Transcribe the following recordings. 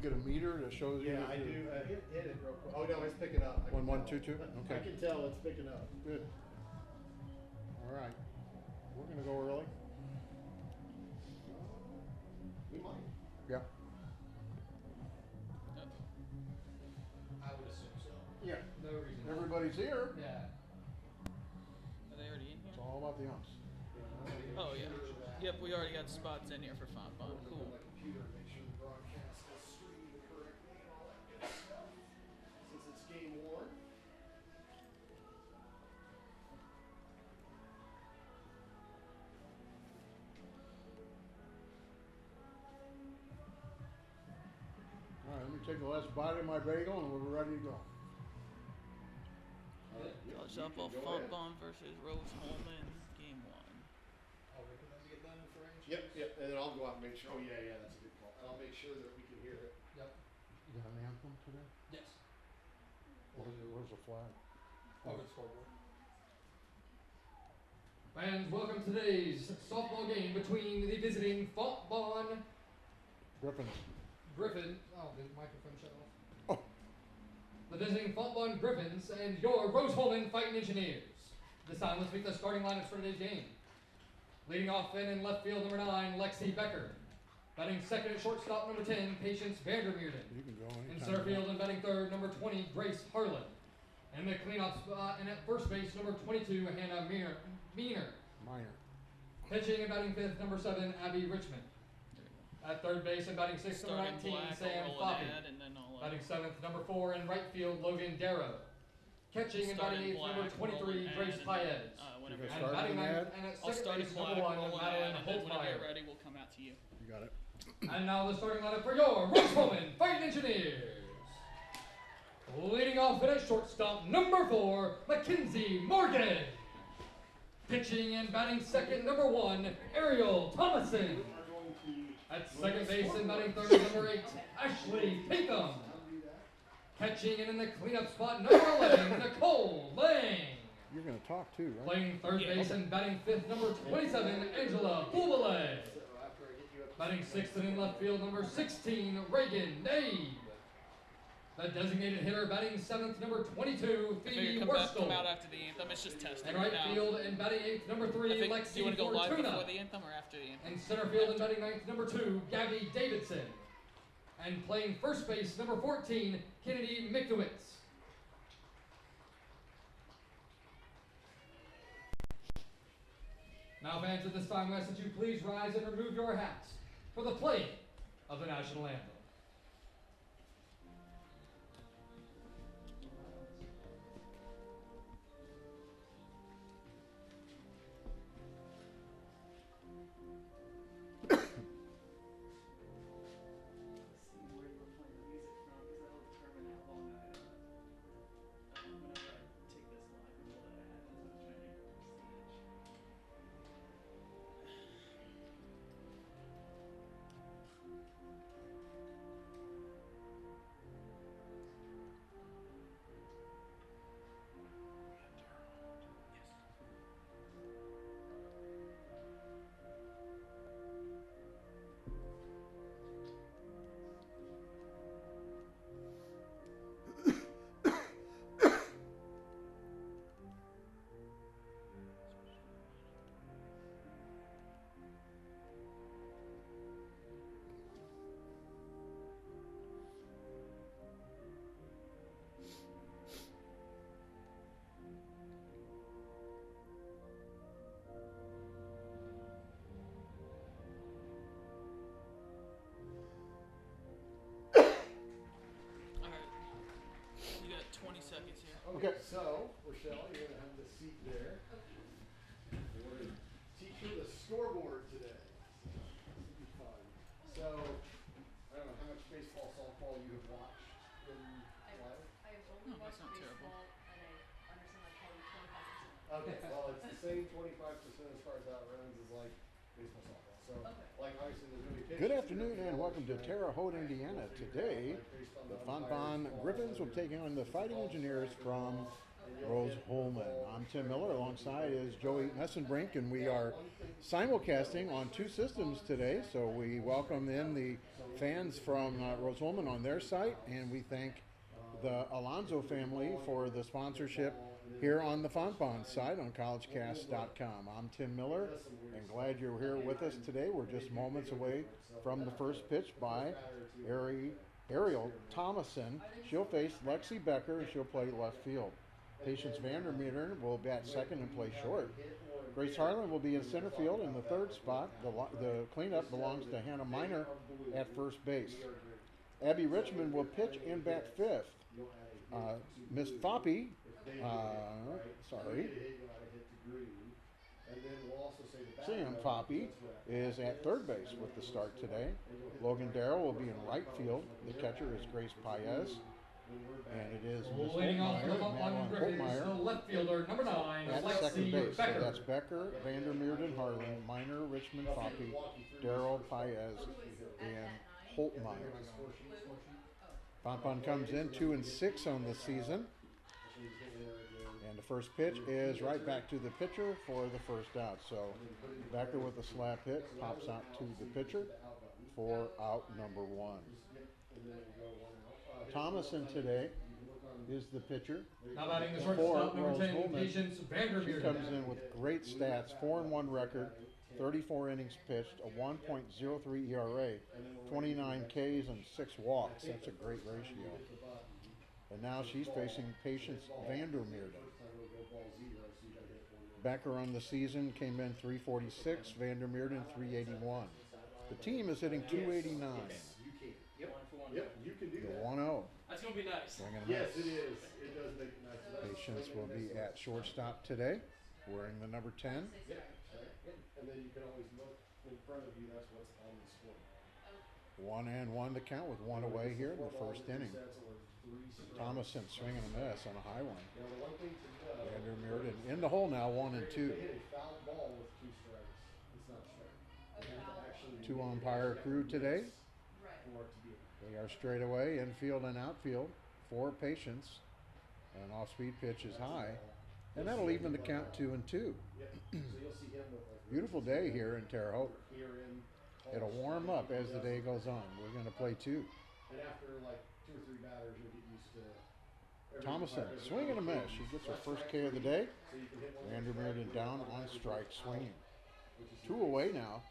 get a meter that shows you? Yeah, I do. Hit it real quick. Oh, no, it's picking up. 1122? Okay. I can tell it's picking up. Good. All right. We're going to go early. We might. Yeah. I would assume so. Yeah. No reason. Everybody's here. Yeah. Are they already in It's here? all about the umps. Oh, yeah. Yep, we already got spots in here for Fontbonne. Cool. My computer, make sure the broadcast is streamed correctly and all that good stuff. Since it's game one. All right, let me take the last bite of my bagel and we're ready to go. College softball Fontbonne versus Rose-Hulman, game one. I'll wait for them to get done in for range. Yep. And then I'll go out and make sure. Oh, yeah, that's a good call. And I'll make sure that we can hear it. Yep. You got an anthem today? Yes. Where's the flag? Over the scoreboard. Fans, welcome to today's softball game between the visiting Fontbonne Griffins. Griffin. Oh, the microphone shut off. Oh. The visiting Fontbonne Griffins and your Rose-Hulman Fighting Engineers. This time, let's meet the starting lineups for today's game. Leading off in left field, number 9, Lexi Becker. Batting second at shortstop, number 10, Patience Vandermeerden. You can go anytime. In center field and batting third, number 20, Grace Harlan. And the cleanup spot, and at first base, number 22, Hannah Meiner. Minor. Pitching and batting fifth, number 7, Abby Richmond. At third base and batting sixth, number Start in 19, black, Sam I'll roll Foppy. an ad, and then I'll, Batting seventh, number 4, in right field, Logan Darrow. Catching and start batting in eighth, black, number roll an 23, ad, Grace and then, Paez. whenever You you're gonna And start batting an ad? ninth, and at I'll second start in base, black, number 1, roll an ad, Madeline and then whenever Holtmeyer. you're ready, we'll come out to you. You got it. And now the starting lineup for your Rose-Hulman Fighting Engineers. Leading off at shortstop, number 4, Mackenzie Morgan. Pitching and batting second, number 1, Ariel Thomason. At second base and batting third, number 8, Ashley Pinkham. Catching and in the cleanup spot, number 11, Nicole Lang. You're going to talk too, right? Playing third base and batting fifth, number 27, Angela Bubale. Batting sixth and in left field, number 16, Reagan Nave. The designated hitter batting seventh, number 22, I Phoebe figure Worstel. come out after the anthem. It's just testing And right right now. field and batting eighth, number 3, do you Lexi want to go live Fortuna. before the anthem or after the anthem? And center field and batting ninth, number 2, Gabby Davidson. And playing first base, number 14, Kennedy Miktowitz. Now, fans, at this time, we ask that you please rise and remove your hats for the playing of the National Anthem. You got 20 seconds here. Okay, so, Rochelle, you're going to have the seat there. We're going to teach you the scoreboard today. This will be fun. So, I don't know how much baseball, softball you have watched in life. I've No, only that's watched not terrible. baseball and I understand like probably 25%. Okay, well, it's the same 25% as far as outruns as like baseball, softball. So, Okay. like obviously there's going to be pitching. Good afternoon and welcome to Terre Haute, Indiana. Today, the Fontbonne Griffins will take on the Fighting Engineers from Rose-Hulman. I'm Tim Miller. Alongside is Joey Messenbrink, and we are simulcasting on two systems today. So we welcome in the fans from Rose-Hulman on their site, and we thank the Alonso family for the sponsorship here on the Fontbonne site on collegecast.com. I'm Tim Miller, and glad you're here with us today. We're just moments away from the first pitch by Ariel Thomason. She'll face Lexi Becker, and she'll play left field. Patience Vandermeer will bat second and play short. Grace Harlan will be in center field in the third spot. The cleanup belongs to Hannah Miner at first base. Abby Richmond will pitch and bat fifth. Miss Foppy, Sam Foppy is at third base with the start today. Logan Darrow will be in right field. The catcher is Grace Paez. And it is Miss Leading off the Madeline Griffins, the Holtmeyer left fielder, number 9, at second Lexi base. So Becker. that's Becker, Vandermeerden, Harlan, Miner, Richmond, Foppy, Darrow, Paez, and Holtmeyer. Fontbonne comes in 2-6 on the season. And the first pitch is right back to the pitcher for the first out. So Becker with a slap hit pops out to the pitcher for out number 1. Thomason today is the pitcher. Now batting the For shortstop, number 10, Rose-Hulman. Patience She Vandermeer. comes in with great stats, 4-1 record, 34 innings pitched, a 1.03 ERA, 29 Ks and 6 walks. That's a great ratio. And now she's facing Patience Vandermeer. Becker on the season came in 346, Vandermeer 381. The team is hitting 289. Yep, you can do The that. 1-0. That's gonna be nice. Swinging a Yes, miss. it is. It does make it nice. Patience will be at shortstop today, wearing the number 10. Yep. And then you can always look in front of you. That's what's on the score. 1-1 to count with one away here in the first inning. Thomason swinging a miss on a high one. Now, the one thing to know, Vandermeer in the hole now, 1-2. they hit a foul ball with 2 strikes. It's not a strike. They have to actually 2 umpire crew today. for it to be a They are straight away, infield and outfield, for Patience. An off-speed pitch is high. And that'll even the count 2-2. Yep. So you'll see him with like Beautiful day here in Terre Haute. here in It'll warm up as the day goes on. We're going to play 2. And after like 2 or 3 batters, you'll get used to every Thomason umpire does swinging a one miss. thing. She gets her first K of the day. So you can hit one Vandermeer strike, down one on batter, strike out, swinging. which is 2 away now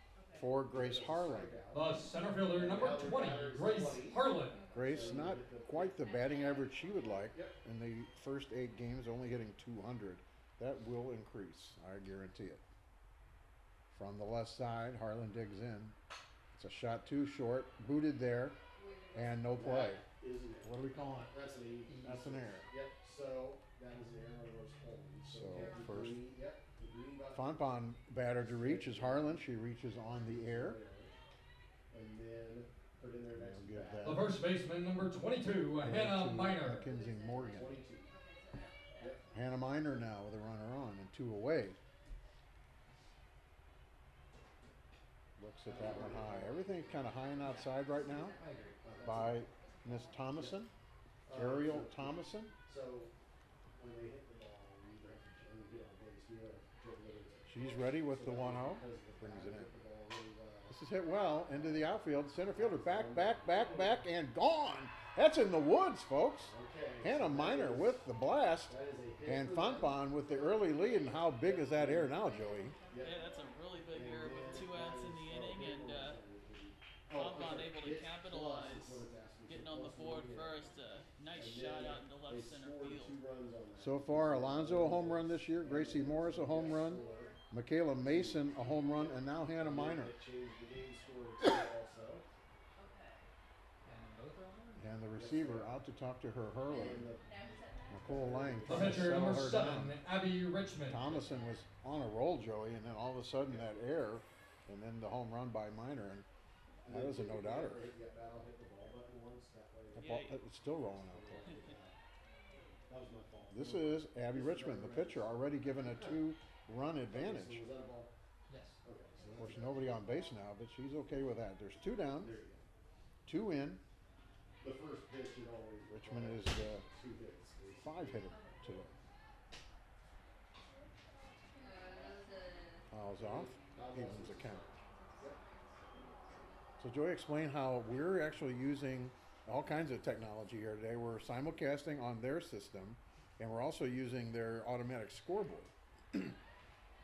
for Grace Harlan. The center fielder, number 20, Grace Harlan. Grace, not quite the batting average she would like in the first 8 games, only hitting 200. That will increase, I guarantee it. From the left side, Harlan digs in. It's a shot too short, booted there, and no play. That is an What do we call it? That's an E. That's an error. Yep. So that is an error on Rose-Hulman. So the first- green, yep. The green button. Fontbonne batter to reach is Harlan. She reaches on the air. And then put in their next We'll give bat. The first baseman, number 22, Hannah to Miner. Mackenzie Morgan. 22. Yep. Hannah Miner now with a runner on and 2 away. Looks at that one high. Everything's kind of high and outside right now by Miss Thomason, Ariel Thomason. So when they hit the ball, you have to get on base. We have Joe Littleton. She's ready with the 1-0. Because of the Brings bat, it in. hit the ball really well. This is hit well into the outfield. Center fielder back, and gone. That's in the woods, folks. Okay. Hannah Miner with the blast. That is a hit And for them. Fontbonne with the early lead. And how big is that air now, Joey? Yeah, that's a really big error with 2 outs in the inning, and Fontbonne able to capitalize, getting on the board first. Nice shot out into left center field. So far, Alonzo a home run this year. Gracie Morris a home run. Michaela Mason a home run. And now Hannah Miner. Changed the game score also. And the receiver out to talk to her Harlan. Nicole Lang The trying to pitcher, settle number her 7, down. Abby Richmond. Thomason was on a roll, Joey, and then all of a sudden that air, and then the home run by Miner, and that was a no-doubter. Yeah, that'll hit the ball button once. That way. That Yeah, ball, it's still rolling out there. That was my fault. This is Abby Richmond, the pitcher, already given a 2-run advantage. Was that a ball? Yes. Okay. So Of course, nobody on base now, but she's okay with that. There's 2 down, there you go. 2 in. The first pitch is always. Richmond is the 2 hits. 5-hitter today. Fouls off, evens the count. So Joy, explain how we're actually using all kinds of technology here today. We're simulcasting on their system, and we're also using their automatic scoreboard.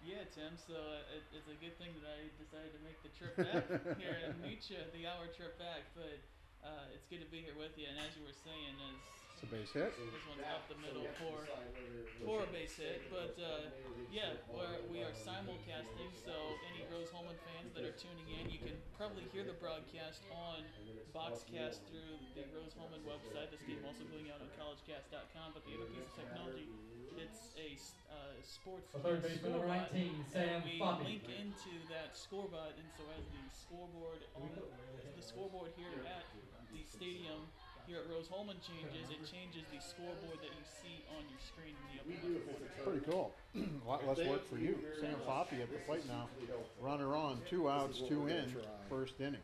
Yeah, Tim. So it's a good thing that I decided to make the trip back here and meet you, the hour trip back. But it's good to be here with you. And as you were saying, It's a base hit. this one's up the middle for a base hit. But yeah, we are simulcasting. So any Rose-Hulman fans that are tuning in, you can probably hear the broadcast on Boxcast through the Rose-Hulman website. This game also going out on collegecast.com. But the other piece of technology, it's a sports The third baseman, number scorebot, 19, Sam and we Foppe. link into that scorebot, and so as the scoreboard here at the stadium here at Rose-Hulman changes, it changes the scoreboard that you see on your screen in the upper left corner. Pretty cool. A lot less work for you. Sam Foppe at the plate now. Runner on, 2 outs, 2 in, first inning.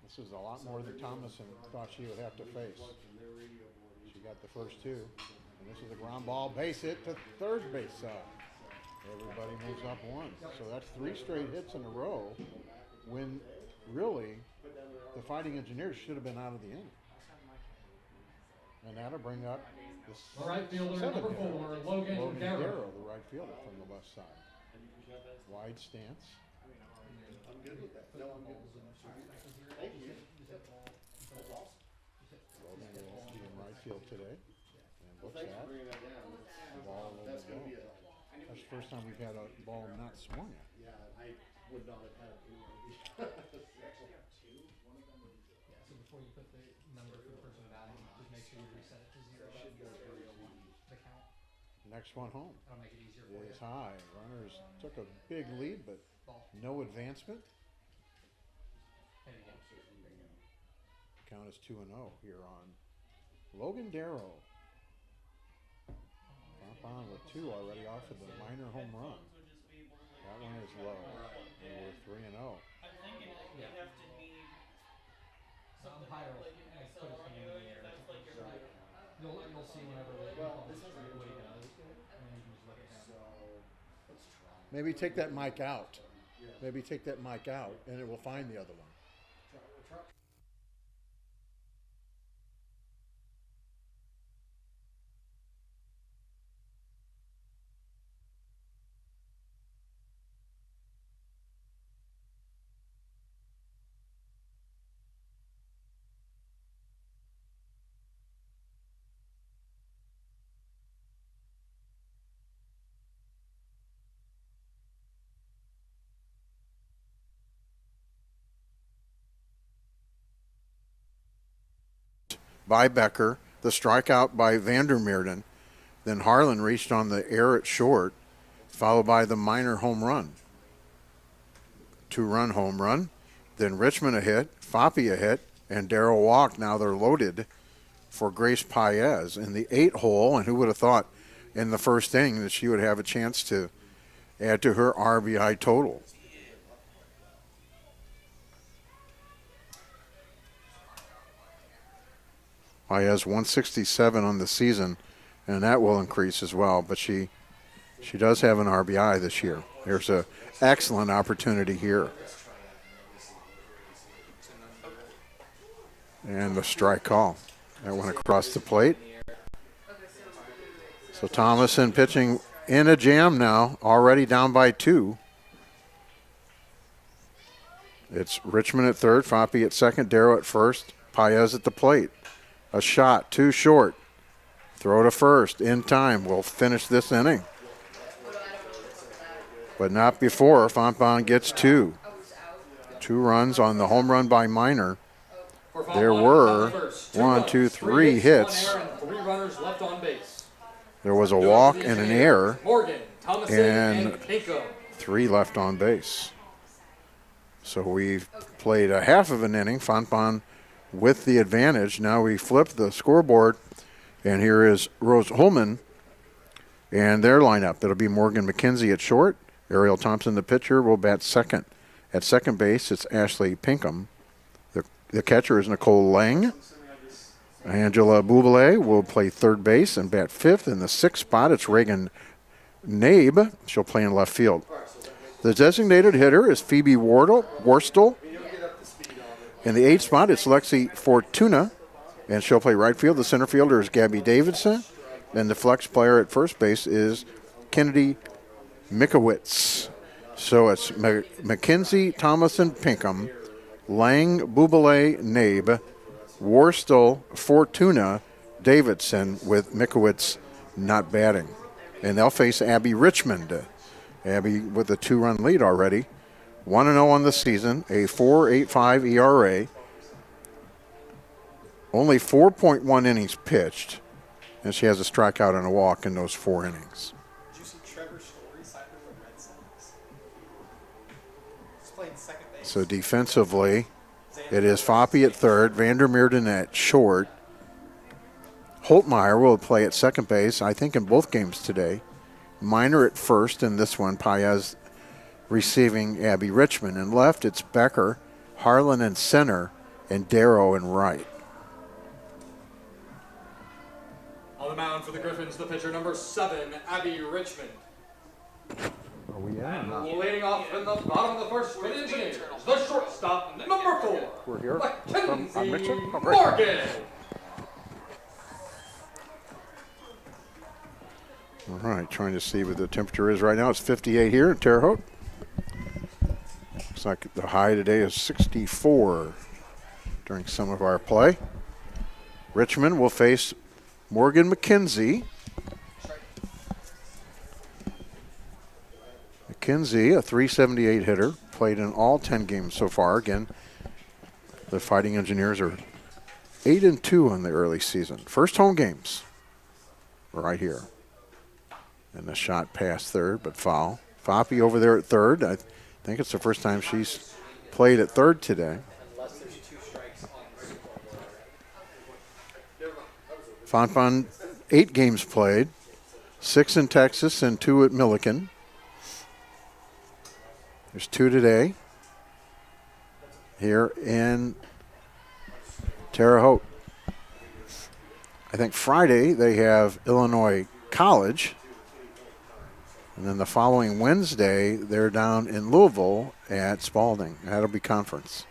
This is a lot more than Thomason thought she would have to face. She got the first 2. And this is a ground ball, base hit to third base side. Everybody moves up 1. So that's 3 straight hits in a row when really the Fighting Engineers should have been out of the inning. And that'll bring up The right fielder, seventh number hitter, 4, Logan Darrow. Darrow, the right fielder from the left side. Wide stance. I'm good with that. No, I'm good with that. Thank you. That's awesome. Logan will be in right field today. And looks Thanks for at bringing that down. ball over That's the going to be wall. a, That's the first time we've had a ball not swung at. yeah, I would not have had one of these. So before you put the number for the person batting, just make sure you reset it to 0. The count. Next one home That'll make it easier for is you. high. Runners took a big lead, but Ball. no advancement. Maybe again. Count is 2-0 here on Logan Darrow. Fontbonne with 2 already off of the minor home run. Would just be able to, That one is low. And we're 3-0. I'm thinking you have to need The something umpire like will an put XL his on hand you, in the if air. that's like your You'll see whenever they call the strike what he does, and then you can just look at him. Maybe take that mic out. Maybe take that mic out, and it will find the other one. By Becker, the strikeout by Vandermeerden. Then Harlan reached on the air at short, followed by the minor home run. 2-run home run. Then Richmond a hit, Foppe a hit, and Darrow walked. Now they're loaded for Grace Paez in the 8 hole. And who would have thought in the first inning that she would have a chance to add to her RBI total? Paez 167 on the season, and that will increase as well. But she does have an RBI this year. There's an excellent opportunity here. And the strike call. That went across the plate. So Thomason pitching in a jam now, already down by 2. It's Richmond at third, Foppe at second, Darrow at first, Paez at the plate. A shot, too short. Throw to first, in time. We'll finish this inning. But not before Fontbonne gets 2. 2 runs on the home run by Minor. There were 1, 2, 3 hits. 3 runners left on base. There was a walk and an error, Morgan, Thomason, and Pinkham. 3 left on base. So we've played a half of an inning. Fontbonne with the advantage. Now we flip the scoreboard, and here is Rose-Hulman and their lineup. It'll be Morgan McKenzie at short. Ariel Thompson, the pitcher, will bat second. At second base, it's Ashley Pinkham. The catcher is Nicole Lang. Angela Boubelet will play third base and bat fifth. In the 6th spot, it's Reagan Nabe. She'll play in left field. The designated hitter is Phoebe Worstel. In the 8th spot, it's Lexi Fortuna, and she'll play right field. The center fielder is Gabby Davidson, and the flex player at first base is Kennedy Mikowitz. So it's McKenzie, Thomason, Pinkham, Lang, Bubale, Nabe, Worstel, Fortuna, Davidson, with Mikowitz not batting. And they'll face Abby Richmond. Abby with a 2-run lead already. 1-0 on the season, a 4.85 ERA. Only 4.1 innings pitched, and she has a strikeout and a walk in those 4 innings. Did you see Trevor Story signed with the Red Sox? He's playing second base. So defensively, it is Foppe at third, Vandermeerden at short. Holtmeyer will play at second base, I think, in both games today. Minor at first in this one, Paez receiving Abby Richmond. And left, it's Becker, Harlan in center, and Darrow in right. On the mound for the Griffins, the pitcher number 7, Abby Richmond. Are we And leading off in the bottom of the first for the Engineers, the shortstop, number 4, We're here. Mackenzie All right. Morgan. All right, trying to see what the temperature is right now. It's 58 here in Terre Haute. Looks like the high today is 64 during some of our play. Richmond will face Morgan McKenzie. McKenzie, a 378 hitter, played in all 10 games so far. Again, the Fighting Engineers are 8-2 in the early season. First home games right here. And the shot past third, but foul. Foppe over there at third. I think it's the first time she's played at third today. Fontbonne, 8 games played, 6 in Texas and 2 at Milliken. There's 2 today here in Terre Haute. I think Friday they have Illinois College. And then the following Wednesday, they're down in Louisville at Spalding. That'll be conference.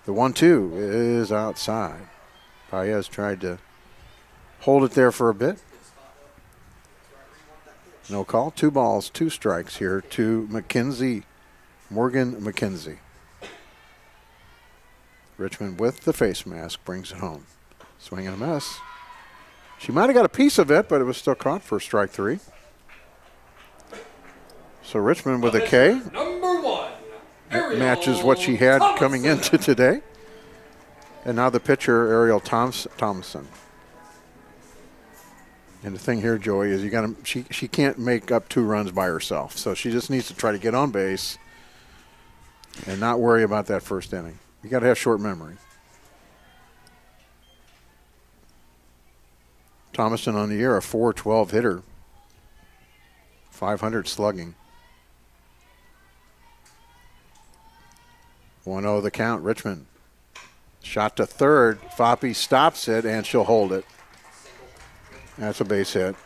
The 1-2 is outside. Paez tried to hold it there for a bit. No call. 2 balls, 2 strikes here to McKenzie, Morgan McKenzie. Richmond with the face mask brings it home. Swing and a miss. She might have got a piece of it, but it was still caught for strike 3. So Richmond with a K. Number 1. That matches what she had coming into today. And now the pitcher, Ariel Thompson. And the thing here, Joey, is she can't make up 2 runs by herself. So she just needs to try to get on base and not worry about that first inning. You got to have short memory. Thomason on the year, a 4.12 hitter. 500 slugging. 1-0 the count, Richmond. Shot to third. Foppe stops it, and she'll hold it. That's a base hit.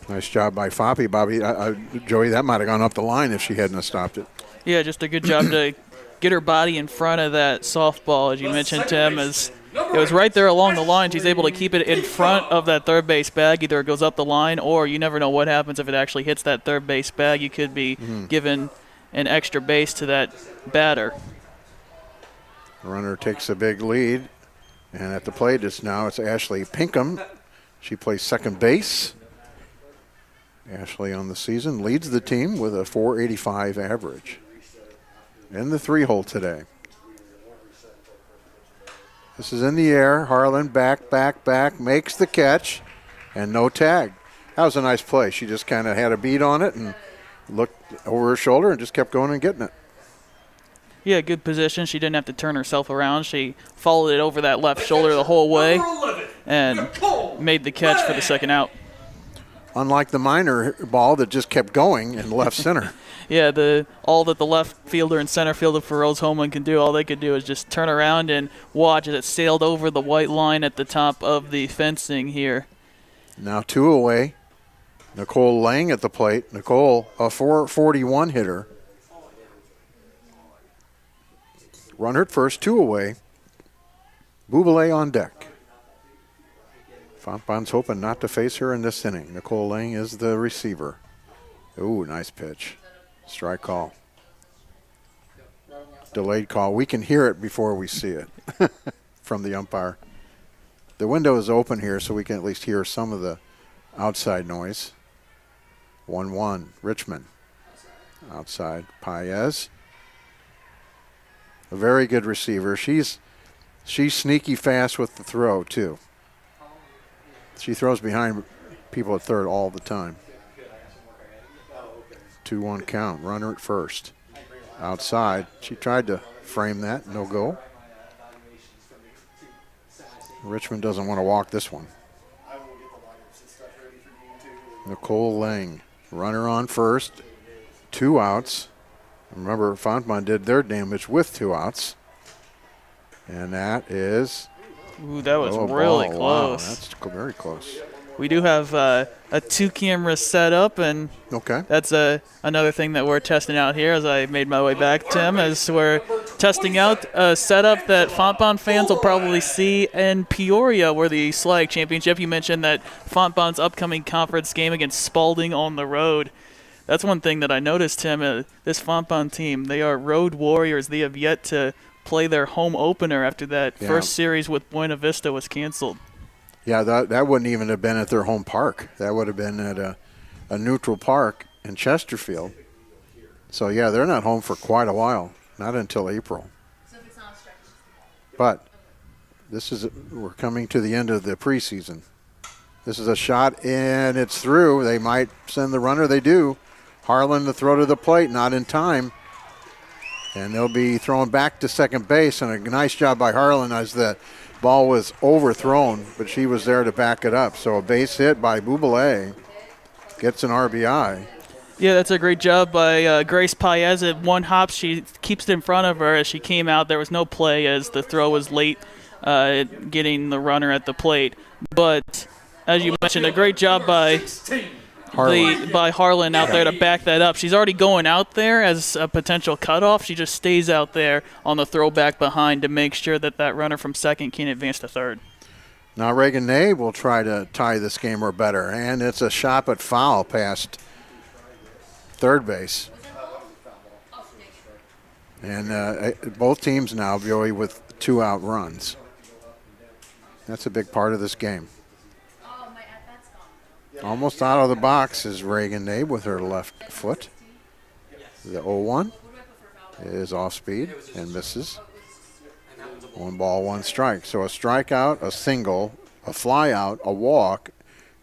Nice job by Foppe, Bobby. Joey, that might have gone up the line if she hadn't have stopped it. Yeah, just a good job to get her body in front of that softball, as you mentioned, Tim. As it was right there along the line. She's able to keep it in front of that third base bag. Either it goes up the line, or you never know what happens if it actually hits that third base bag. You could be given an extra base to that batter. The runner takes a big lead, and at the plate it's Ashley Pinkham. She plays second base. Ashley on the season leads the team with a 4.85 average. In the 3-hole today. This is in the air. Harlan back, makes the catch, and no tag. That was a nice play. She just kind of had a beat on it and looked over her shoulder and just kept going and getting it. Yeah, good position. She didn't have to turn herself around. She followed it over that left shoulder the whole way and made the catch for the second out. Unlike the minor ball that just kept going in left center. Yeah, all that the left fielder and center fielder for Rose-Hulman can do, all they could do is just turn around and watch as it sailed over the white line at the top of the fencing here. Now 2 away. Nicole Lang at the plate. Nicole, a 441 hitter. Runner at first, 2 away. Buble on deck. Fontbonne's hoping not to face her in this inning. Nicole Lang is the receiver. Ooh, nice pitch. Strike call. Delayed call. We can hear it before we see it from the umpire. The window is open here, so we can at least hear some of the outside noise. 1-1, Richmond. Outside, Paez. A very good receiver. She's sneaky fast with the throw, too. She throws behind people at third all the time. 2-1 count. Runner at first. Outside. She tried to frame that. No go. Richmond doesn't want to walk this one. Nicole Lang. Runner on first. 2 outs. Remember, Fontbonne did their damage with 2 outs. And that is... Ooh, that was really close. Wow, that's very close. We do have a 2-camera setup, and okay, that's another thing that we're testing out here as I made my way back, Tim, as we're testing out a setup that Fontbonne fans will probably see in Peoria, where the Slag Championship. You mentioned that Fontbonne's upcoming conference game against Spalding on the road. That's one thing that I noticed, Tim. This Fontbonne team, they are road warriors. They have yet to play their home opener after that first series with Buena Vista was canceled. Yeah, that wouldn't even have been at their home park. That would have been at a neutral park in Chesterfield. So, yeah, they're not home for quite a while, not until April. So if it's not a stretch, But we're coming to the end of the preseason. This is a shot, and it's through. They might send the runner. They do. Harlan the throw to the plate, not in time. And they'll be throwing back to second base, and a nice job by Harlan as the ball was overthrown, but she was there to back it up. So a base hit by Buble gets an RBI. Yeah, that's a great job by Grace Paez. At one hop, she keeps it in front of her as she came out. There was no play as the throw was late getting the runner at the plate. But as you mentioned, a great job by Harlan out there to back that up. She's already going out there as a potential cutoff. She just stays out there on the throwback behind to make sure that that runner from second can advance to third. Now Reagan Ney will try to tie this game or better, and it's a shot at foul past third base. And both teams now, Joey, with 2 out runs. That's a big part of this game. Almost out of the box is Reagan Ney with her left foot. The 0-1 is off speed and misses. 1 ball, 1 strike. So a strikeout, a single, a fly out, a walk,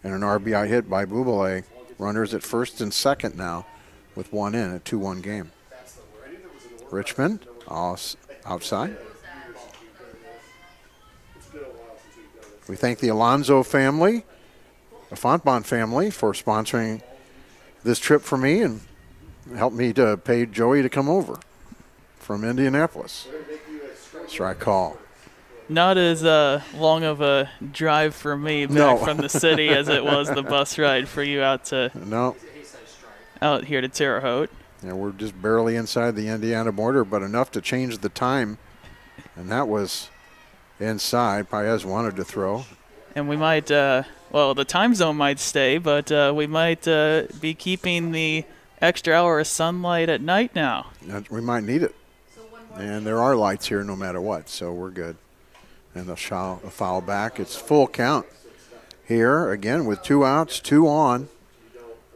and an RBI hit by Buble. Runners at first and second now with 1 in, a 2-1 game. Richmond outside. We thank the Alonzo family, the Fontbonne family, for sponsoring this trip for me and helped me to pay Joey to come over from Indianapolis. Strike call. Not as long of a drive for me back from the city as it was the bus ride for you out here to Terre Haute. Yeah, we're just barely inside the Indiana border, but enough to change the time, and that was inside. Paez wanted to throw. And we might, the time zone might stay, but we might be keeping the extra hour of sunlight at night now. We might need it. And there are lights here no matter what, so we're good. And a foul back. It's full count here, again, with 2 outs, 2 on,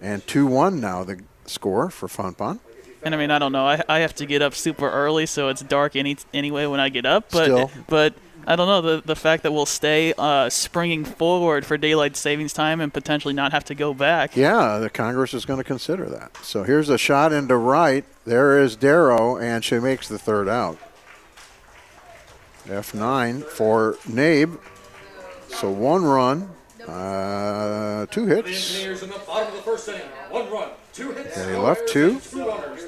and 2-1 now the score for Fontbonne. And, I mean, I don't know. I have to get up super early, so it's dark anyway when I get up. But I don't know. The fact that we'll stay springing forward for daylight savings time and potentially not have to go back. Yeah, the Congress is going to consider that. So here's a shot into right. There is Darrow, and she makes the third out. F9 for Nabe. So 1 run, 2 hits. They left 2.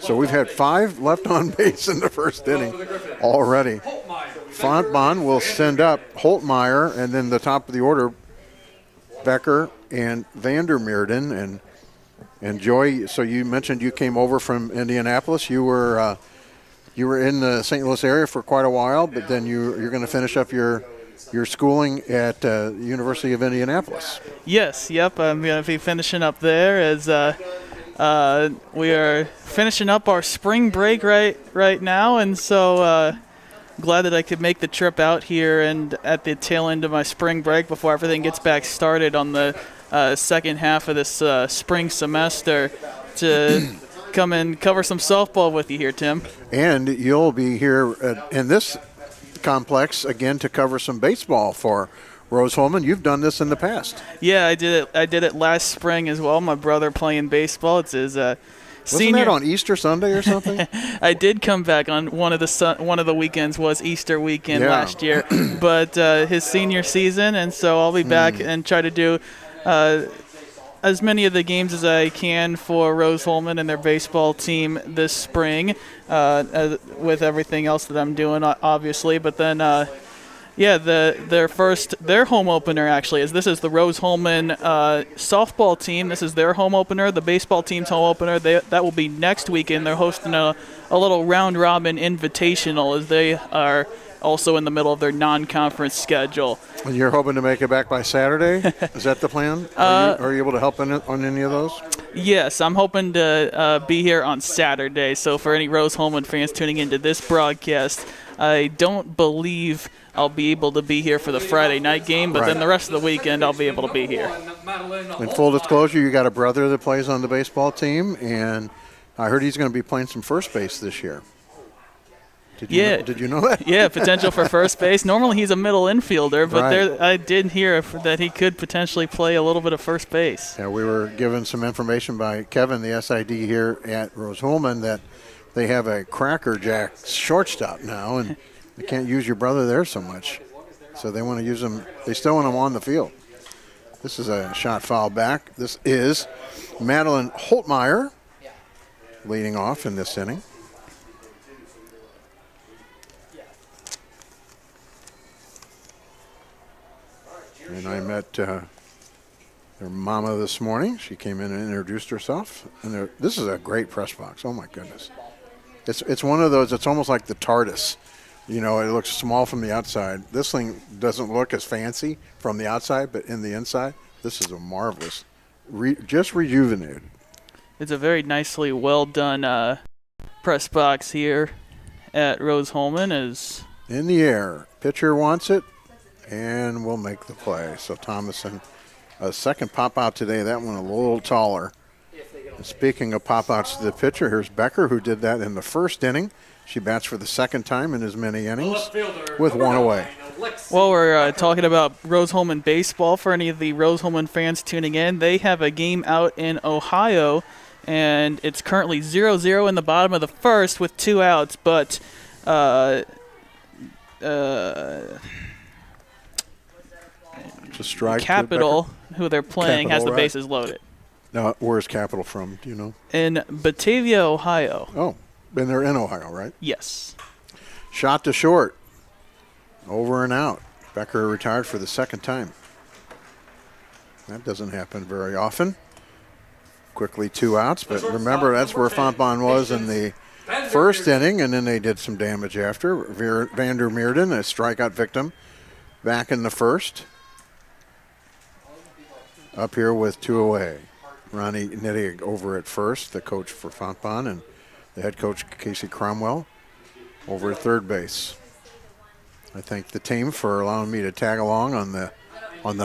So we've had 5 left on base in the first inning already. Fontbonne will send up Holtmeyer, and then the top of the order, Becker and Vandermeerden. And Joy, so you mentioned you came over from Indianapolis. You you were in the St. Louis area for quite a while, but then you're going to finish up your schooling at University of Indianapolis. Yes, yep. I'm going to be finishing up there as we are finishing up our spring break right now, and so glad that I could make the trip out here and at the tail end of my spring break before everything gets back started on the second half of this spring semester to come and cover some softball with you here, Tim. And you'll be here in this complex again to cover some baseball for Rose-Hulman. You've done this in the past. Yeah, I did it last spring as well. My brother playing baseball. It's his Wasn't senior. that on Easter Sunday or something? I did come back on one of the weekends was Easter weekend last year, but his senior season, and so I'll be back and try to do as many of the games as I can for Rose-Hulman and their baseball team this spring, with everything else that I'm doing, obviously. But then, their home opener actually this is the Rose-Hulman softball team. This is their home opener. The baseball team's home opener. That will be next weekend. They're hosting a little round-robin invitational as they are also in the middle of their non-conference schedule. And you're hoping to make it back by Saturday? Is that the plan? Are you able to help on any of those? Yes, I'm hoping to be here on Saturday. So for any Rose-Hulman fans tuning into this broadcast, I don't believe I'll be able to be here for the Friday night game, but then the rest of the weekend I'll be able to be here. In full disclosure, you got a brother that plays on the baseball team, and I heard he's going to be playing some first base this year. Did you know that? Yeah, potential for first base. Normally he's a middle infielder, but I did hear that he could potentially play a little bit of first base. Yeah, we were given some information by Kevin, the SID here at Rose-Hulman, that they have a Cracker Jack shortstop now, and they can't use your brother there so much. So they want to use him. They still want him on the field. This is a shot foul back. This is Madeline Holtmeyer leading off in this inning. And I met their mama this morning. She came in and introduced herself. And this is a great press box. Oh, my goodness. It's one of those, it's almost like the TARDIS. You know, it looks small from the outside. This thing doesn't look as fancy from the outside, but in the inside, this is a marvelous, just rejuvenated. It's a very nicely well done press box here at Rose-Hulman. Is in the air. Pitcher wants it. And we'll make the play. So Thomason, a second pop out today. That one a little taller. And speaking of pop outs to the pitcher, here's Becker, who did that in the first inning. She bats for the second time in as many innings with one away. Well, we're talking about Rose-Hulman baseball. For any of the Rose-Hulman fans tuning in, they have a game out in Ohio, and it's currently 0-0 in the bottom of the first with 2 outs. But Capital, who they're playing, has the bases loaded. Now, where's Capital from? Do you know? In Batavia, Ohio. Oh, and they're in Ohio, right? Yes. Shot to short. Over and out. Becker retired for the second time. That doesn't happen very often. Quickly 2 outs, but remember that's where Fontbonne was in the first inning, and then they did some damage after. Vander Meerden, a strikeout victim, back in the first. Up here with 2 away. Ronnie Nittig over at first, the coach for Fontbonne, and the head coach, Casey Cromwell, over at third base. I thank the team for allowing me to tag along on the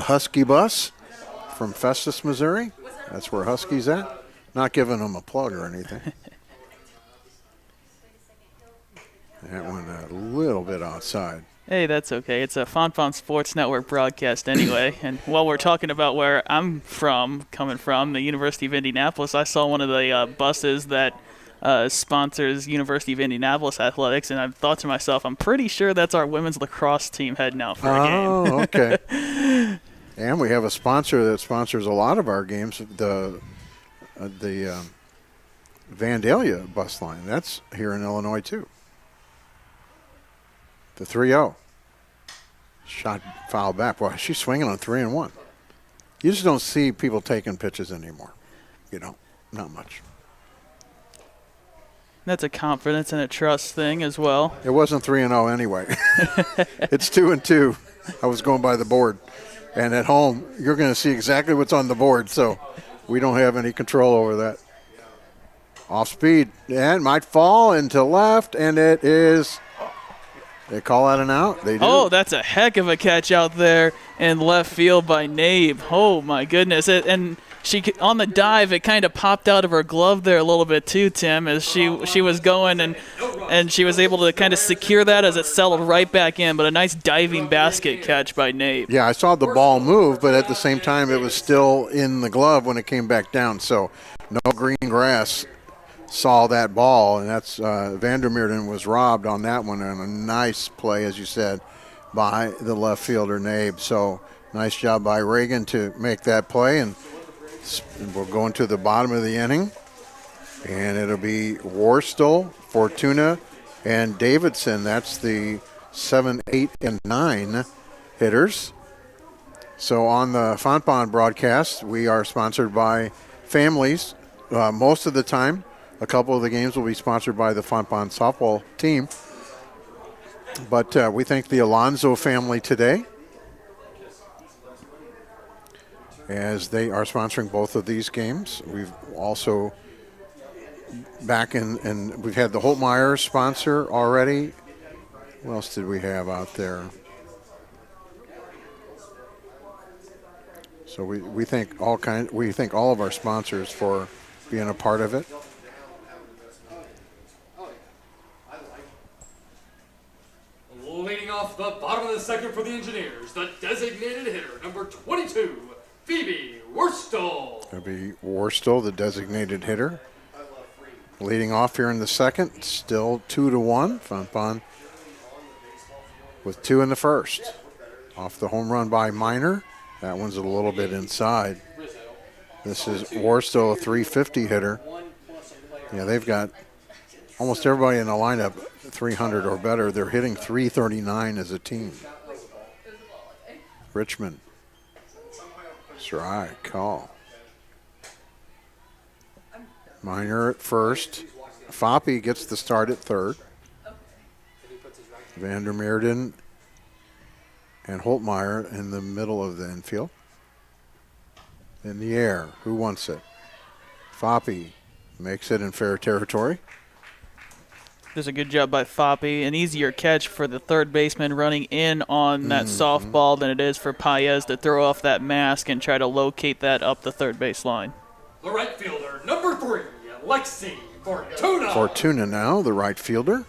Husky bus from Festus, Missouri. That's where Husky's at. Not giving them a plug or anything. That one a little bit outside. Hey, that's okay. It's a Fontbonne Sports Network broadcast anyway. And while we're talking about where I'm coming from, the University of Indianapolis, I saw one of the buses that sponsors University of Indianapolis athletics, and I thought to myself, I'm pretty sure that's our women's lacrosse team heading out for a game. Oh, okay. And we have a sponsor that sponsors a lot of our games, the Vandalia bus line. That's here in Illinois, too. The 3-0. Shot foul back. Boy, she's swinging on 3-1. You just don't see people taking pitches anymore. You know, not much. That's a confidence and a trust thing as well. It wasn't 3-0 anyway. It's 2-2. I was going by the board. And at home, you're going to see exactly what's on the board, so we don't have any control over that. Off speed, and might fall into left, and it is. They call that an out. They do. Oh, that's a heck of a catch out there in left field by Nabe. Oh my goodness! And she on the dive, it kind of popped out of her glove there a little bit too, Tim, as she was going, and she was able to kind of secure that as it settled right back in. But a nice diving basket catch by Nabe. Yeah, I saw the ball move, but at the same time, it was still in the glove when it came back down. So no green grass saw that ball, and that's Vandermeerden was robbed on that one, and a nice play, as you said, by the left fielder Nabe. So nice job by Reagan to make that play, and we're going to the bottom of the inning, and it'll be Worstel, Fortuna, and Davidson. That's the 7, 8, and 9 hitters. So on the Fontbonne broadcast, we are sponsored by Families most of the time. A couple of the games will be sponsored by the Fontbonne softball team. But we thank the Alonzo family today, as they are sponsoring both of these games. We've also and we've had the Holtmeyer sponsor already. What else did we have out there? So we thank all of our sponsors for being a part of it. Leading off the bottom of the second for the Engineers, the designated hitter, number 22, Phoebe Worstel. It'll be Worstel, the designated hitter. Leading off here in the second, still 2-1. Fontbonne with 2 in the first. Off the home run by Minor. That one's a little bit inside. This is Worstel, a 350 hitter. Yeah, they've got almost everybody in the lineup 300 or better. They're hitting 339 as a team. Richmond. That's right, call. Minor at first. Foppe gets the start at third. Vandermeerden and Holtmeyer in the middle of the infield. In the air, who wants it? Foppe makes it in fair territory. Does a good job by Foppe. An easier catch for the third baseman running in on that softball than it is for Paez to throw off that mask and try to locate that up the third base line. The right fielder, number 3, Lexi Fortuna. Fortuna now, the right fielder.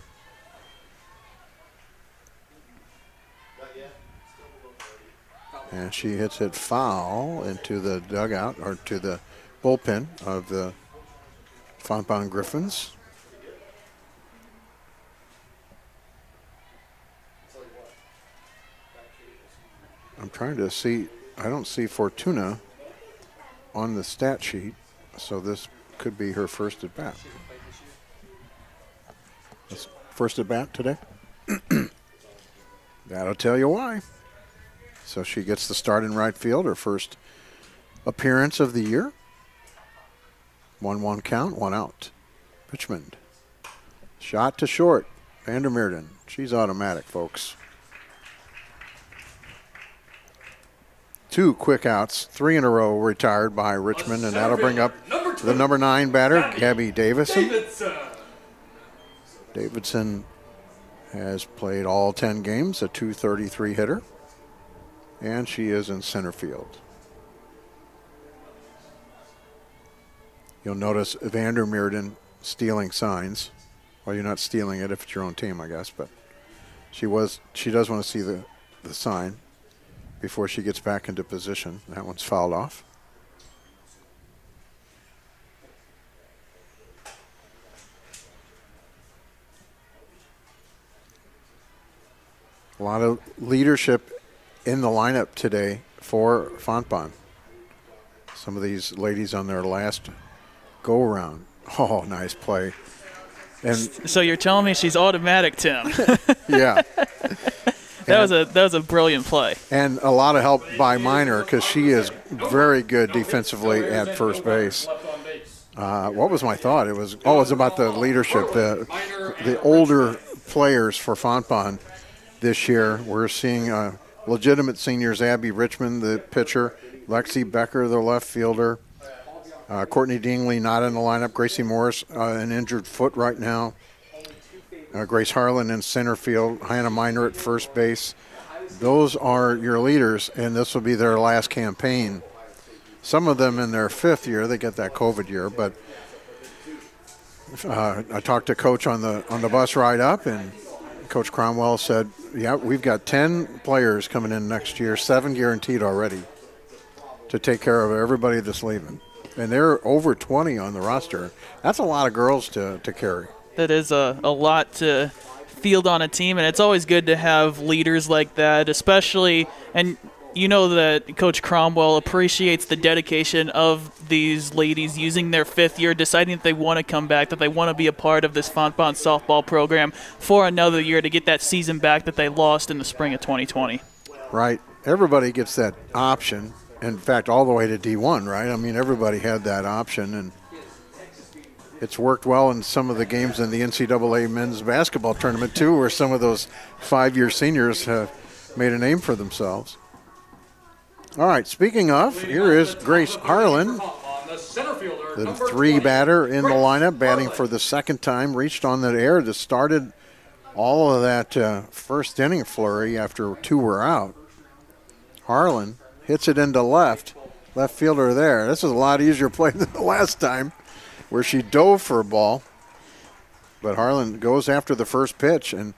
And she hits it foul into the dugout, or to the bullpen of the Fontbonne Griffins. I'm trying to see, I don't see Fortuna on the stat sheet, so this could be her first at bat. First at bat today? That'll tell you why. So she gets the start in right field, her first appearance of the year. 1-1 count, 1 out. Richmond. Shot to short. Vandermeerden. She's automatic, folks. 2 quick outs, 3 in a row retired by Richmond, and that'll bring up the number 9 batter, Gabby Davison. Davidson has played all 10 games, a .233 hitter, and she is in center field. You'll notice Vandermeerden stealing signs. Well, you're not stealing it if it's your own team, I guess, but she does want to see the sign before she gets back into position. That one's fouled off. A lot of leadership in the lineup today for Fontbonne. Some of these ladies on their last go-around. Oh, nice play. And so you're telling me she's automatic, Tim? Yeah. That was a brilliant play. And a lot of help by Minor, because she is very good defensively at first base. What was my thought? It was about the leadership, the older players for Fontbonne this year. We're seeing legitimate seniors: Abby Richmond, the pitcher; Lexi Becker, the left fielder; Courtney Dingley not in the lineup; Gracie Morris, an injured foot right now; Grace Harlan in center field; Hannah Miner at first base. Those are your leaders, and this will be their last campaign. Some of them in their 5th year. They get that COVID year, but I talked to Coach on the bus ride up, and Coach Cromwell said, yeah, we've got 10 players coming in next year, 7 guaranteed already, to take care of everybody that's leaving. And they're over 20 on the roster. That's a lot of girls to carry. That is a lot to field on a team, and it's always good to have leaders like that, especially, and you know that Coach Cromwell appreciates the dedication of these ladies using their 5th year, deciding that they want to come back, that they want to be a part of this Fontbonne softball program for another year to get that season back that they lost in the spring of 2020. Right. Everybody gets that option. In fact, all the way to D1, right? I mean, everybody had that option, and it's worked well in some of the games in the NCAA men's basketball tournament, too, where some of those 5-year seniors have made a name for themselves. All right, speaking of, here is Grace Harlan, the 3 batter in the lineup, batting for the 2nd time, reached on that air that started all of that first inning flurry after 2 were out. Harlan hits it into left fielder there. This is a lot easier play than the last time where she dove for a ball. But Harlan goes after the first pitch, and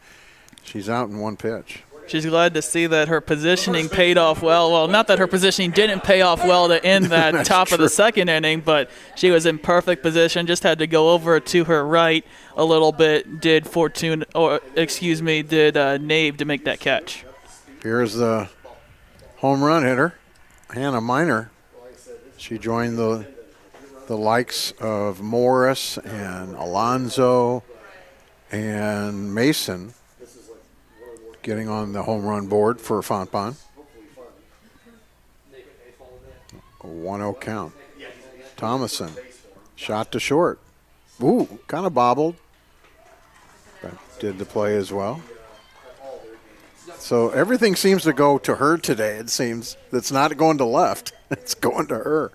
she's out in 1 pitch. She's glad to see that her positioning paid off well. Well, not that her positioning didn't pay off well to end that top of the 2nd inning, but she was in perfect position, just had to go over to her right a little bit, did Nabe to make that catch. Here's the home run hitter, Hannah Miner. She joined the likes of Morris and Alonzo and Mason getting on the home run board for Fontbonne. A 1-0 count. Thomason, shot to short. Ooh, kind of bobbled. But did the play as well. So everything seems to go to her today, it seems. It's not going to left. It's going to her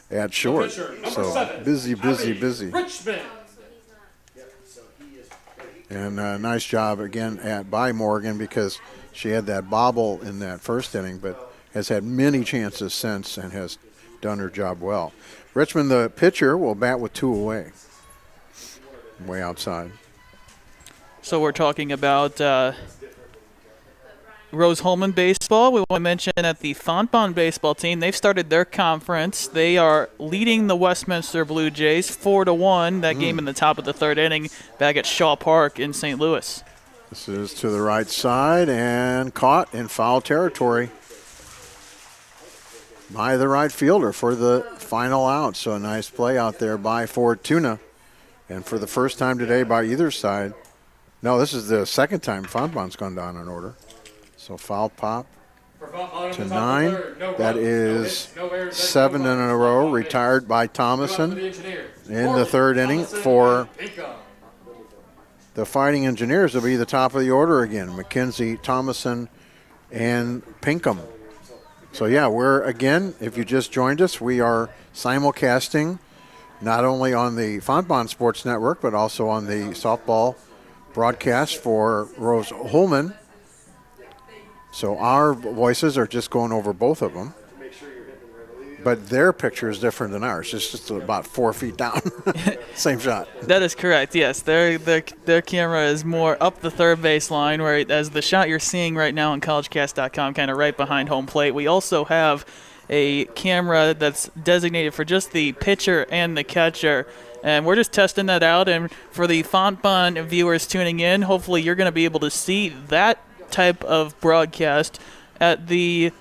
at short. So busy. And nice job again by Morgan, because she had that bobble in that first inning, but has had many chances since and has done her job well. Richmond, the pitcher, will bat with 2 away. Way outside. So we're talking about Rose-Hulman baseball. We want to mention that the Fontbonne baseball team, they've started their conference. They are leading the Westminster Blue Jays 4-1. That game in the top of the 3rd inning back at Shaw Park in St. Louis. This is to the right side and caught in foul territory by the right fielder for the final out. So a nice play out there by Fortuna. And for the first time today by either side. No, this is the 2nd time Fontbonne's gone down in order. So foul pop to 9. That is 7 in a row, retired by Thomason in the 3rd inning. For the Fighting Engineers, will be the top of the order again. McKenzie, Thomason, and Pinkham. So, yeah, we're, again, if you just joined us, we are simulcasting not only on the Fontbonne Sports Network, but also on the softball broadcast for Rose-Hulman. So our voices are just going over both of them. But their picture is different than ours. It's just about 4 feet down. Same shot. That is correct, yes. Their camera is more up the 3rd base line, whereas the shot you're seeing right now on collegecast.com, kind of right behind home plate. We also have a camera that's designated for just the pitcher and the catcher. And we're just testing that out. And for the Fontbonne viewers tuning in, hopefully you're going to be able to see that type of broadcast at the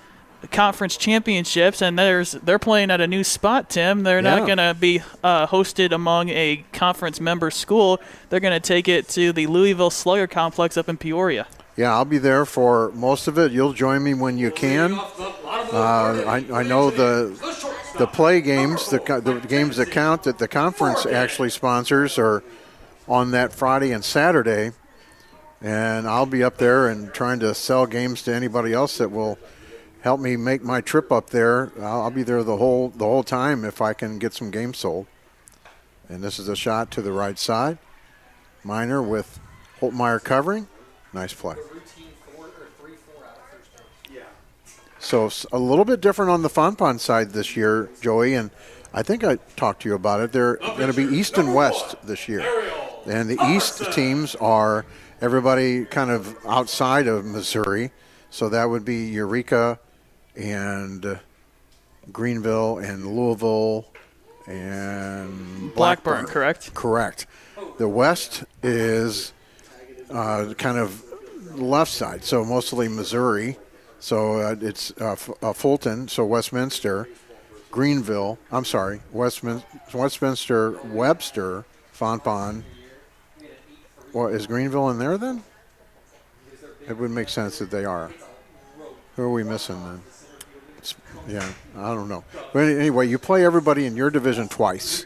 conference championships, and they're playing at a new spot, Tim. They're not going to be hosted among a conference member school. They're going to take it to the Louisville Slugger Complex up in Peoria. Yeah, I'll be there for most of it. You'll join me when you can. I know the play games, the games that count that the conference actually sponsors are on that Friday and Saturday. And I'll be up there and trying to sell games to anybody else that will help me make my trip up there. I'll be there the whole time if I can get some games sold. And this is a shot to the right side. Minor with Holtmeyer covering. Nice play. So a little bit different on the Fontbonne side this year, Joey, and I think I talked to you about it. They're going to be East and West this year. And the East teams are everybody kind of outside of Missouri. So that would be Eureka and Greenville and Louisville and Blackburn, correct? Correct. The West is kind of left side, so mostly Missouri. So it's Fulton, so Westminster, Greenville. I'm sorry, Westminster, Webster, Fontbonne. Well, is Greenville in there then? It would make sense that they are. Who are we missing then? Yeah, I don't know. But anyway, you play everybody in your division twice.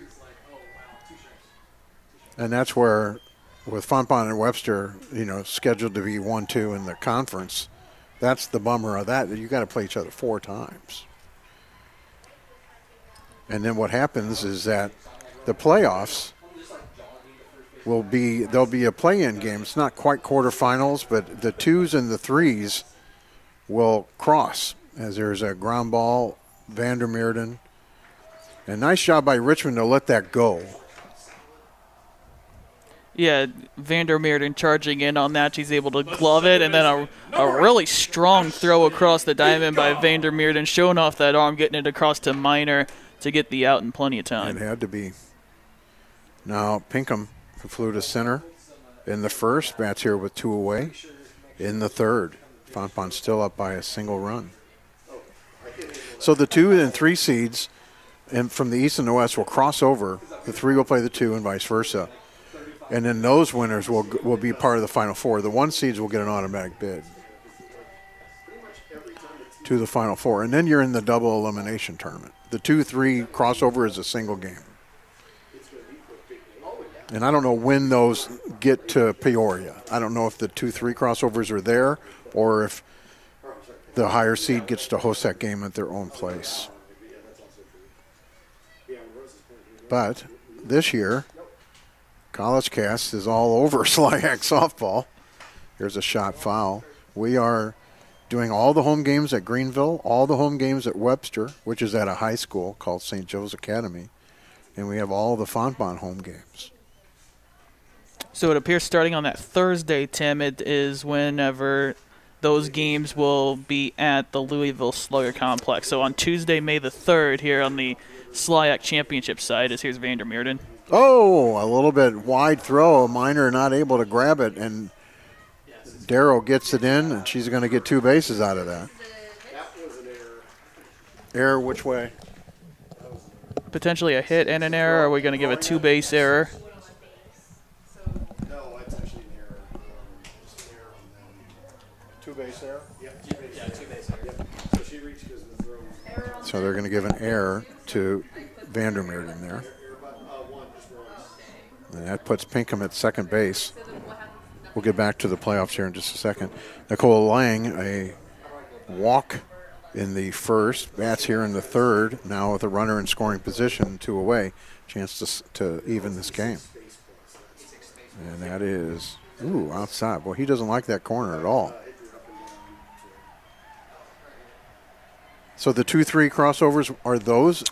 And that's where, with Fontbonne and Webster, scheduled to be 1-2 in the conference, that's the bummer of that you got to play each other 4 times. And then what happens is that the playoffs there'll be a play-in game. It's not quite quarterfinals, but the 2s and the 3s will cross as there's a ground ball, Vandermeerden. And nice job by Richmond to let that go. Yeah, Vandermeerden charging in on that. She's able to glove it, and then a really strong throw across the diamond by Vandermeerden, showing off that arm, getting it across to Minor to get the out in plenty of time. It had to be. Now Pinkham flew to center in the first. Bats here with 2 away. In the third, Fontbonne still up by a single run. So the 2 and 3 seeds and from the East and the West will cross over. The 3 will play the 2 and vice versa. And then those winners will be part of the Final Four. The 1 seeds will get an automatic bid to the Final Four. And then you're in the double elimination tournament. The 2-3 crossover is a single game. And I don't know when those get to Peoria. I don't know if the 2-3 crossovers are there or if the higher seed gets to host that game at their own place. But this year, College Cast is all over SLIAC softball. Here's a shot foul. We are doing all the home games at Greenville, all the home games at Webster, which is at a high school called St. Joe's Academy, and we have all the Fontbonne home games. So it appears starting on that Thursday, Tim, it is whenever those games will be at the Louisville Slugger Complex. So on Tuesday, May the 3rd, here on the SLIAC Championship side, here's Vandermeerden. Oh, a little bit wide throw. Minor not able to grab it, and Darrow gets it in, and she's going to get 2 bases out of that. Error which way? Potentially a hit and an error. Or are we going to give a 2-base error? No, it's actually an error. Just an error on them. 2-base error? Yep, 2-base error. Yep. So she reached because of the throw. So they're going to give an error to Vandermeerden there. And that puts Pinkham at second base. We'll get back to the playoffs here in just a second. Nicole Lang, a walk in the first. Bats here in the third. Now with a runner in scoring position, 2 away. Chance to even this game. And that is, outside. Boy, he doesn't like that corner at all. So the 2-3 crossovers, are those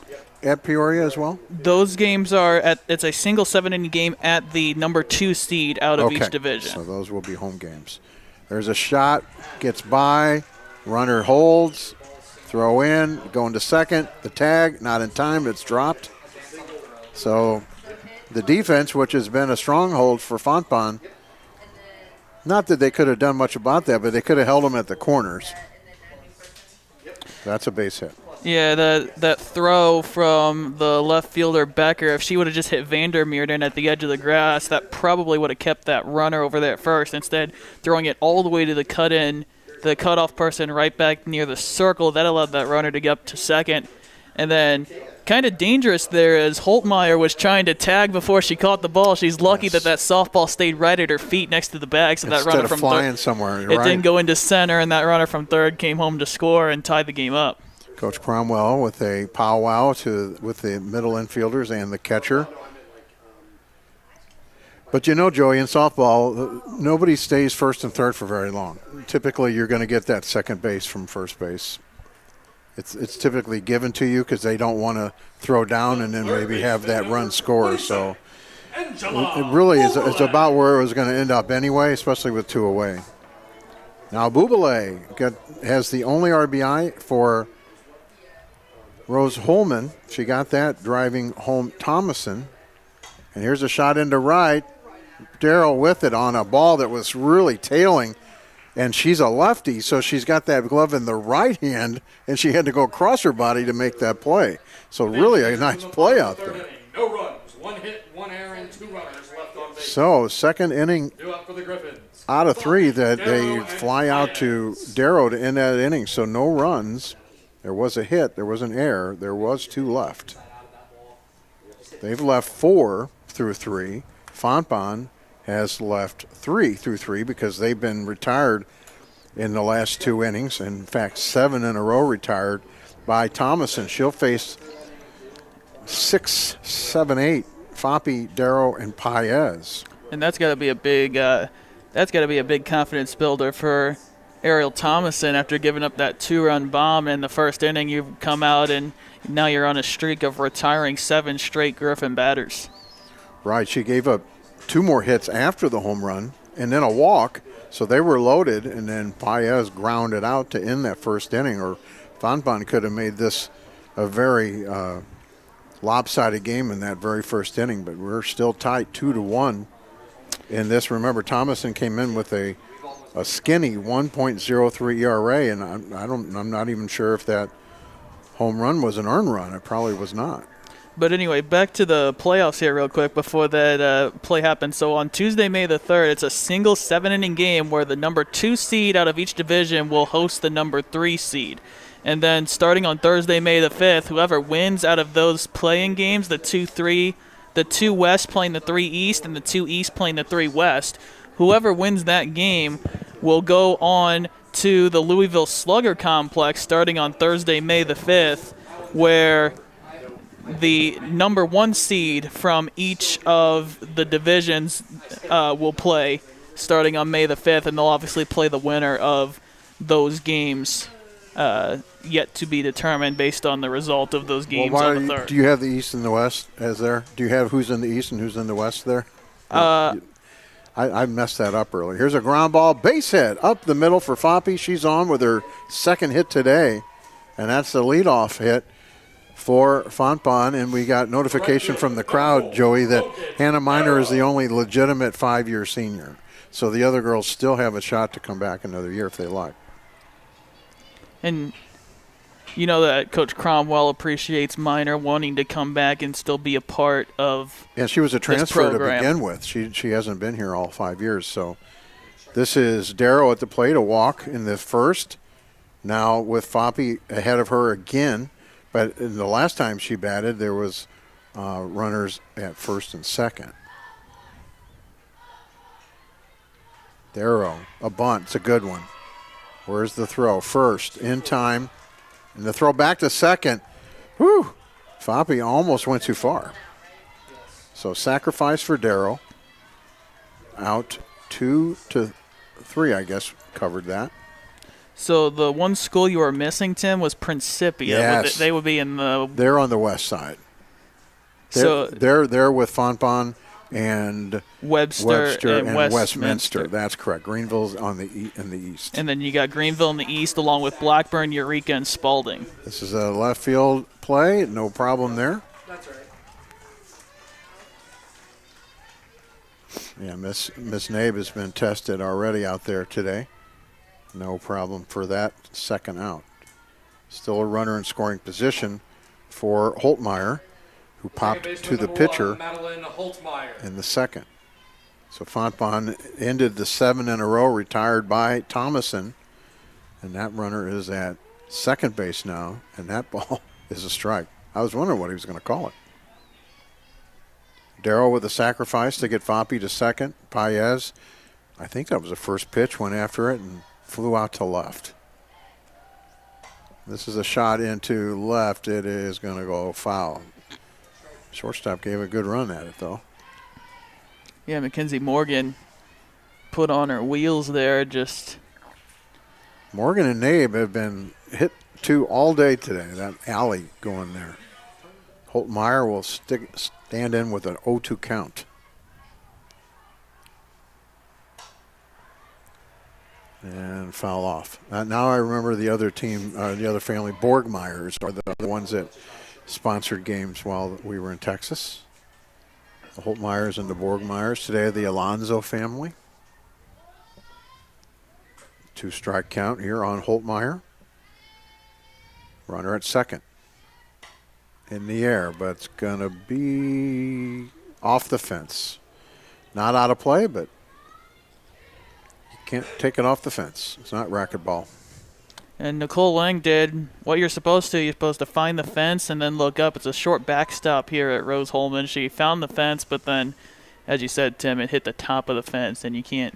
at Peoria as well? Those games are it's a single 7-inning game at the number 2 seed out of each division. So those will be home games. There's a shot, gets by, runner holds, throw in, going to second, the tag, not in time, it's dropped. So the defense, which has been a stronghold for Fontbonne, not that they could have done much about that, but they could have held them at the corners. That's a base hit. Yeah, that throw from the left fielder Becker, if she would have just hit Vandermeerden at the edge of the grass, that probably would have kept that runner over there at first. Instead, throwing it all the way to the cut-in, the cutoff person right back near the circle, that allowed that runner to get up to second. And then kind of dangerous there as Holtmeyer was trying to tag before she caught the ball. She's lucky that softball stayed right at her feet next to the bag, so that runner from flying somewhere. It didn't go into center, and that runner from third came home to score and tied the game up. Coach Cromwell with a powwow with the middle infielders and the catcher. But you know, Joey, in softball, nobody stays first and third for very long. Typically, you're going to get that second base from first base. It's typically given to you because they don't want to throw down and then maybe have that run score. So it really is it's about where it was going to end up anyway, especially with 2 away. Now Buble has the only RBI for Rose-Hulman. She got that driving home Thomason. And here's a shot into right. Darrell with it on a ball that was really tailing. And she's a lefty, so she's got that glove in the right hand, and she had to go across her body to make that play. So really a nice play out there. No runs, 1 hit, 1 error, and 2 runners left on base. So second inning out of 3 that they fly out to Darrow to end that inning. So no runs. There was a hit. There was an error. There was 2 left. They've left 4 through 3. Fontbonne has left 3 through 3 because they've been retired in the last 2 innings. In fact, 7 in a row retired by Thomason. She'll face 6, 7, 8, Foppe, Darrow, and Paez. And that's got to be a big confidence builder for Ariel Thomason after giving up that 2-run bomb in the first inning. You've come out and now you're on a streak of retiring 7 straight Griffin batters. Right, she gave up 2 more hits after the home run and then a walk, so they were loaded, and then Paez grounded out to end that first inning, or Fontbonne could have made this a very lopsided game in that very first inning, but we're still tied 2-1 in this. Remember, Thomason came in with a skinny 1.03 ERA, and I'm not even sure if that home run was an earned run. It probably was not. But anyway, back to the playoffs here real quick before that play happens. So on Tuesday, May the 3rd, it's a single 7-inning game where the number 2 seed out of each division will host the number 3 seed. And then starting on Thursday, May the 5th, whoever wins out of those playing games, the 2 West playing the 3 East and the 2 East playing the 3 West, whoever wins that game will go on to the Louisville Slugger Complex starting on Thursday, May the 5th, where the number 1 seed from each of the divisions will play starting on May the 5th, and they'll obviously play the winner of those games yet to be determined based on the result of those games on the 3rd. Do you have the East and the West as there? Do you have who's in the East and who's in the West there? I messed that up earlier. Here's a ground ball, base hit up the middle for Foppe. She's on with her 2nd hit today, and that's the leadoff hit for Fontbonne, and we got notification from the crowd, Joey, that Hannah Miner is the only legitimate 5-year senior. So the other girls still have a shot to come back another year if they like. And you know that Coach Cromwell appreciates Miner wanting to come back and still be a part of And she was a transfer to program. begin with. She hasn't been here all 5 years. So this is Darrow at the plate, a walk in the first. Now with Foppe ahead of her again. But in the last time she batted, there was runners at first and second. Darrow, a bunt. It's a good one. Where's the throw? First, in time. And the throw back to second. Whew. Foppe almost went too far. So sacrifice for Darrow. Out 2-3, I guess, covered that. So the one school you were missing, Tim, was Principia. Yes. They would be in the... They're on the west side. They're with Fontbonne and Webster and Westminster. That's correct. Greenville's in the east. And then you got Greenville in the east along with Blackburn, Eureka, and Spalding. This is a left field play. No problem there. That's right. Yeah, Miss Nabe has been tested already out there today. No problem for that second out. Still a runner in scoring position for Holtmeyer, who popped to the pitcher in the second. So Fontbonne ended the 7 in a row, retired by Thomason. And that runner is at second base now. And that ball is a strike. I was wondering what he was going to call it. Darrow with a sacrifice to get Foppe to second. Paez, I think that was the first pitch, went after it and flew out to left. This is a shot into left. It is going to go foul. Shortstop gave a good run at it, though. Yeah, Mackenzie Morgan put on her wheels there. Just Morgan and Nabe have been hit two all day today. That alley going there. Holtmeyer will stand in with an 0-2 count. And foul off. Now I remember the other team, the other family, Borgmeyers, are the ones that sponsored games while we were in Texas. The Holtmeyers and the Borgmeyers. Today, the Alonzo family. 2-strike count here on Holtmeyer. Runner at second. In the air, but it's going to be off the fence. Not out of play, but you can't take it off the fence. It's not racquetball. And Nicole Lang did what you're supposed to. You're supposed to find the fence and then look up. It's a short backstop here at Rose-Hulman. She found the fence, but then, as you said, Tim, it hit the top of the fence, and you can't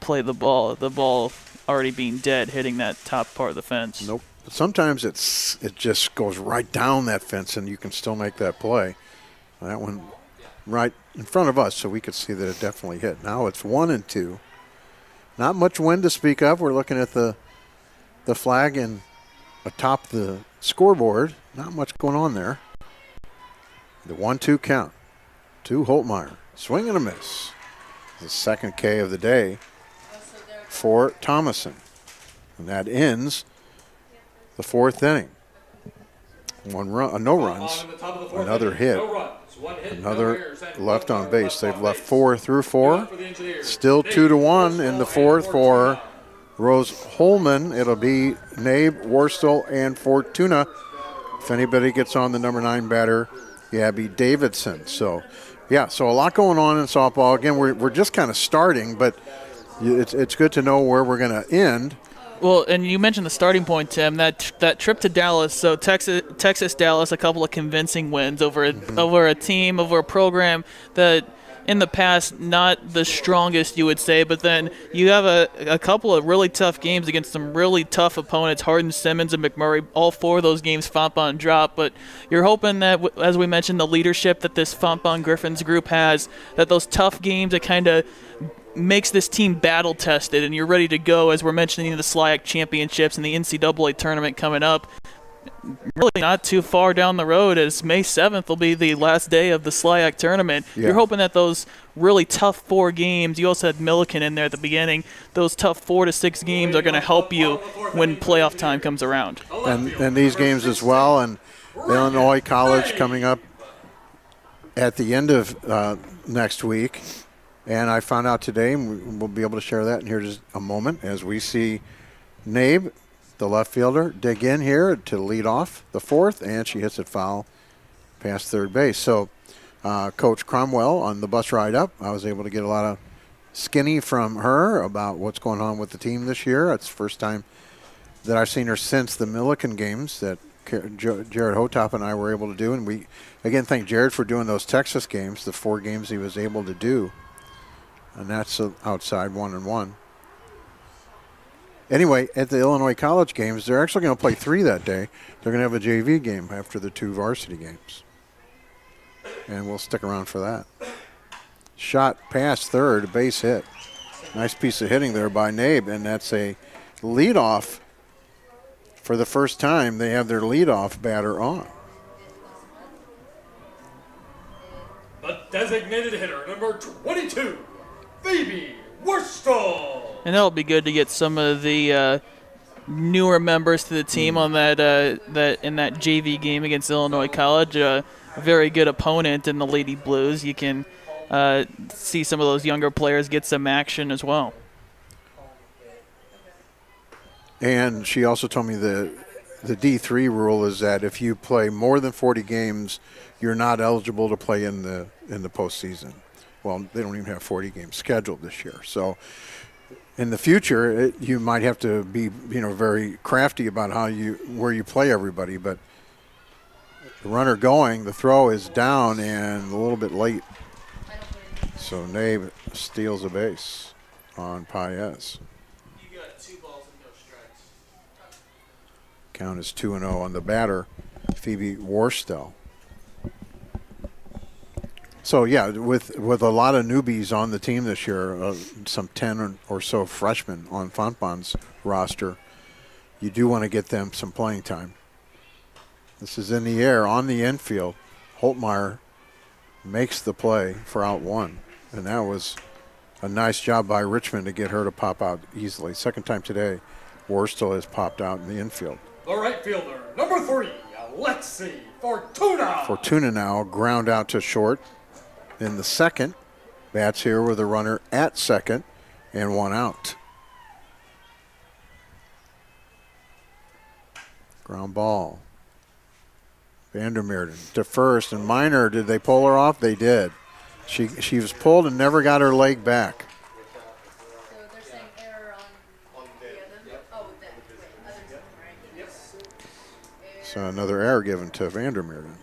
play the ball. The ball already being dead, hitting that top part of the fence. Nope. But sometimes it just goes right down that fence, and you can still make that play. That one right in front of us, so we could see that it definitely hit. Now it's 1-2. Not much wind to speak of. We're looking at the flag and atop the scoreboard. Not much going on there. The 1-2 count to Holtmeyer. Swing and a miss. The second K of the day for Thomason. And that ends the fourth inning. One run, no runs, another hit, another left on base. They've left 4 through 4. Still 2-1 in the fourth for Rose-Hulman. It'll be Nabe, Worstel, and Fortuna. If anybody gets on, the number 9 batter, Gabby Davidson. So, yeah, so a lot going on in softball. Again, we're just kind of starting, but it's good to know where we're going to end. Well, and you mentioned the starting point, Tim. That trip to Dallas. So Texas, Dallas, a couple of convincing wins over a team, over a program that in the past not the strongest, you would say. But then you have a couple of really tough games against some really tough opponents. Hardin, Simmons, and McMurray. All 4 of those games Fontbonne dropped. But you're hoping that, as we mentioned, the leadership that this Fontbonne Griffins group has, that those tough games that kind of makes this team battle tested, and you're ready to go, as we're mentioning the SLIAC championships and the NCAA tournament coming up. Really not too far down the road, as May 7th will be the last day of the SLIAC tournament. Yeah. You're hoping that those really tough 4 games, you also had Milliken in there at the beginning, those tough 4 to 6 games are going to help you when playoff time comes around. And these games as well, and Illinois College coming up at the end of next week. And I found out today, and we'll be able to share that in here just a moment, as we see Nabe, the left fielder, dig in here to lead off the fourth, and she hits it foul past third base. So Coach Cromwell on the bus ride up, I was able to get a lot of skinny from her about what's going on with the team this year. It's the first time that I've seen her since the Milliken games that Jared Hotop and I were able to do. And we, again, thank Jared for doing those Texas games, the 4 games he was able to do. And that's outside 1-1. Anyway, at the Illinois College games, they're actually going to play 3 that day. They're going to have a JV game after the 2 varsity games. And we'll stick around for that. Shot past third, base hit. Nice piece of hitting there by Nabe, and that's a leadoff. For the first time, they have their leadoff batter on. The designated hitter, number 22. Phoebe Worstel. And that'll be good to get some of the newer members to the team on that in that JV game against Illinois College. A very good opponent in the Lady Blues. You can see some of those younger players get some action as well. And she also told me the D3 rule is that if you play more than 40 games, you're not eligible to play in the postseason. Well, they don't even have 40 games scheduled this year. So in the future, you might have to be, very crafty about where you play everybody. But The runner going, the throw is down and a little bit late. So Nave steals a base on Paez. You got 2 balls and no strikes. Count is 2-0 on the batter, Phoebe Worstel. So yeah, with a lot of newbies on the team this year, some 10 or so freshmen on Fontbonne's roster, you do want to get them some playing time. This is in the air on the infield. Holtmeyer makes the play for out 1, and that was a nice job by Richmond to get her to pop out easily. Second time today, Worstel has popped out in the infield. The right fielder, number 3, Alexi Fortuna. Fortuna now ground out to short. In the second, bats here with a runner at second and 1 out. Ground ball. Vandermeerden to first, and Minor, did they pull her off? They did. She was pulled and never got her leg back. So they're saying error on the other? Oh, that, wait, other team, right? Yes. So another error given to Vandermeerden.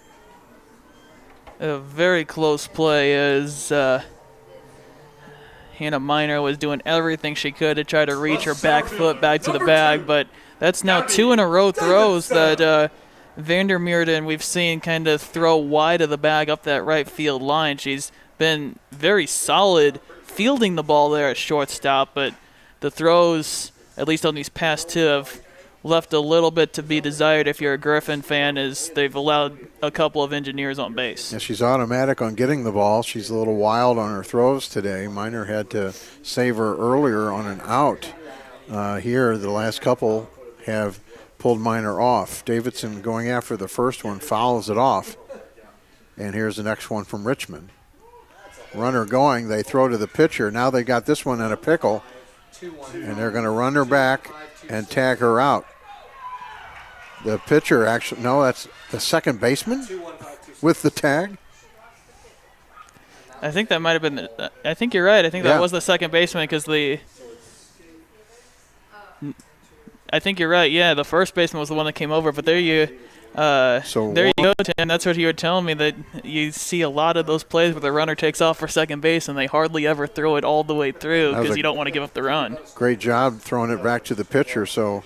A very close play as Hannah Minor was doing everything she could to try to reach her back foot back to the bag, but that's now 2 in a row throws that Vandermeerden we've seen kind of throw wide of the bag up that right field line. She's been very solid fielding the ball there at shortstop, but the throws, at least on these past 2, have left a little bit to be desired if you're a Griffin fan, as they've allowed a couple of engineers on base. Yeah, she's automatic on getting the ball. She's a little wild on her throws today. Minor had to save her earlier on an out. Here, the last couple have pulled Minor off. Davidson going after the first one, fouls it off. And here's the next one from Richmond. Runner going, they throw to the pitcher. Now they got this one in a pickle, and they're going to run her back and tag her out. The pitcher actually, no, that's the second baseman with the tag. I think that might have been, I think you're right. I think that was the second baseman because I think you're right. Yeah, the first baseman was the one that came over, but there you go, Tim. That's what you were telling me, that you see a lot of those plays where the runner takes off for second base and they hardly ever throw it all the way through because you don't want to give up the run. Great job throwing it back to the pitcher. So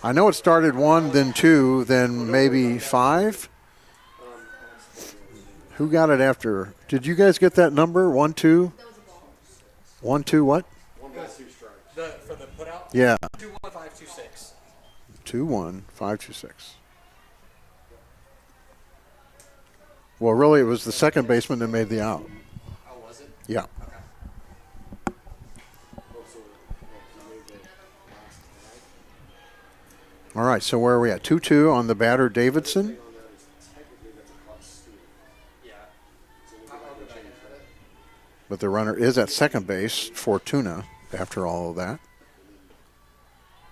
I know it started 1, then 2, then maybe 5. Who got it after? Did you guys get that number? 1, 2? 1, 2 what? For the put out? Yeah. 2-1, 5-2-6. 2-1, 5-2-6. Well, really, it was the second baseman that made the out. Oh, was it? Yeah. Okay. All right, so where are we at? 2-2 on the batter, Davidson. But the runner is at second base, Fortuna, after all of that.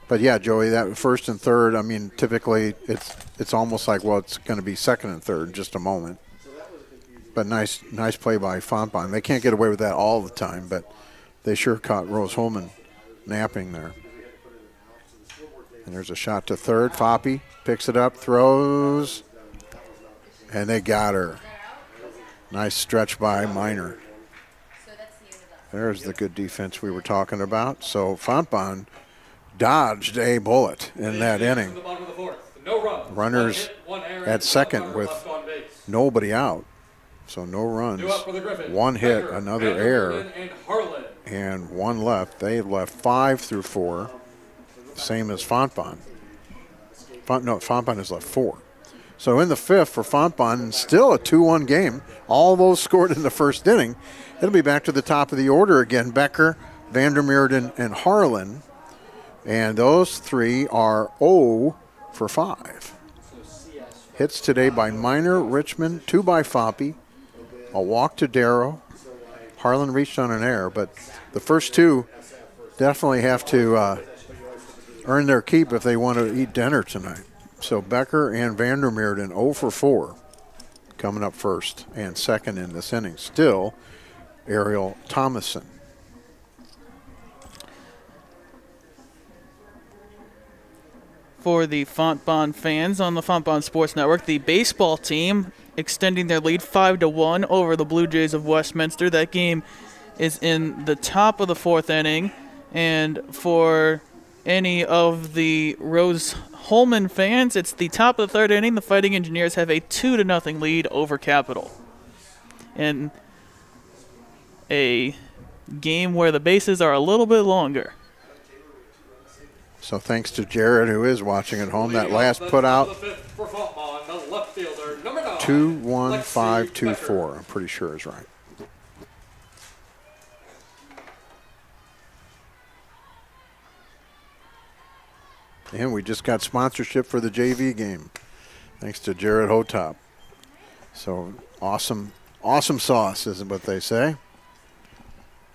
But yeah, Joey, that first and third, I mean, typically it's almost like, well, it's going to be second and third in just a moment. But nice play by Fontbonne. They can't get away with that all the time, but they sure caught Rose-Hulman napping there. And there's a shot to third. Foppe picks it up, throws, and they got her. Nice stretch by Minor. There's the good defense we were talking about. So Fontbonne dodged a bullet in that inning. Runners at second with nobody out. So no runs, 1 hit, another error, and 1 left. They left 5 through 4, same as Fontbonne. Fontbonne has left 4. So in the 5th for Fontbonne, still a 2-1 game. All those scored in the first inning. It'll be back to the top of the order again. Becker, Vandermeerden, and Harlan. And those 3 are 0 for 5. Hits today by Minor, Richmond, 2 by Foppe. A walk to Darrow. Harlan reached on an error, but the first 2 definitely have to earn their keep if they want to eat dinner tonight. So Becker and Vandermeerden 0 for 4 coming up first and second in this inning. Still Ariel Thomason. for the Fontbonne fans on the Fontbonne Sports Network. The baseball team extending their lead 5-1 over the Blue Jays of Westminster. That game is in the top of the 4th inning. And for any of the Rose-Hulman fans, it's the top of the 3rd inning. The Fighting Engineers have a 2-0 lead over Capital. In a game where the bases are a little bit longer. So thanks to Jared, who is watching at home. That last put out, 2-1-5-2-4, I'm pretty sure is right. And we just got sponsorship for the JV game, thanks to Jared Hotop. So awesome sauce is what they say.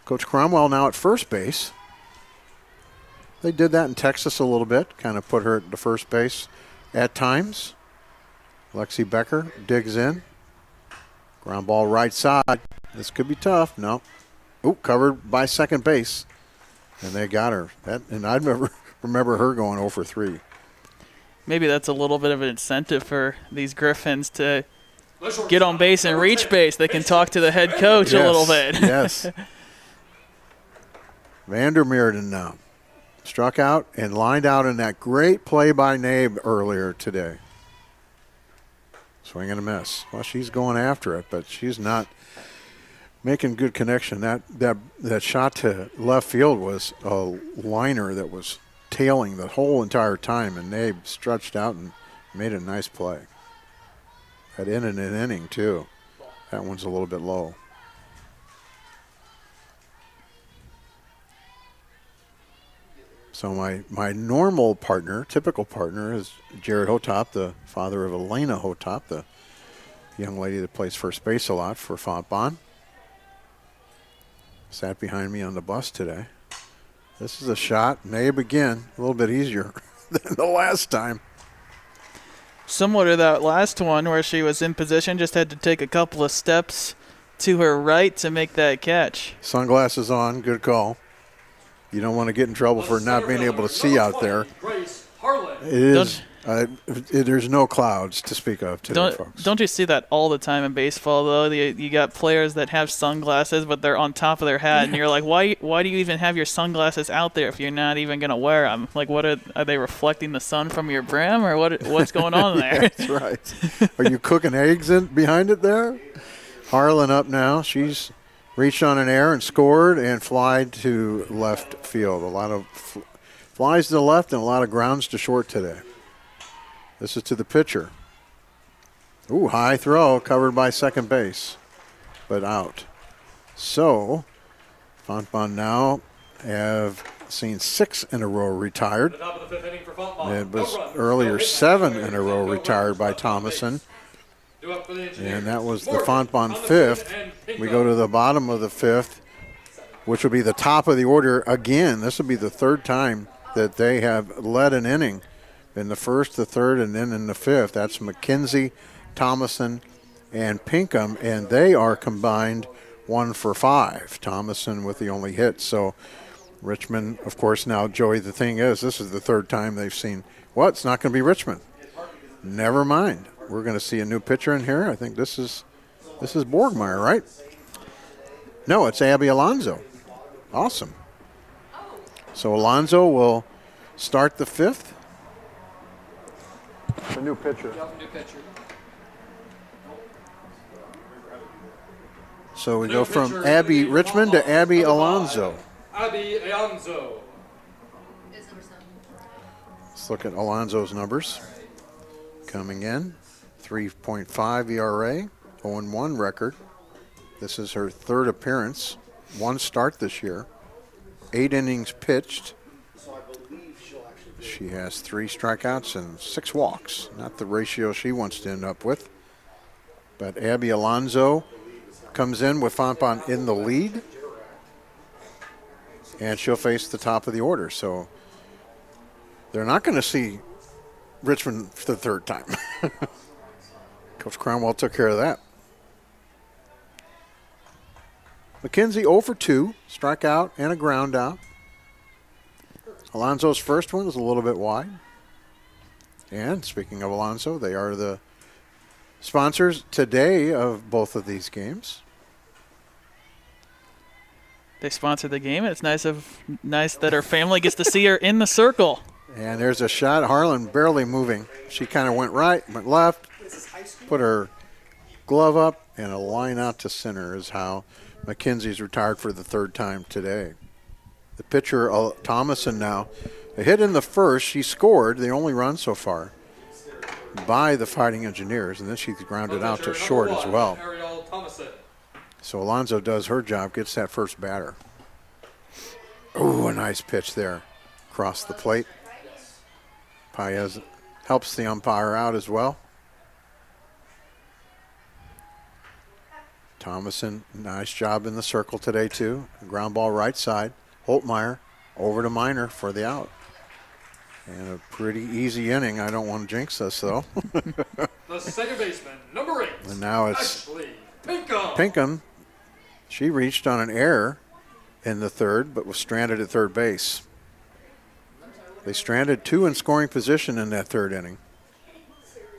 Coach Cromwell now at first base. They did that in Texas a little bit, kind of put her at the first base at times. Lexi Becker digs in. Ground ball right side. This could be tough. No. Ooh, covered by second base. And they got her. And I remember her going 0 for 3. Maybe that's a little bit of an incentive for these Griffins to get on base and reach base. They can talk to the head coach a little bit. Yes. Vandermeerden now. Struck out and lined out in that great play by Nabe earlier today. Swing and a miss. Well, she's going after it, but she's not making good connection. That shot to left field was a liner that was tailing the whole entire time, and Nabe stretched out and made a nice play. That in an inning, too. That one's a little bit low. So my normal partner, typical partner, is Jared Hotop, the father of Elena Hotop, the young lady that plays first base a lot for Fontbonne. Sat behind me on the bus today. This is a shot. Nabe again, a little bit easier than the last time. Similar to that last one where she was in position, just had to take a couple of steps to her right to make that catch. Sunglasses on, good call. You don't want to get in trouble for not being able to see out there. It is. There's no clouds to speak of today, folks. Don't you see that all the time in baseball, though? You got players that have sunglasses, but they're on top of their hat, and you're like, why do you even have your sunglasses out there if you're not even going to wear them? Like, what are they reflecting the sun from your brim, or what's going on there? Yeah, that's right. Are you cooking eggs behind it there? Harlan up now. She's reached on an air and scored and flied to left field. A lot of flies to the left and a lot of grounds to short today. This is to the pitcher. Ooh, high throw covered by second base, but out. So, Fontbonne now have seen 6 in a row retired. It was earlier 7 in a row retired by Thomason. And that was the Fontbonne 5th. We go to the bottom of the 5th, which will be the top of the order again. This will be the 3rd time that they have led an inning in the 1st, the 3rd, and then in the 5th. That's McKenzie, Thomason, and Pinkham, and they are combined 1 for 5. Thomason with the only hit. So Richmond, of course, now, Joey, the thing is, this is the 3rd time they've seen, well, it's not going to be Richmond. Never mind. We're going to see a new pitcher in here. I think this is Borgmeyer, right? No, it's Abby Alonso. Awesome. So Alonso will start the 5th. A new pitcher. So we go from Abby Richmond to Abby Alonso. Abby Alonso. Let's look at Alonso's numbers. Coming in, 3.5 ERA, 0-1 record. This is her 3rd appearance, 1 start this year, 8 innings pitched. She has 3 strikeouts and 6 walks. Not the ratio she wants to end up with. But Abby Alonso comes in with Fontbonne in the lead. And she'll face the top of the order. So they're not going to see Richmond for the 3rd time. Coach Cromwell took care of that. McKenzie 0 for 2, strikeout and a ground out. Alonso's first one was a little bit wide. And speaking of Alonso, they are the sponsors today of both of these games. They sponsor the game, and it's nice that her family gets to see her in the circle. And there's a shot. Harlan barely moving. She kind of went right, went left, put her glove up, and a line out to center is how McKenzie's retired for the third time today. The pitcher, Thomason now, a hit in the first. She scored the only run so far by the Fighting Engineers, and then she grounded out to short as well. So Alonso does her job, gets that first batter. Ooh, a nice pitch there across the plate. Paez helps the umpire out as well. Thomason, nice job in the circle today too. Ground ball right side. Holtmeyer over to Minor for the out. And a pretty easy inning. I don't want to jinx us though. The second baseman, number 8. And now it's Pinkham. Pinkham. She reached on an error in the third, but was stranded at third base. They stranded 2 in scoring position in that third inning.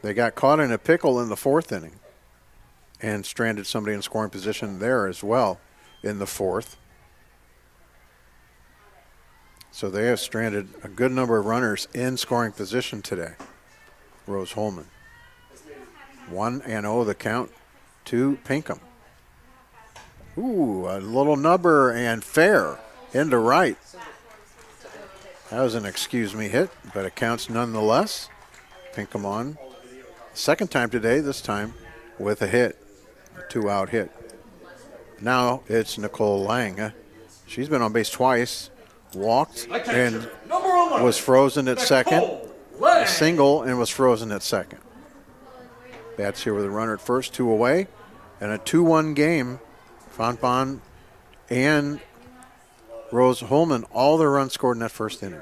They got caught in a pickle in the fourth inning and stranded somebody in scoring position there as well in the fourth. So they have stranded a good number of runners in scoring position today. Rose-Hulman. 1-0 the count to Pinkham. Ooh, a little nubber and fair into right. That was an excuse me hit, but it counts nonetheless. Pinkham on. Second time today, this time with a hit, a 2-out hit. Now it's Nicole Lang. She's been on base twice, walked and was frozen at second. A single and was frozen at second. Bats here with a runner at first, 2 away, and a 2-1 game. Fontbonne and Rose-Hulman, all their runs scored in that first inning.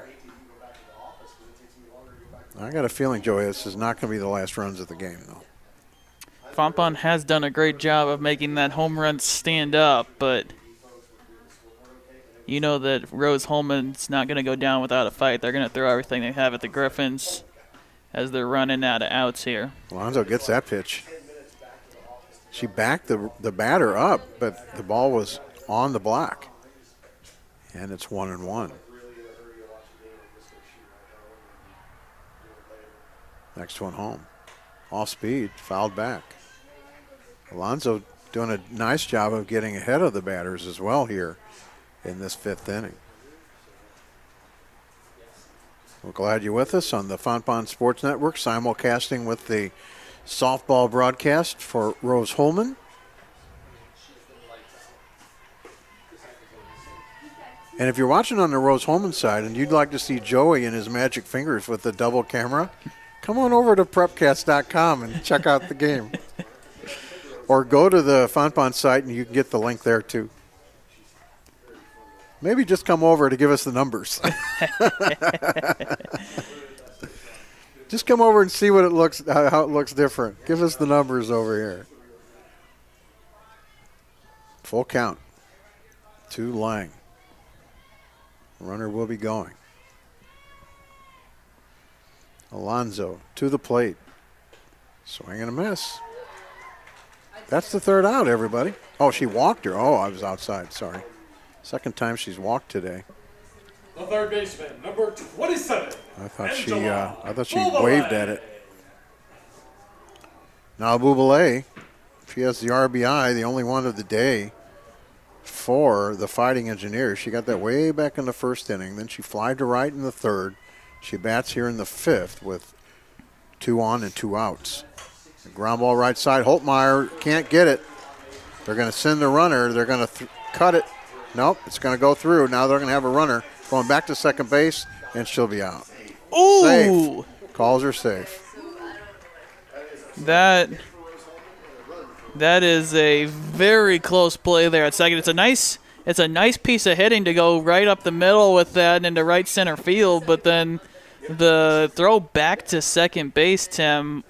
I got a feeling, Joey, this is not going to be the last runs of the game, though. Fontbonne has done a great job of making that home run stand up, but you know that Rose-Hulman's not going to go down without a fight. They're going to throw everything they have at the Griffins as they're running out of outs here. Alonso gets that pitch. She backed the batter up, but the ball was on the block. And it's 1-1. Next one home. Off speed, fouled back. Alonso doing a nice job of getting ahead of the batters as well here in this 5th inning. We're glad you're with us on the Fontbonne Sports Network, simulcasting with the softball broadcast for Rose-Hulman. And if you're watching on the Rose-Hulman side and you'd like to see Joey and his magic fingers with the double camera, come on over to prepcast.com and check out the game. Or go to the Fontbonne site and you can get the link there too. Maybe just come over to give us the numbers. Just come over and see what it looks, how it looks different. Give us the numbers over here. Full count. To Lang. Runner will be going. Alonso to the plate. Swing and a miss. That's the third out, everybody. Oh, she walked her. Oh, I was outside. Sorry. Second time she's walked today. The third baseman, number 27. I thought she waved at it. Now Bubalé, she has the RBI, the only one of the day for the Fighting Engineers. She got that way back in the first inning. Then she flied to right in the third. She bats here in the 5th with 2 on and 2 outs. The ground ball right side. Holtmeyer can't get it. They're going to send the runner. They're going to cut it. Nope, it's going to go through. Now they're going to have a runner going back to second base, and she'll be out. Ooh! Safe. Calls her safe. That is a very close play there at second. It's a nice piece of hitting to go right up the middle with that into right center field, but then the throw back to second base, Tim,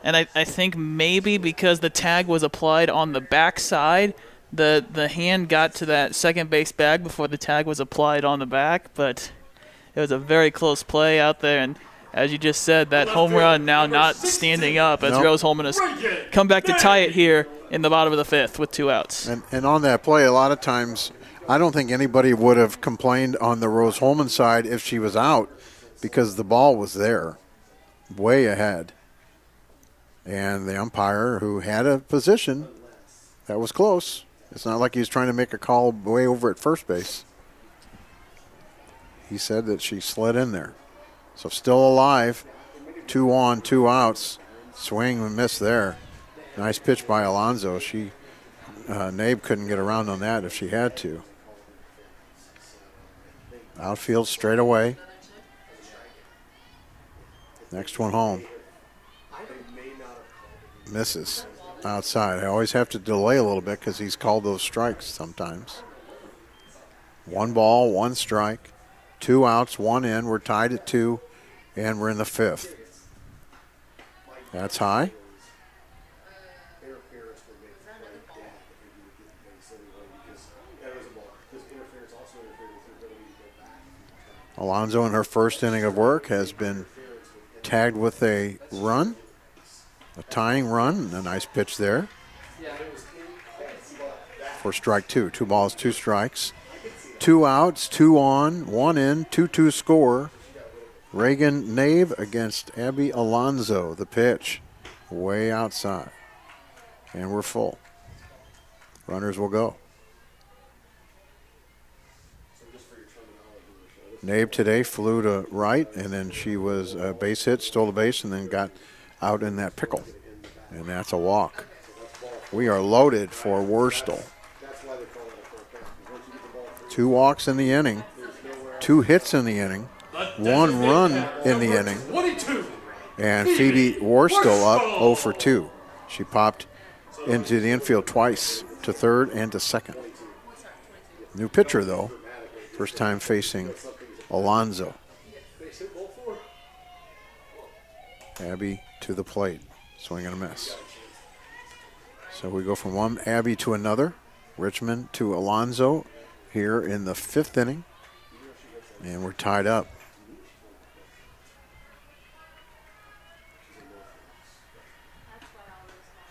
and I think maybe because the tag was applied on the backside, the hand got to that second base bag before the tag was applied on the back, but it was a very close play out there. And as you just said, that home run now not standing up as Nope. Rose-Hulman has come back to tie it here in the bottom of the 5th with 2 outs. And on that play, a lot of times, I don't think anybody would have complained on the Rose-Hulman side if she was out because the ball was there, way ahead. And the umpire, who had a position that was close, it's not like he was trying to make a call way over at first base. He said that she slid in there. So still alive, 2 on, 2 outs. Swing and miss there. Nice pitch by Alonso. Nabe couldn't get around on that if she had to. Outfield straight away. Next one home. Misses outside. I always have to delay a little bit because he's called those strikes sometimes. 1 ball, 1 strike. 2 outs, 1 in. We're tied at 2, and we're in the 5th. That's high. Alonso in her first inning of work has been tagged with a run, a tying run, a nice pitch there for strike 2. 2 balls, 2 strikes. 2 outs, 2 on, 1 in, 2-2 score. Reagan Nabe against Abby Alonso. The pitch way outside. And we're full. Runners will go. Nabe today flew to right, and then she was a base hit, stole the base, and then got out in that pickle. And that's a walk. We are loaded for Wurstel. 2 walks in the inning, 2 hits in the inning, 1 run in the inning, and Phoebe Wurstel up 0 for 2. She popped into the infield twice, to third and to second. New pitcher, though, first time facing Alonso. Abby to the plate, swing and a miss. So we go from one Abby to another, Richmond to Alonso here in the 5th inning, and we're tied up.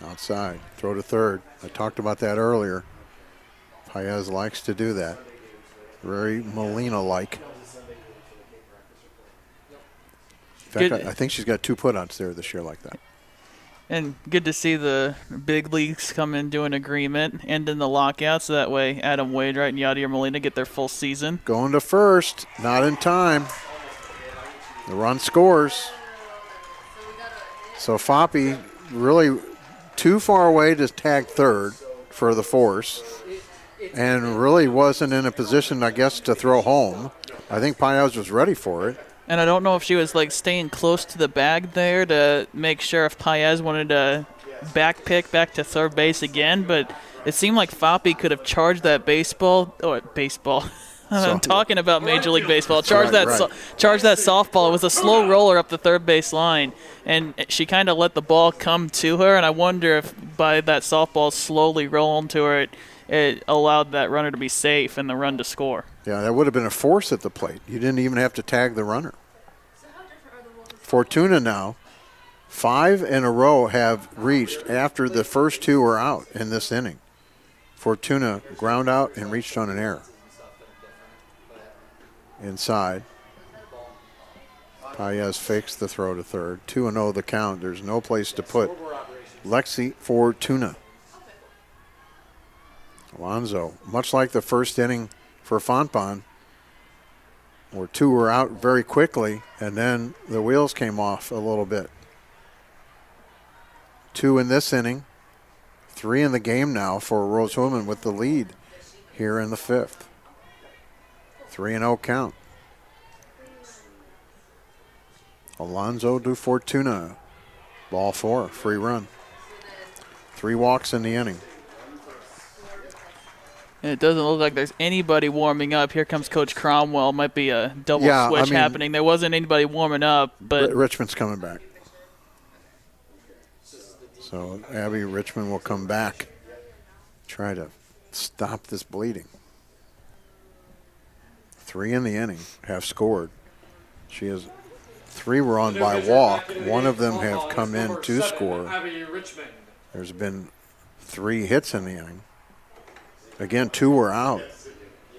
Outside, throw to third. I talked about that earlier. Paez likes to do that. Very Molina-like. In fact, I think she's got 2 putouts there this year like that. And good to see the big leagues come into an agreement, end in the lockout, so that way Adam Wainwright and Yadier Molina get their full season. Going to first, not in time. The run scores. So Foppe really too far away to tag third for the force, and really wasn't in a position, I guess, to throw home. I think Paez was ready for it. And I don't know if she was like staying close to the bag there to make sure if Paez wanted to back pick back to third base again, but it seemed like Foppe could have charged that baseball. I'm talking about Major League Baseball. Charge that softball. It was a slow roller up the third base line, and she kind of let the ball come to her. And I wonder if by that softball slowly rolling to her, it allowed that runner to be safe and the run to score. Yeah, that would have been a force at the plate. You didn't even have to tag the runner. Fortuna now, 5 in a row have reached after the first 2 were out in this inning. Fortuna ground out and reached on an error. Inside. Paez fakes the throw to third. 2-0 the count. There's no place to put Lexi Fortuna. Alonso, much like the first inning for Fontbonne, where 2 were out very quickly, and then the wheels came off a little bit. 2 in this inning, 3 in the game now for Rose-Hulman with the lead here in the 5th. 3-0 count. Alonso to Fortuna. Ball 4, free run. 3 walks in the inning. And it doesn't look like there's anybody warming up. Here comes Coach Cromwell. Might be a double switch happening. There wasn't anybody warming up, but Richmond's coming back. So Abby Richmond will come back, try to stop this bleeding. 3 in the inning, have scored. She has 3 were on by walk. One of them have come in to score. There's been 3 hits in the inning. Again, 2 were out.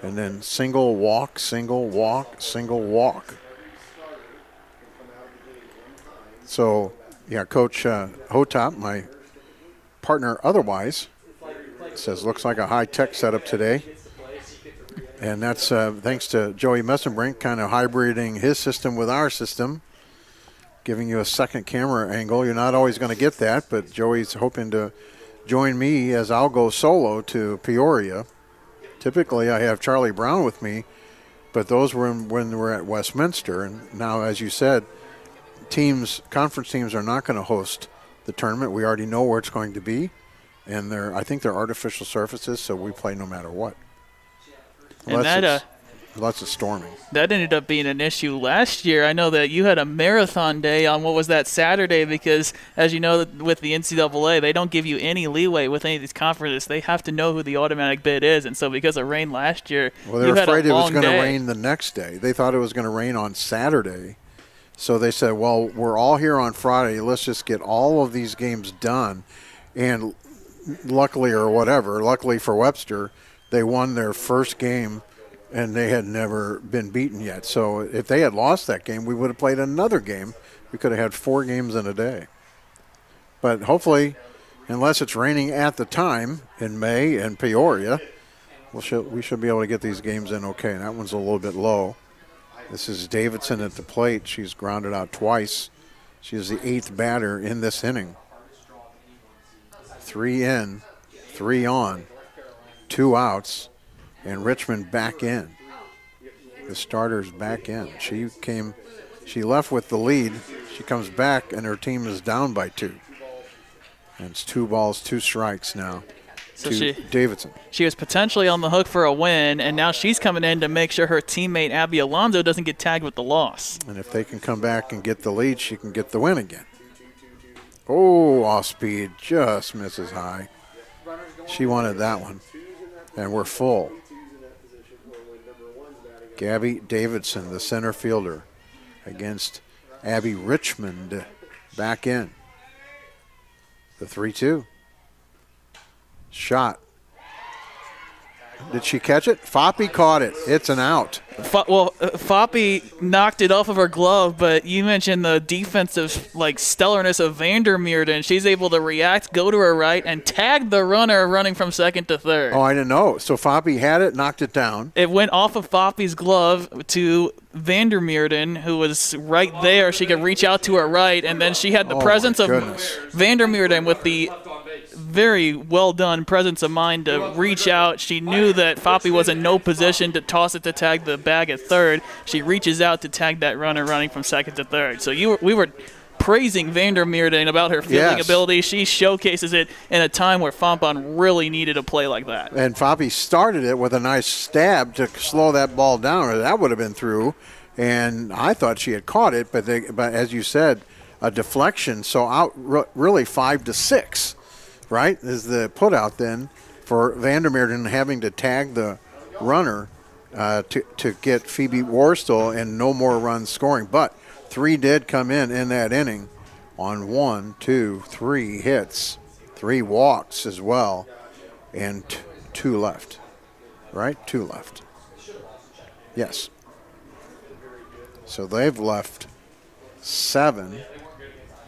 And then single walk, single walk, single walk. So, yeah, Coach Hotop, my partner otherwise, says looks like a high-tech setup today. And that's thanks to Joey Messenbrink kind of hybriding his system with our system, giving you a second camera angle. You're not always going to get that, but Joey's hoping to join me as I'll go solo to Peoria. Typically, I have Charlie Brown with me, but those were when we're at Westminster. And now, as you said, conference teams are not going to host the tournament. We already know where it's going to be, and I think they're artificial surfaces, so we play no matter what. Unless it's storming. That ended up being an issue last year. I know that you had a marathon day on what was that Saturday because, as you know, with the NCAA, they don't give you any leeway with any of these conferences. They have to know who the automatic bid is, and so because of rain last year, well, they were afraid it was going to rain the next day. They thought it was going to rain on Saturday, so they said, well, we're all here on Friday. Let's just get all of these games done, and luckily for Webster, they won their first game, and they had never been beaten yet. So if they had lost that game, we would have played another game. We could have had 4 games in a day. But hopefully, unless it's raining at the time in May in Peoria, we should be able to get these games in okay. And that one's a little bit low. This is Davidson at the plate. She's grounded out twice. She is the 8th batter in this inning. 3 in, 3 on. 2 outs, and Richmond back in. The starter's back in. She left with the lead. She comes back, and her team is down by 2. And it's 2 balls, 2 strikes now to Davidson. She was potentially on the hook for a win, and now she's coming in to make sure her teammate Abby Alonso doesn't get tagged with the loss. And if they can come back and get the lead, she can get the win again. Oh, off speed, just misses high. She wanted that one. And we're full. Gabby Davidson, the center fielder, against Abby Richmond, back in. The 3-2. Shot. Did she catch it? Foppy caught it. It's an out. Foppy knocked it off of her glove, but you mentioned the defensive stellarness of Vandermeerden. She's able to react, go to her right, and tag the runner running from second to third. Oh, I didn't know. So Foppy had it, knocked it down. It went off of Foppy's glove to Vandermeerden, who was right there. She could reach out to her right, and then she had the presence of Vandermeerden with the very well done presence of mind to reach out. She knew that Foppy was in no position to toss it to tag the bag at third. She reaches out to tag that runner running from second to third. So we were praising Vandermeerden about her fielding ability. She showcases it in a time where Fontbonne really needed a play like that. And Foppy started it with a nice stab to slow that ball down, or that would have been through. And I thought she had caught it, but as you said, a deflection. So out really 5-6. Right, is the put out then for Vandermeerden having to tag the runner to get Phoebe Worstel and no more runs scoring. But 3 did come in that inning on 1, 2, 3 hits, 3 walks as well, and 2 left. Right, 2 left. Yes. So they've left 7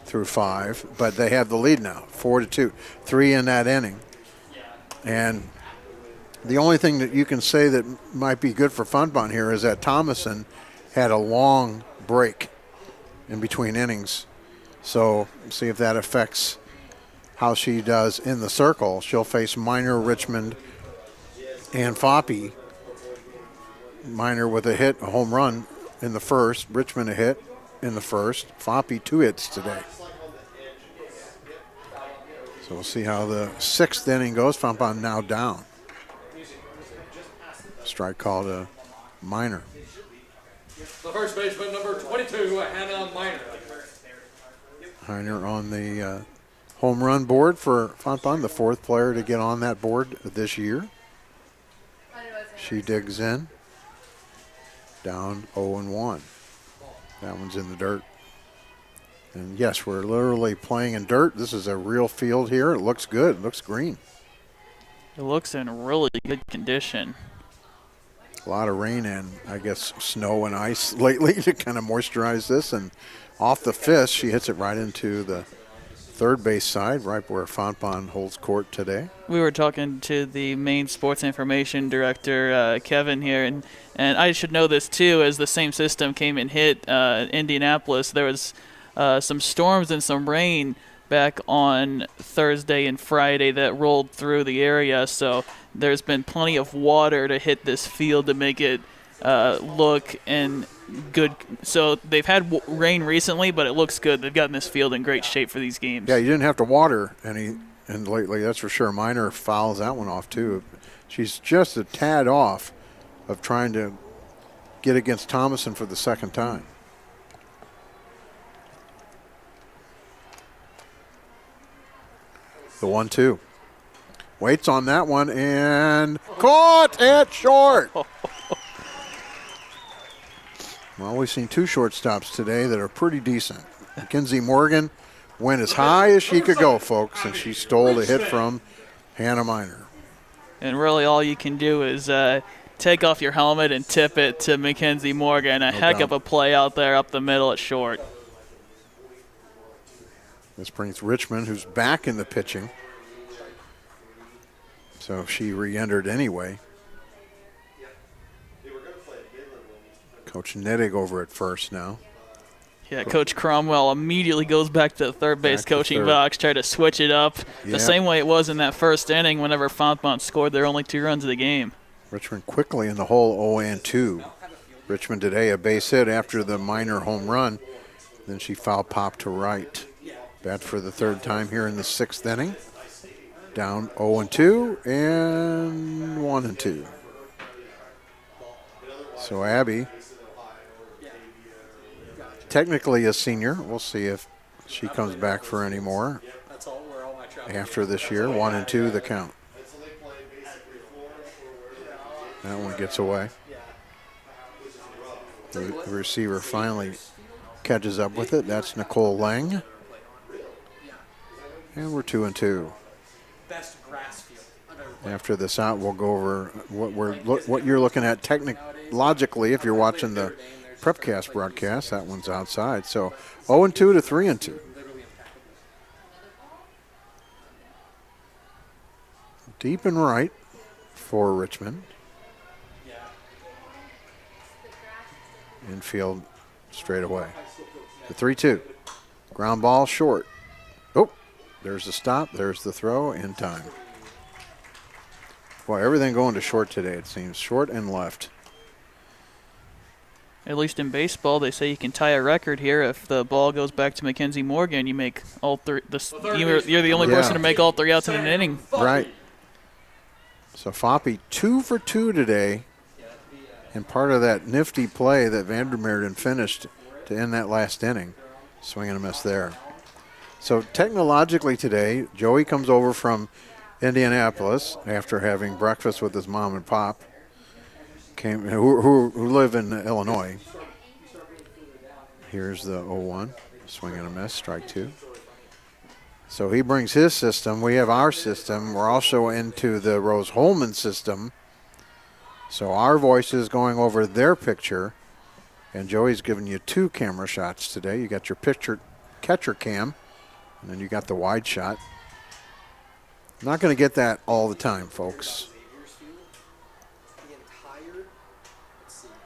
through 5, but they have the lead now, 4-2, 3 in that inning. And the only thing that you can say that might be good for Fontbonne here is that Thomason had a long break in between innings. So see if that affects how she does in the circle. She'll face Minor, Richmond, and Foppy. Minor with a hit, a home run in the first. Richmond a hit in the first. Foppy 2 hits today. So we'll see how the 6th inning goes. Fontbonne now down. Strike called a Minor. The first baseman, number 22, Hannah Minor. Minor on the home run board for Fontbonne, the 4th player to get on that board this year. She digs in. Down 0-1. That one's in the dirt. And yes, we're literally playing in dirt. This is a real field here. It looks good. It looks green. It looks in really good condition. A lot of rain and, I guess, snow and ice lately to kind of moisturize this. And off the fist, she hits it right into the third base side, right where Fontbonne holds court today. We were talking to the main sports information director, Kevin, here, and I should know this too, as the same system came and hit Indianapolis. There was some storms and some rain back on Thursday and Friday that rolled through the area, so there's been plenty of water to hit this field to make it look and good. So they've had rain recently, but it looks good. They've gotten this field in great shape for these games. Yeah, you didn't have to water any and lately, that's for sure. Minor fouls that one off too. She's just a tad off of trying to get against Thomason for the second time. The 1-2. Waits on that one and caught at short. Well, we've seen two shortstops today that are pretty decent. Mackenzie Morgan went as high as she could go, folks, and she stole the hit from Hannah Miner. And really all you can do is take off your helmet and tip it to Mackenzie Morgan. A heck of a play out there up the middle at short. This brings Richmond, who's back in the pitching. So she re-entered anyway. Coach Nittig over at first now. Yeah, Coach Cromwell immediately goes back to the third base coaching box, try to switch it up the same way it was in that first inning whenever Fontbonne scored their only 2 runs of the game. Richmond quickly in the hole, 0-2. Richmond today a base hit after the Minor home run. Then she foul popped to right. Bat for the third time here in the 6th inning. Down 0-2 and 1-2. So Abby, technically a senior. We'll see if she comes back for any more after this year. 1-2 the count. That one gets away. The receiver finally catches up with it. That's Nicole Lang. And we're 2-2. After this out, we'll go over what you're looking at technologically if you're watching the Prepcast broadcast. That one's outside. So 0-2 to 3-2. Deep and right for Richmond. Infield straight away. The 3-2. Ground ball short. Oh, there's the stop. There's the throw in time. Boy, everything going to short today, it seems. Short and left. At least in baseball, they say you can tie a record here. If the ball goes back to Mackenzie Morgan, you make all three. You're the only person to make all 3 outs in an inning. Right. So Foppy 2 for 2 today. And part of that nifty play that Vandermeerden finished to end that last inning. Swing and a miss there. So technologically today, Joey comes over from Indianapolis after having breakfast with his mom and pop, who live in Illinois. Here's the 0-1, swing and a miss, strike 2. So he brings his system. We have our system. We're also into the Rose-Hulman system. So our voices going over their picture, and Joey's giving you 2 camera shots today. You got your picture catcher cam, and then you got the wide shot. Not going to get that all the time, folks.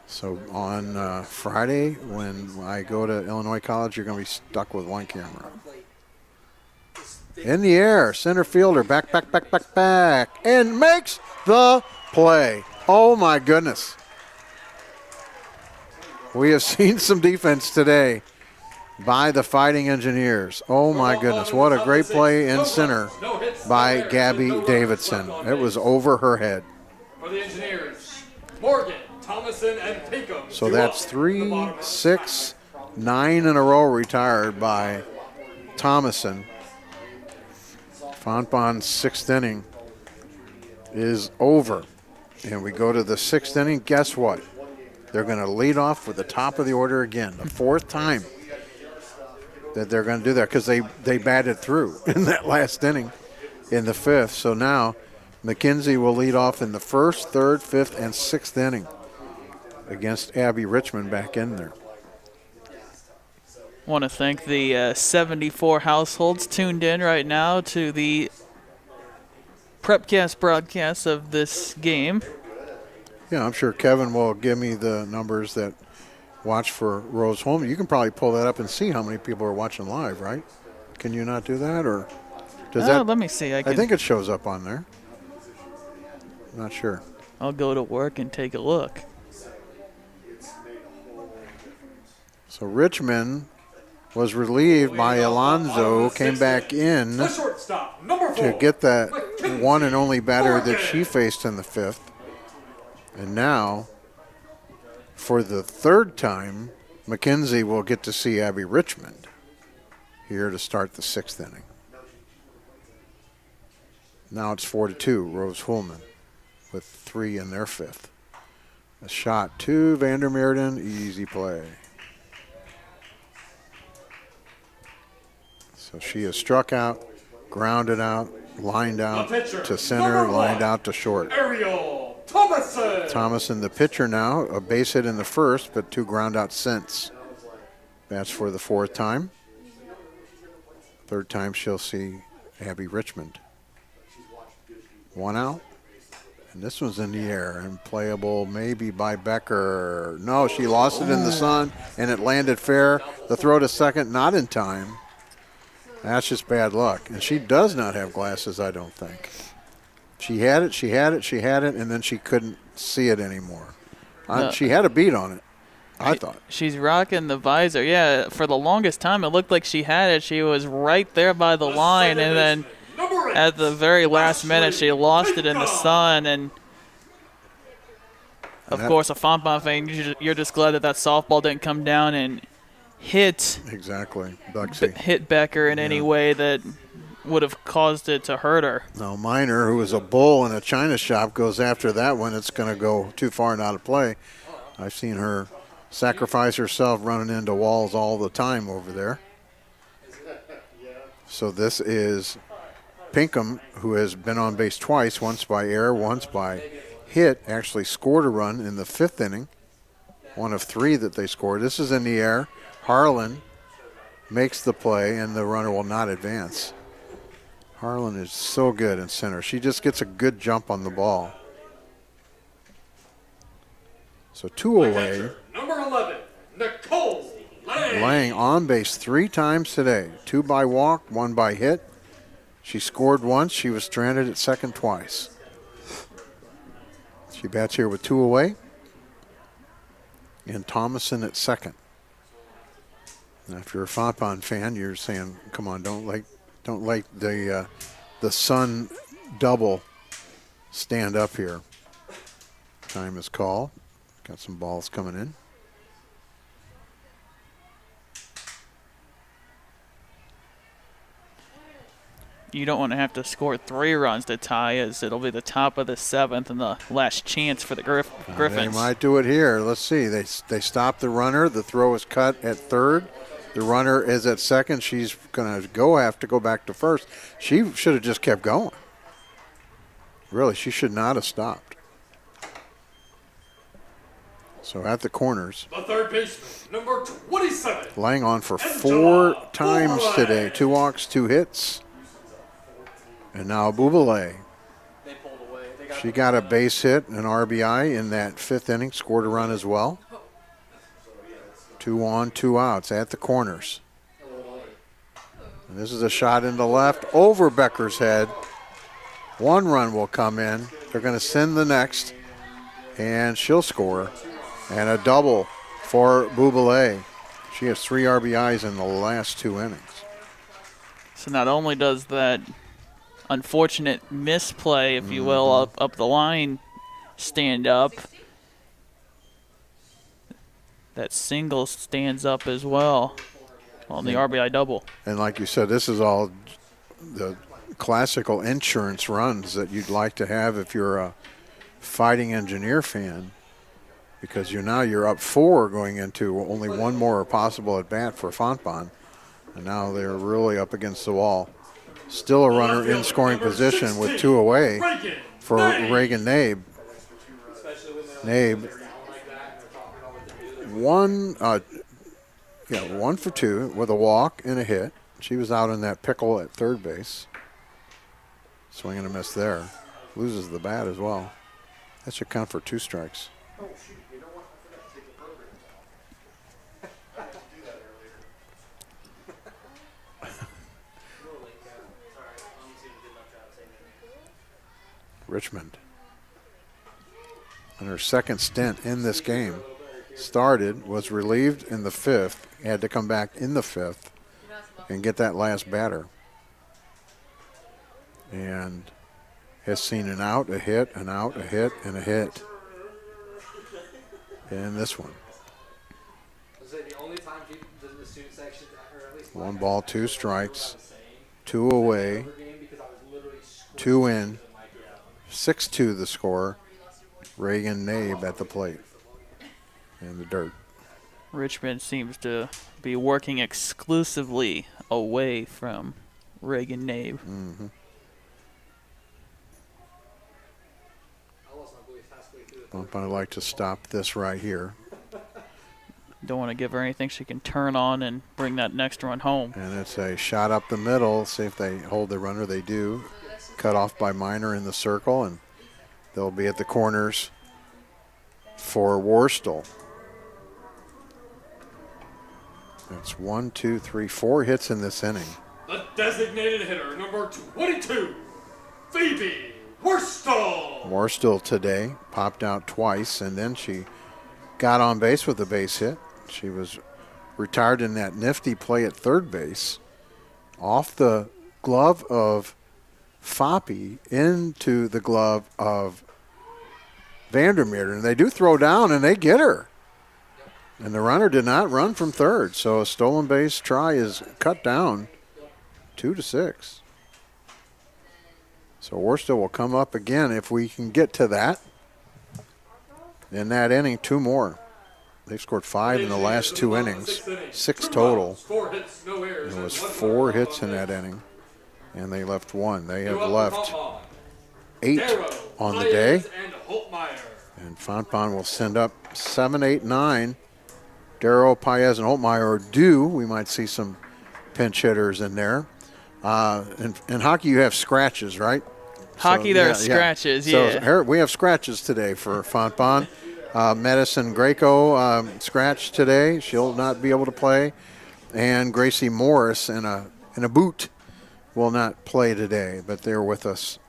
So on Friday, when I go to Illinois College, you're going to be stuck with 1 camera. In the air, center fielder, back, and makes the play. Oh, my goodness. We have seen some defense today by the Fighting Engineers. Oh, my goodness. What a great play in center by Gabby Davidson. It was over her head. For the Engineers, Morgan, Thomason, and Pinkham. So that's 3, 6, 9 in a row retired by Thomason. Fontbonne's 6th inning is over. And we go to the 6th inning. Guess what? They're going to lead off with the top of the order again, the 4th time that they're going to do that because they batted through in that last inning in the 5th. So now McKenzie will lead off in the 1st, 3rd, 5th, and 6th inning against Abby Richmond back in there. Want to thank the 74 households tuned in right now to the Prepcast broadcast of this game. Yeah, I'm sure Kevin will give me the numbers that watch for Rose-Hulman. You can probably pull that up and see how many people are watching live, right? Can you not do that, or does that? Let me see. I think it shows up on there. Not sure. I'll go to work and take a look. So Richmond was relieved by Alonzo, came back in to get that one and only batter that she faced in the 5th. And now, for the 3rd time, McKenzie will get to see Abby Richmond here to start the 6th inning. Now it's 4-2, Rose-Hulman with 3 in their 5th. A shot to Vandermeerden, easy play. So she is struck out, grounded out, lined out to center, lined out to short. Thomason, the pitcher now, a base hit in the 1st, but 2 ground out since. That's for the 4th time. 3rd time she'll see Abby Richmond. 1 out. And this one's in the air and playable maybe by Becker. No, she lost it in the sun, and it landed fair. The throw to second, not in time. That's just bad luck. And she does not have glasses, I don't think. She had it, and then she couldn't see it anymore. No. She had a beat on it, I thought. She's rocking the visor. Yeah, for the longest time, it looked like she had it. She was right there by the line, and then at the very last minute, she lost it in the sun. And, of course, a Fontbonne fan, you're just glad that softball didn't come down and hit Becker in any way that would have caused it to hurt her. No, Miner, who was a bull in a china shop, goes after that one. It's going to go too far and out of play. I've seen her sacrifice herself running into walls all the time over there. So this is Pinkham, who has been on base twice, once by error, once by hit, actually scored a run in the 5th inning, one of 3 that they scored. This is in the air. Harlan makes the play, and the runner will not advance. Harlan is so good in center. She just gets a good jump on the ball. So 2 away. Number 11, Nicole Lang. Lang on base 3 times today. 2 by walk, 1 by hit. She scored once. She was stranded at second twice. She bats here with 2 away. And Thomason at second. Now, if you're a Fontbonne fan, you're saying, come on, don't let the sun double stand up here. Time is called. Got some balls coming in. You don't want to have to score 3 runs to tie, as it'll be the top of the 7th and the last chance for the Griffins. They might do it here. Let's see. They stop the runner. The throw is cut at 3rd. The runner is at second. She's going to have to go back to first. She should have just kept going. Really, she should not have stopped. So at the corners. The 3rd baseman, number 27. Lang on for 4 times today. 2 walks, 2 hits. And now Bubalé. She got a base hit, an RBI in that 5th inning. Scored a run as well. 2 on, 2 outs at the corners. And this is a shot into left over Becker's head. 1 run will come in. They're going to send the next, and she'll score. And a double for Bubalé. She has 3 RBIs in the last 2 innings. So not only does that unfortunate misplay, if you will, up the line stand up, that single stands up as well on the RBI double. And like you said, this is all the classical insurance runs that you'd like to have if you're a Fighting Engineer fan, because you're up 4 going into only 1 more possible at bat for Fontbonne. And now they're really up against the wall. Still a runner in scoring position with 2 away for Reagan Nabe. Nabe, 1 for 2 with a walk and a hit. She was out in that pickle at third base. Swing and a miss there. Loses the bat as well. That should count for 2 strikes. Richmond, in her second stint in this game, started, was relieved in the 5th, had to come back in the 5th and get that last batter. And has seen an out, a hit, an out, a hit, and a hit in this one. 1 ball, 2 strikes, 2 away, 2 in. 6-2 the score. Reagan Nabe at the plate in the dirt. Richmond seems to be working exclusively away from Reagan Nabe. Mm-hmm. I'd like to stop this right here. Don't want to give her anything she can turn on and bring that next run home. And it's a shot up the middle. See if they hold the runner. They do. Cut off by Minor in the circle, and they'll be at the corners for Worstel. That's 1, 2, 3, 4 hits in this inning. The designated hitter, number 22, Phoebe Worstel. Worstel today popped out twice, and then she got on base with a base hit. She was retired in that nifty play at third base off the glove of Foppe into the glove of Vandermeer, and they do throw down and they get her. And the runner did not run from third, so a stolen base try is cut down 2-6. So Worstel will come up again if we can get to that. In that inning, 2 more. They've scored 5 in the last 2 innings, 6 total. There was 4 hits in that inning, and they left 1. They have left 8 on the day. And Fontbonne will send up 7, 8, 9. Darrow, Paez, and Holtmeyer are due. We might see some pinch hitters in there. In hockey, you have scratches, right? Hockey, there are scratches, yeah. So here, we have scratches today for Fontbonne. Medicine Greco scratched today. She'll not be able to play. And Gracie Morris in a boot will not play today, but they're with us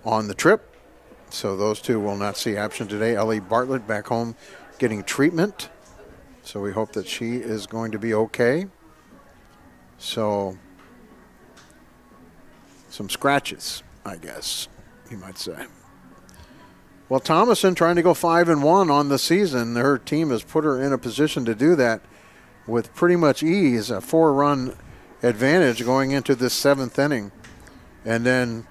on the trip. So those 2 will not see action today. Ellie Bartlett back home getting treatment. So we hope that she is going to be okay. So some scratches, I guess you might say. Well, Thomason trying to go 5-1 on the season. Her team has put her in a position to do that with pretty much ease, a 4-run advantage going into this 7th inning. And then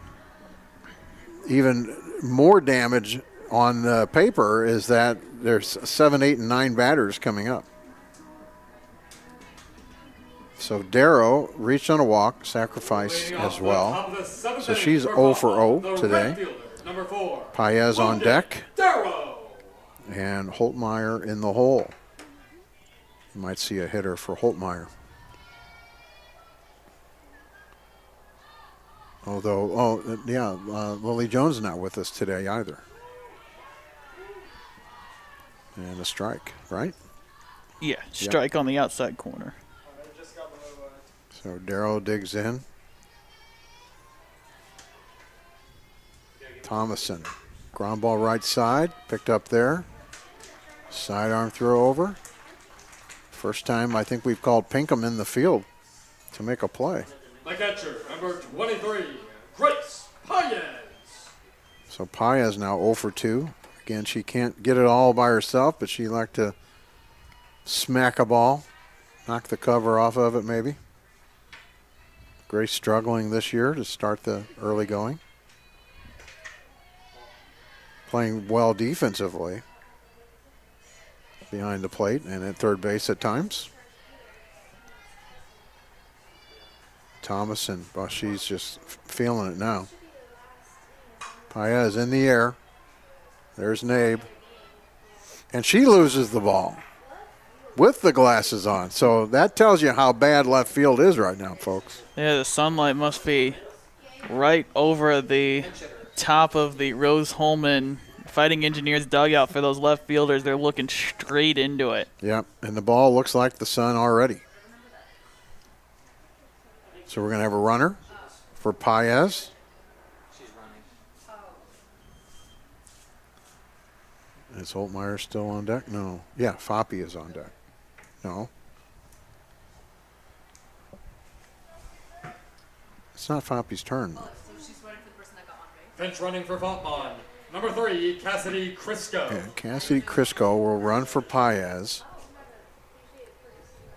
even more damage on paper is that there's 7, 8, and 9 batters coming up. So Darrow reached on a walk, sacrifice as well. So she's 0 for 0 today. Paez on deck. And Holtmeyer in the hole. You might see a hitter for Holtmeyer. Although, Lily Jones is not with us today either. And a strike, right? Yeah, strike on the outside corner. So Darrow digs in. Thomason, ground ball right side, picked up there. Sidearm throw over. First time I think we've called Pinkham in the field to make a play. The catcher, number 23, Grace Paez. So Paez now 0 for 2. Again, she can't get it all by herself, but she liked to smack a ball, knock the cover off of it maybe. Grace struggling this year to start the early going. Playing well defensively behind the plate and at third base at times. Thomason, well, she's just feeling it now. Paez in the air. There's Nabe. And she loses the ball with the glasses on. So that tells you how bad left field is right now, folks. Yeah, the sunlight must be right over the top of the Rose-Hulman Fighting Engineers dugout for those left fielders. They're looking straight into it. Yep, and the ball looks like the sun already. So we're going to have a runner for Paez. Is Holtmeyer still on deck? No. Yeah, Foppy is on deck. No. It's not Foppy's turn. Oh, so she's waiting for the person that got on base. Pinch running for Fontbonne. Number 3, Cassidy Crisco. Yeah, Cassidy Crisco will run for Paez.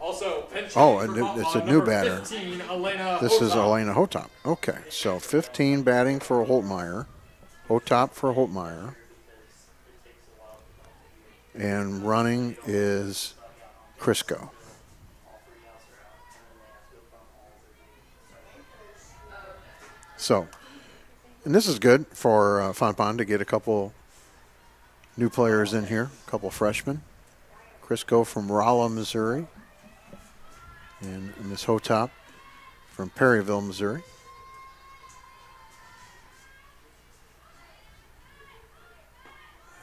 Also, pinch Oh, hitting for it's a Fontbonne, new number batter. 15, Elena This is Hotop. Elena Hotop. Okay, so 15 batting for Holtmeyer. Hotop for Holtmeyer. And running is Crisco. So, and this is good for Fontbonne to get a couple new players in here, a couple freshmen. Crisco from Rolla, Missouri, and Miss Hotop from Perryville, Missouri.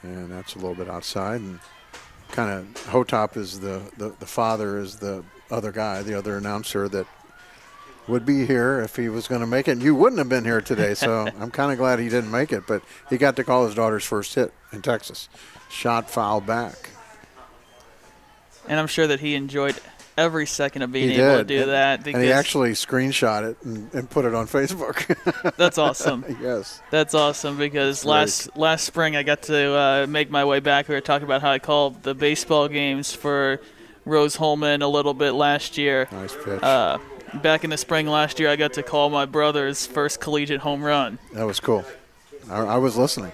And that's a little bit outside, and kind of Hotop is the father is the other guy, the other announcer that would be here if he was going to make it. And you wouldn't have been here today, so I'm kind of glad he didn't make it. But he got to call his daughter's first hit in Texas. Shot foul back. And I'm sure that he enjoyed every second of being He able to did. do that. And he actually screenshot it and put it on Facebook. That's awesome. Yes. That's awesome because last spring I got to make my way back. We were talking about how I called the baseball games for Rose-Hulman a little bit last year. Nice pitch. Back in the spring last year, I got to call my brother's first collegiate home run. That was cool. I was listening.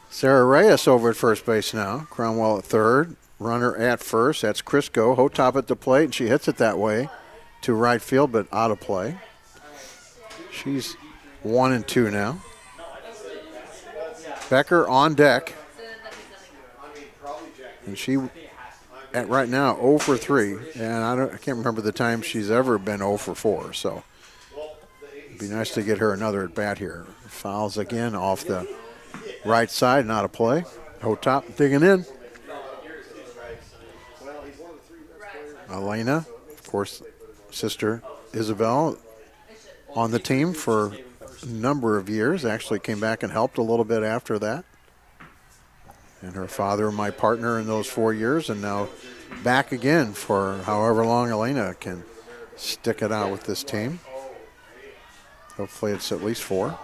Sarah Reyes over at first base now. Cromwell at third. Runner at first. That's Crisco. Hotop at the plate, and she hits it that way to right field, but out of play. She's 1-2 now. Becker on deck. And she, at right now, 0 for 3. And I can't remember the time she's ever been 0 for 4. So it'd be nice to get her another at bat here. Fouls again off the right side, not a play. Hotop digging in. Elena, of course, sister Isabel, on the team for a number of years. Actually came back and helped a little bit after that. And her father, my partner in those 4 years, and now back again for however long Elena can stick it out with this team. Hopefully it's at least 4.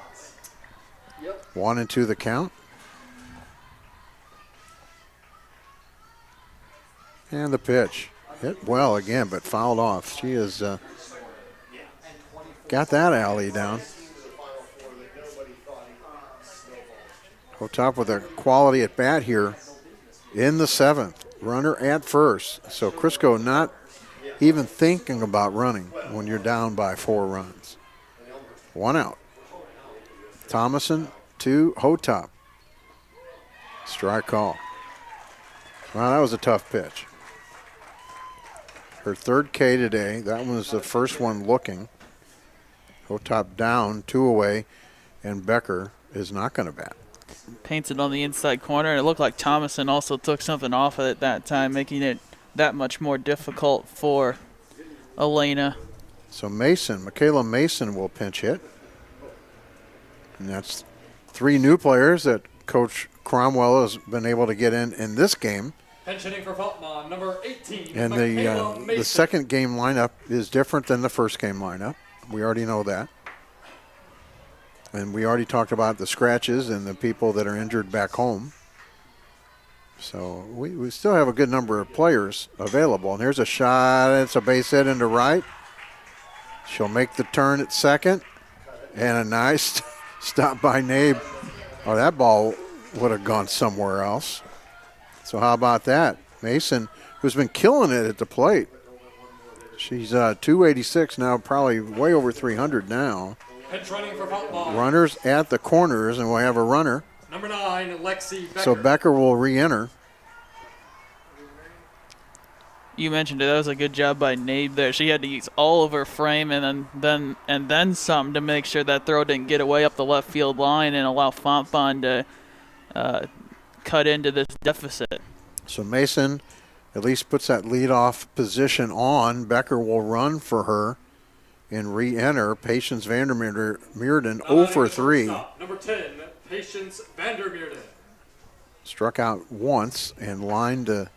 1-2 the count. And the pitch. Hit well again, but fouled off. She has got that alley down. Hotop with a quality at bat here in the 7th. Runner at first. So Crisco not even thinking about running when you're down by 4 runs. 1 out. Thomason to Hotop. Strike call. Wow, that was a tough pitch. Her 3rd K today. That one was the first one looking. Hotop down, 2 away, and Becker is not going to bat. Paints it on the inside corner, and it looked like Thomason also took something off of it that time, making it that much more difficult for Elena. So Michaela Mason will pinch hit. And that's 3 new players that Coach Cromwell has been able to get in this game. Pinch hitting for Fontbonne, number 18, And the second game lineup is different than the first game lineup. We already know that. And we already talked about the scratches and the people that are injured back home. So we still have a good number of players available. And here's a shot. It's a base hit into right. She'll make the turn at second. And a nice stop by Nabe. Oh, that ball would have gone somewhere else. So how about that? Mason, who's been killing it at the plate, She's 286 now, probably way over 300 now. Pinch running for Fontbonne. Runners at the corners, and we'll have a runner. Number 9, Lexi Becker. So Becker will re-enter. You mentioned it. That was a good job by Nabe there. She had to use all of her frame and then some to make sure that throw didn't get away up the left field line and allow Fontbonne to cut into this deficit. So Mason at least puts that leadoff position on. Becker will run for her and re-enter. Patience Vandermeerden 0 for 3. Number 10, Patience Vandermeerden. Struck out once and lined to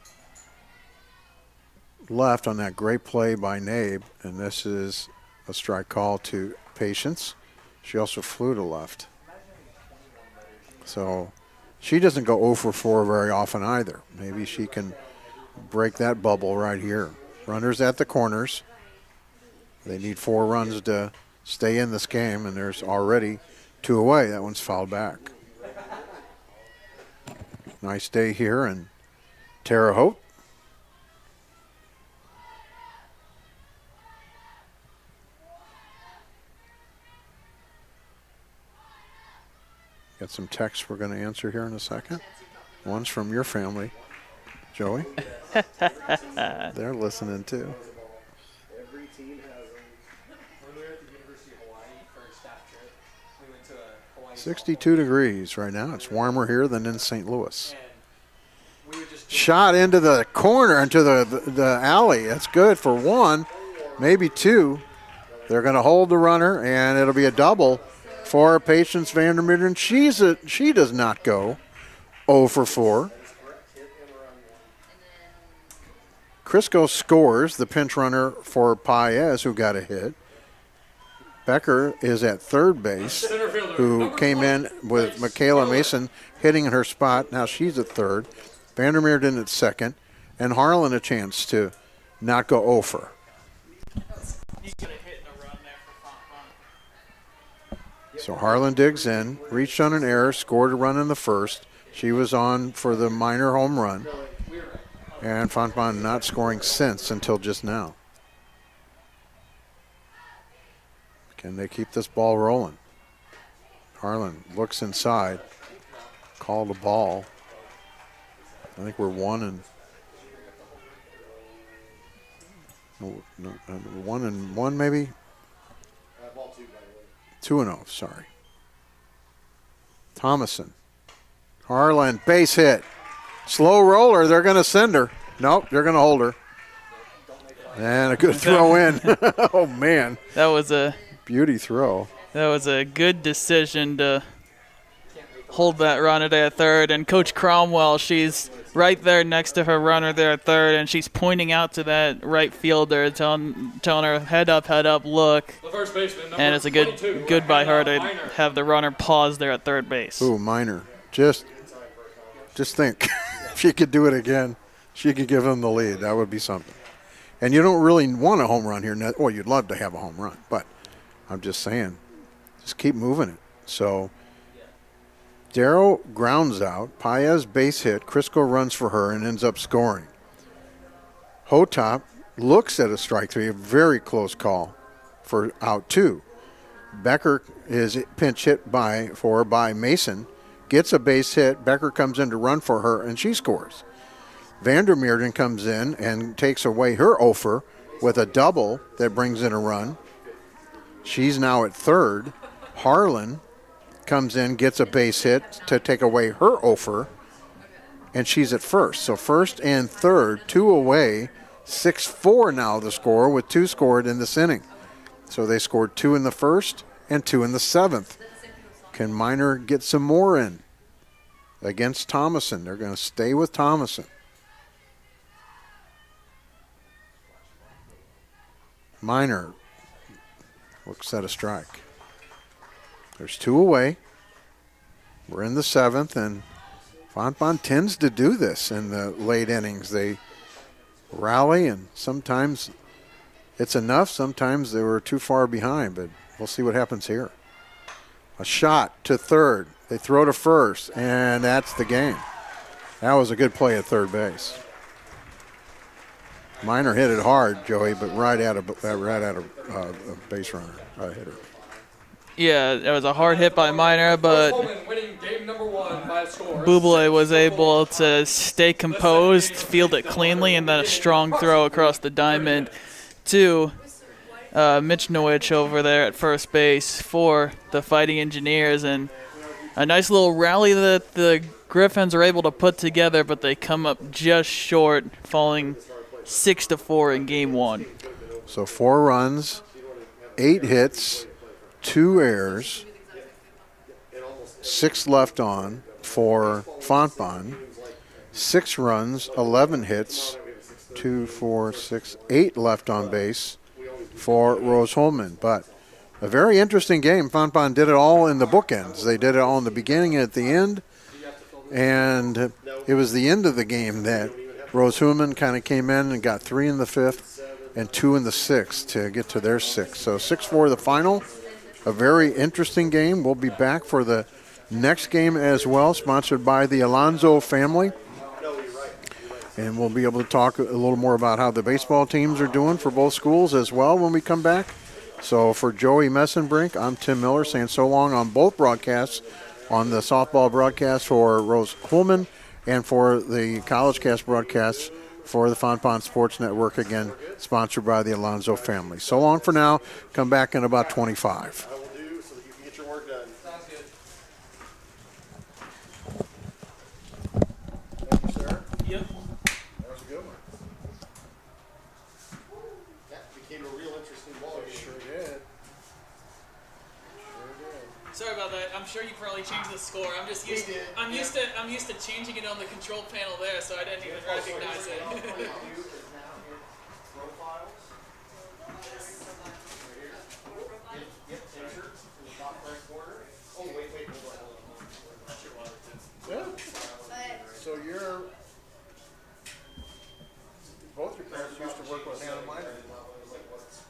left on that great play by Nabe, and this is a strike call to Patience. She also flew to left. So she doesn't go 0 for 4 very often either. Maybe she can break that bubble right here. Runners at the corners. They need 4 runs to stay in this game, and there's already 2 away. That one's fouled back. Nice day here in Terre Haute. Got some texts we're going to answer here in a second. One's from your family, Joey. They're listening too. Every team has them. When we were at the University of Hawaii for a staff trip, we went to a Hawaii 62 degrees right now. It's warmer here than in St. Louis. and we would just Shot into the corner, into the alley. That's good for 1, maybe 2. They're going to hold the runner, and it'll be a double for Patience Vandermeerden. She does not go 0 for 4. Crisco scores the pinch runner for Paez, who got a hit. Becker is at third base, who came in with Michaela Mason hitting in her spot. Now she's at third. Vandermeerden at second, and Harlan a chance to not go 0 for. So Harlan digs in, reached on an error, scored a run in the first. She was on for the minor home run. And Fontbonne not scoring since until just now. Can they keep this ball rolling? Harlan looks inside. Called a ball. I think we're 1 and 1 maybe? Ball 2, by the way. 2-0, sorry. Thomason. Harlan, base hit. Slow roller, they're going to send her. Nope, they're going to hold her. And a good throw in. Oh, man. That was a Beauty throw. That was a good decision to hold that runner there at third. And Coach Cromwell, she's right there next to her runner there at third, and she's pointing out to that right fielder, telling her, head up, look. The first baseman, And it's a good by her to have the runner pause there at third base. Ooh, Minor. Just think, if she could do it again, she could give them the lead. That would be something. And you don't really want a home run here. Well, you'd love to have a home run, but I'm just saying, just keep moving it. So Darrow grounds out. Paez base hit. Crisco runs for her and ends up scoring. Hotop looks at a strike 3, a very close call for out 2. Becker is pinch hit by Mason. Gets a base hit. Becker comes in to run for her, and she scores. Vandermeerden comes in and takes away her offer with a double that brings in a run. She's now at third. Harlan comes in, gets a base hit to take away her offer, and she's at first. So first and third, 2 away, 6-4 now the score, with 2 scored in this inning. So they scored 2 in the first and 2 in the 7th. Can Minor get some more in against Thomason? They're going to stay with Thomason. Minor looks at a strike. There's 2 away. We're in the 7th, and Fontbonne tends to do this in the late innings. They rally, and sometimes it's enough. Sometimes they were too far behind, but we'll see what happens here. A shot to third. They throw to first, and that's the game. That was a good play at third base. Minor hit it hard, Joey, but right at a base runner, a hitter. Yeah, it was a hard hit by Minor, but Rose-Hulman winning game number 1 by a score. Buble was able to stay composed, field it cleanly, and then a strong throw across the diamond to Mitch Nowich over there at first base for the Fighting Engineers. And a nice little rally that the Griffins are able to put together, but they come up just short, falling 6-4 in game 1. So 4 runs, 8 hits, 2 errors, 6 left on for Fontbonne, 6 runs, 11 hits, 2, 4, 6, 8 left on base for Rose-Hulman. But a very interesting game. Fontbonne did it all in the bookends. They did it all in the beginning and at the end. And it was the end of the game that Rose-Hulman kind of came in and got 3 in the 5th and 2 in the 6th to get to their 6th. So 6-4 the final. A very interesting game. We'll be back for the next game as well, sponsored by the Alonso family. And we'll be able to talk a little more about how the baseball teams are doing for both schools as well when we come back. So for Joey Messenbrink, I'm Tim Miller saying so long on both broadcasts, on the softball broadcast for Rose-Hulman and for the College Cast broadcasts for the Fontbonne Sports Network, again, sponsored by the Alonso family. So long for now. Come back in about 25. I will do so that you can get your work done. Sounds good. Thank you, sir. Yep. That was a good one. That became a real interesting ball game. Sure did. Sorry about that. I'm sure you probably changed the score. I'm just used. I'm used to changing it on the control panel there, so I didn't even recognize it. So both your parents used to work with Hannah Minor.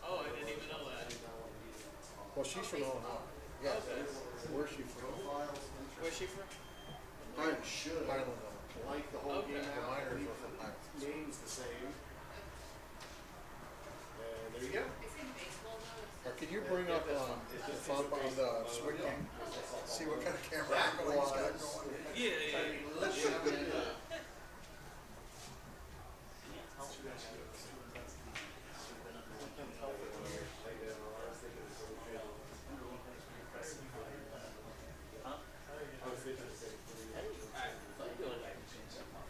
Oh, I didn't even know that. Well, she's from Illinois. Yeah. Where's she from? Where's she from? Highland, Illinois. Like the whole Okay. game The out. Miners were from Highland. Name's the same. And there you go. Can you bring up the switch? See what kind of camera angle he's got going. Yeah.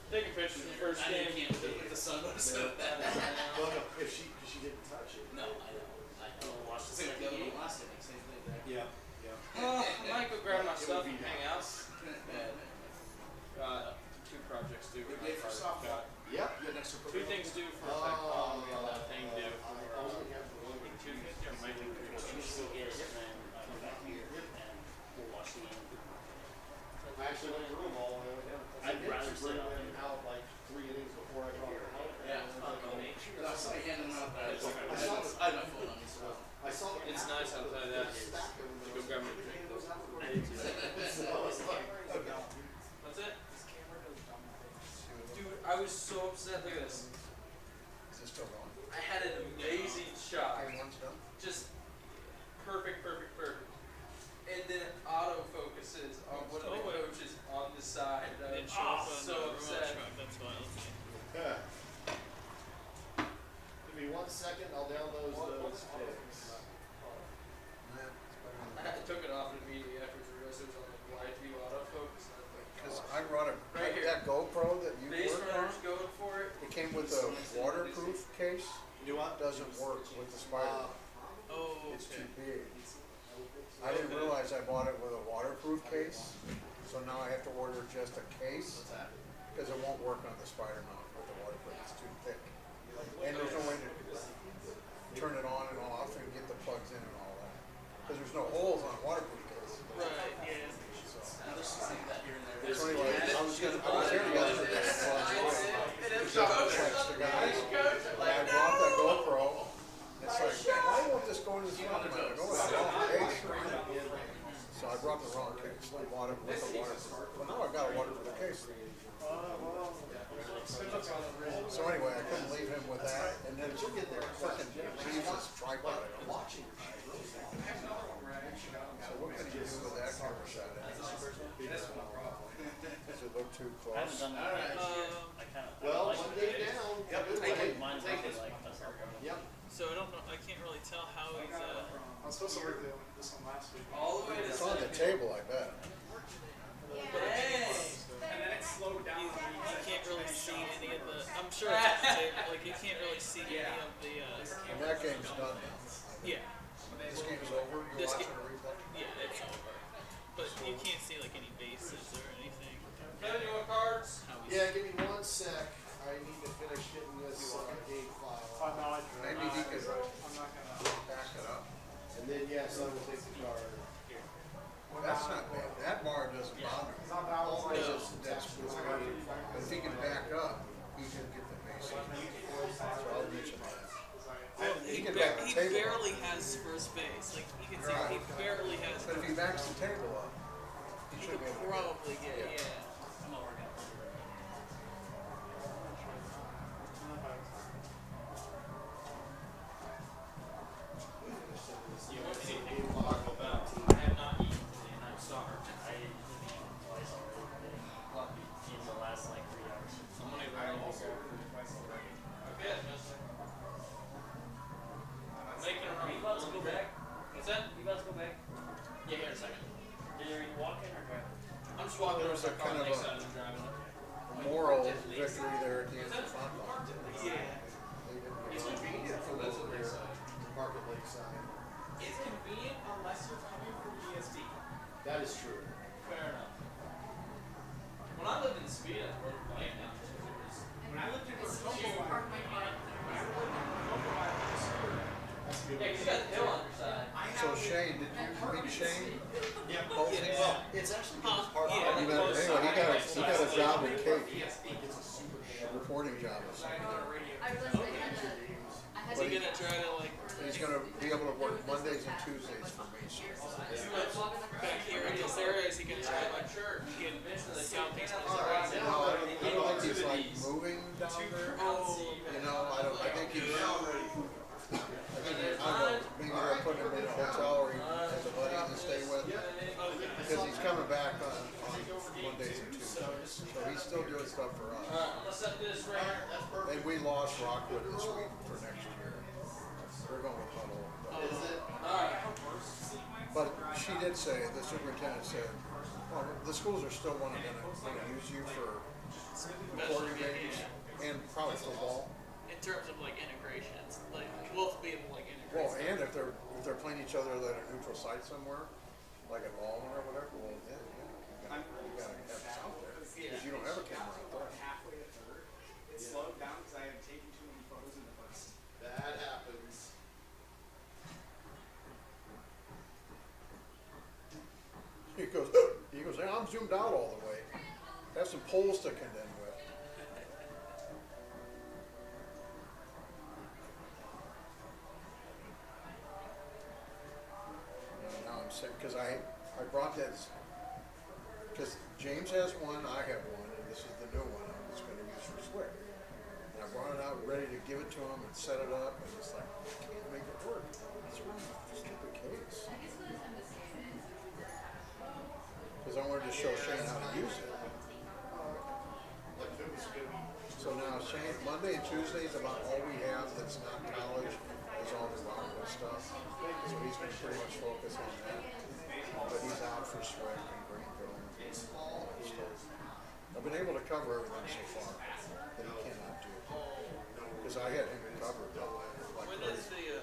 Taking pictures of the first game. If the sun was so bad. Well, no, if she didn't touch it. No, I know. Watched the same thing last inning, same thing. Yeah. I might go grab my stuff and hang out. Two projects due. Good day for softball. Yep. Good next to 2 things due for tech ball. We have that thing due for. Still get it, and then come back here and we'll watch the game. I actually went in the room all the way down. I'd rather bring sit up them out like 3 innings before I got out. Yeah, I saw you handing them out. I saw I have my phone on me, so. I saw the It's nice outside that. Go grab me a drink. I did too. That's it? Dude, I was so upset. Look at this. Is this still going? I had an amazing shot. One's done. Just perfect. And then it autofocuses on one of the coaches on the side. I was so upset. That's fine. Give me 1 second. I'll download those pics. I took it off immediately after the realized it was on like live view autofocus. And I was like, Because I brought Right here. that GoPro that you base worked on. runners going for it. It came with a waterproof case. Do what? Doesn't work with the Spider. Oh, It's too big. I didn't realize I bought it with a waterproof case, so now I have to order just a case because it won't work on the Spider mount with the waterproof. It's too thick, and there's no way to turn it on and off and get the plugs in and all that because there's no holes on a waterproof case. right. Yeah. So anyway, I was here yesterday. I bought the GoPro. It's like, why won't this go in the front of my go in the wrong case? So I brought the wrong case. I bought it with a waterproof. Well, now I've got a waterproof case. So anyway, I couldn't leave him with that, and then You'll get there. fucking leaves his tripod. Watching. So what can you do with that camera shot? Does it look too I haven't close? done that. I kind of. Well, like one it. day down. I Yep. like mine really like this. Yep. So I don't know. I can't really tell how he's. I was supposed to work this one last week. All the way to It's on the table, I bet. Hey! And then it slowed down. You can't really see any of the. I'm sure it's at the table. Like you can't really see any of the. And that game's done now. Yeah. This game's over, you're This watching game- a replay? Yeah, it's over. But you can't see like any bases or anything. Kevin, you want cards? How he's- Yeah, give me 1 sec. I need to finish getting this gate file. Oh, no, Maybe he could I'm not gonna. back it up. And then, yes, I will take the card. Well, that's not bad. That bar doesn't bother me. It's not that one. Always that's good. But if he can back up, he can get the base. So I'll mention that. Well, He he, can ba- back the he table barely up. has first base. Like you can see, Right. he barely has. But if he backs the table up, he He should could be able to. probably get it. Yeah. Yeah. I'm not working. You want me to take take the Taco clock Bell? about I have not eaten today and I'm starved. I ate twice already today. In the last like 3 hours. Somebody I also ordered twice already. Okay, mister. Making a Are you run. about to go back? What's that? You about to go back? Yeah, here in a second. Are you walking or driving? I'm just walking There over was a to the car kind of next a- side and driving it. Moral victory there at the end of the Fontbonne. Yeah. They didn't It's go convenient for those at here. Lakeside. Park at Lakeside. It's convenient unless you're coming from ESB. That is true. Fair enough. When I lived in Speed, I rode a bike down to it. When I lived in It's Vermont, park my bike. Yeah, 'cause you got the hill on your side. So Shane, did you meet Shane? Yeah. Bolton? Well, it's actually good as part of Yeah. You met, anyway, he got a job in Cape, It's a super a reporting job or something. I realized I had Is he to. gonna try to like He's gonna be able to work Mondays and Tuesdays for me. back here in this area? Is he gonna try to like get the southeast Missouri? No, I don't think he's like moving down there. You know, I think he's, I don't know, maybe they're putting him in a hotel or he has a buddy to stay with. Because he's coming back on Mondays and Tuesdays. So he's still doing stuff for us. Let's set this right here. And we lost Rockwood this week for next year. We're going with Huddle. Is it? Alright. But she did say, the superintendent said, well, the schools are still gonna use you for recording games and probably football. In terms of like integrations, like we'll be able to like integrate. Well, stuff. and if they're playing each other at a neutral site somewhere, like at Walmart or whatever, well, yeah, you gotta have sound there. Because you don't have a camera out there. halfway to third, it slowed down because I had taken too many photos in the first. That happens. He goes, hey, I'm zoomed out all the way. Have some poles to contend with. Now I'm sick, because I brought that, because James has one, I have one, and this is the new one I'm just gonna use for Swick. And I brought it out ready to give it to him and set it up, and it's like, I can't make it work. What's wrong with this stupid case? Because I wanted to show Shane how to use it. So now Shane, Monday and Tuesday is about all we have that's not college, is all the Rockwood stuff. So he's been pretty much focused on that. But he's out for Swick and Greenville and all that stuff. I've been able to cover everything so far that he cannot do. Because I had him covered like When is crazy. the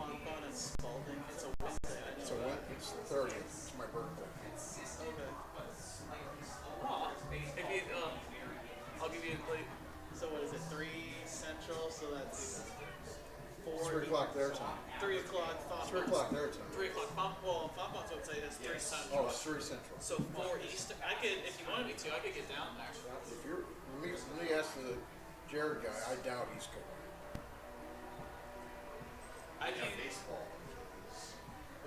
Fontbonne and Spalding? It's a Wednesday. I know. So when, it's the 30th, it's my birthday. Okay. If you, I'll give you like, so what is it? 3 Central, so that's 4. 3 o'clock their time. 3 o'clock. 3 o'clock their time. 3 o'clock. Well, Fontbonne's website is 3 Central. Oh, it's 3 Central. So 4 Eastern. I could, if you wanted me to, I could get down there. If you're, let me ask the Jared guy, I doubt he's going. I can.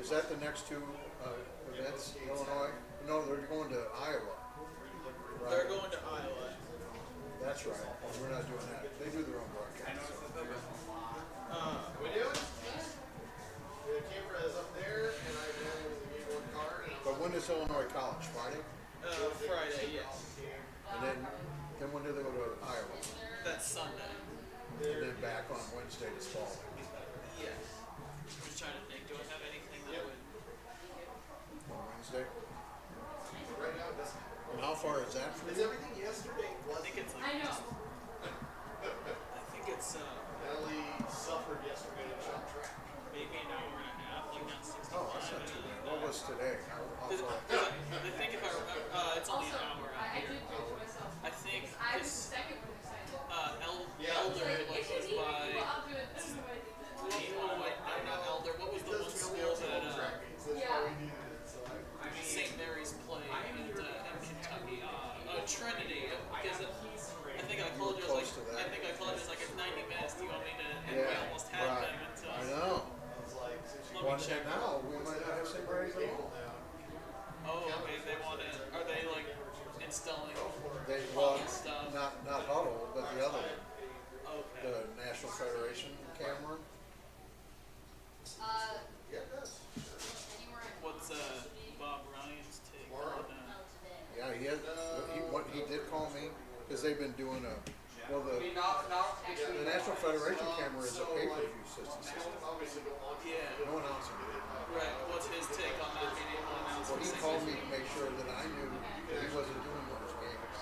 Is that the next two events, Illinois? No, they're going to Iowa. Right. They're going to Iowa. That's right. We're not Where's Illinois College? Friday? Friday, yes. And then when do they go to Iowa? That's Sunday. And then back on Wednesday to Spalding. Yes. I'm just trying to think. Do I have anything that would? On Wednesday? Right now, it doesn't. And how far is that from Is you? everything yesterday? I think it's like. I know. I think it's Ellie suffered yesterday in shot track. maybe an hour and a half, like not 65. Oh, that's not too bad. What was today? How far? I think if I remember, it's only an hour out I here. did judge myself. I think I was this the second one who signed it. Elder like was by. I'll do it. I don't know why I did that. Not Elder. What was the one school that St. Mary's played in Kentucky? Trinity. Because I think I told you it was like like it's 90 minutes. Do you want me to? And we almost had right. them until. I know. Let Well, me check. and now we might not have St. Mary's at all. Oh, okay. They want to. Are they like installing? They stuff? not Huddle, but the other one, Okay. the National Federation camera. Yeah, it does. You weren't. What's Bob Ryan's take on Yeah, he did call me because they've been doing the National Federation camera is a pay-per-view system. Yeah. No announcing. Right. What's his take on that being able to announce? Well, he called me to make sure that I knew that he wasn't doing those games.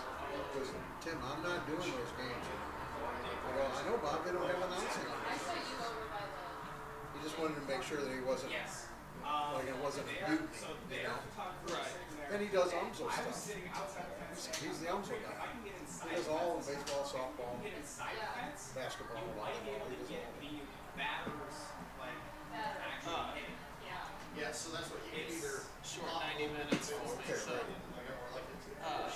Because, Tim, I'm not doing those games. I go, I know, Bob, they don't have announcing on I it. saw you over by the. He just wanted to make sure that he wasn't, like it wasn't a mutiny, you know? Right. And he does UMSO stuff. He's the UMSO guy. He does all of baseball, softball, basketball, volleyball. He does all. Yeah, so that's what you can either. Short 90 minutes for me. Okay, So, right. I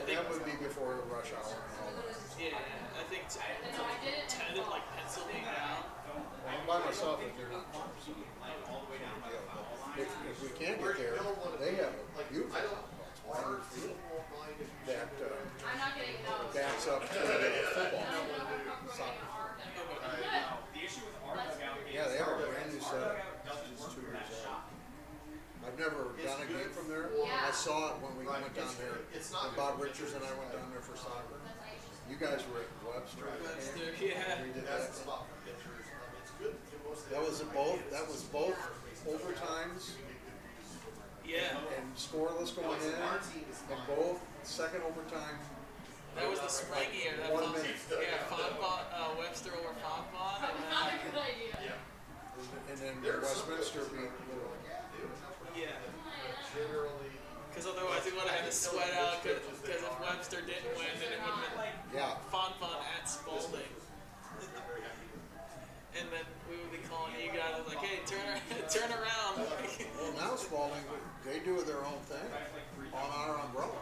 And think. that would be before rush hour and all that. Yeah, I think tended like pencil me down. Well, I'm by myself if they're not home, so. No big deal. But if we can't get there, they have a beautiful softball field that I'm not getting no. backs up to the football soccer field. Yeah, they have a brand new setup. It's 2 years old. I've never done a game from there. I saw it when we went down there. When Bob Richards and I went down there for soccer. You guys were at Webster. Yeah. We did that. That was both overtimes Yeah. and scoreless going in, and both second overtime. That was the spring year. That 1 minute. Fontbonne, Webster over Fontbonne, and Not a then good idea. And then Westminster beat Little. yeah. Generally. Because otherwise we would have had to sweat out. Because if Webster didn't win, then it would have been Yeah. Fontbonne at Spalding. And then we would be calling you guys like, hey, turn around. Well, now Spalding, they do their own thing on our umbrella.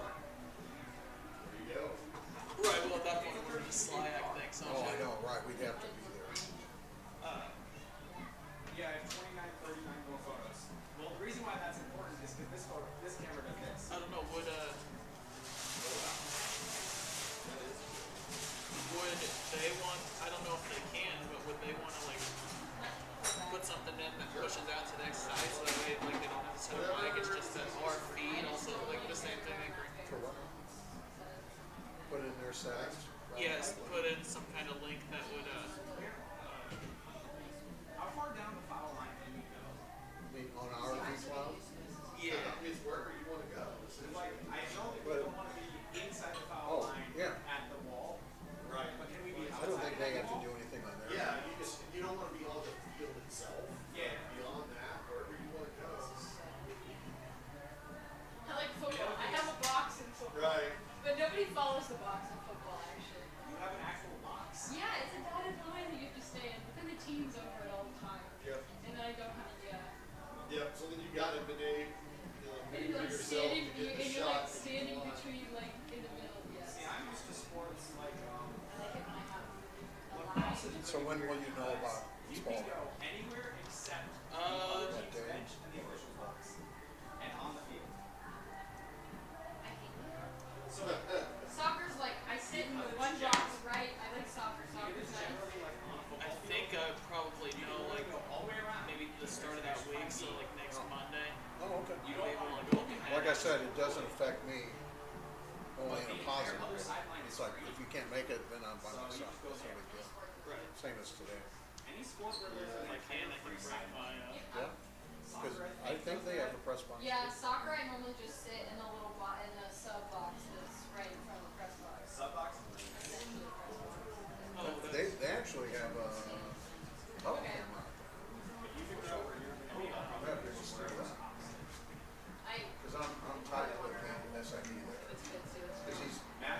Right. Well, at that point we're just SLIAC thing. So Oh, I know, right? We'd have to be there. Yeah, I have 29, 39 more photos. Well, the reason why that's important is because this camera does this. I don't know. Would they want? I don't know if they can, but would they want to like put something in that pushes out to the next side so that way like they don't have to set a mic? It's just that our feed also like the same thing. For what? Put in their settings. Yes, put in some kind of link that would How far down the foul line can you go? On our V-Cloud. yeah. It's wherever you want to go. Like, I know that we don't want to be inside the foul Oh, line yeah. at the wall, Right. but can we be I outside? don't think they have to do anything on there. Yeah, you don't want to be on the field itself. Yeah. Beyond that, wherever you want to go. I like football. I have a box in football. Right. But nobody follows the box in football, actually. You have an actual box. Yeah, it's a dotted line that you have to stay in. But then the team's over it all the time. Yep. And then I don't have, Yep. So then you got to maneuver And you're like yourself to standing, get the and you're shot. like standing between, like, in the middle, yes. See, I'm used to sports like, I like it when I have a lacrosse line. is So when will you know about you can Spalding? go anywhere except Uh, the team's bench and the official box, and on the field. I hate that. So Soccer's like, I sit in the one box, right? I like soccer. it Soccer's is nice. generally like on a I football think field. I probably know like Go all the way around. maybe the start of that week, so like next Monday. Oh, okay. You Maybe don't we'll want go to and said, it doesn't affect me only in a positive way. It's like, if you can't make it, then I'm by myself. That's no big deal. Right. Same as today. Any sport where there's If I can bring my. Yeah. Because I think they have a press box. Yeah, soccer I normally just sit in a little in a sub box that's right in front of the press box. sub box? Essentially a press box. Oh, They actually have a color Okay. camera. If you figure out where you're gonna be, I'll Yeah, they just do that. Because I'm tied with the SID there. It's good too. Because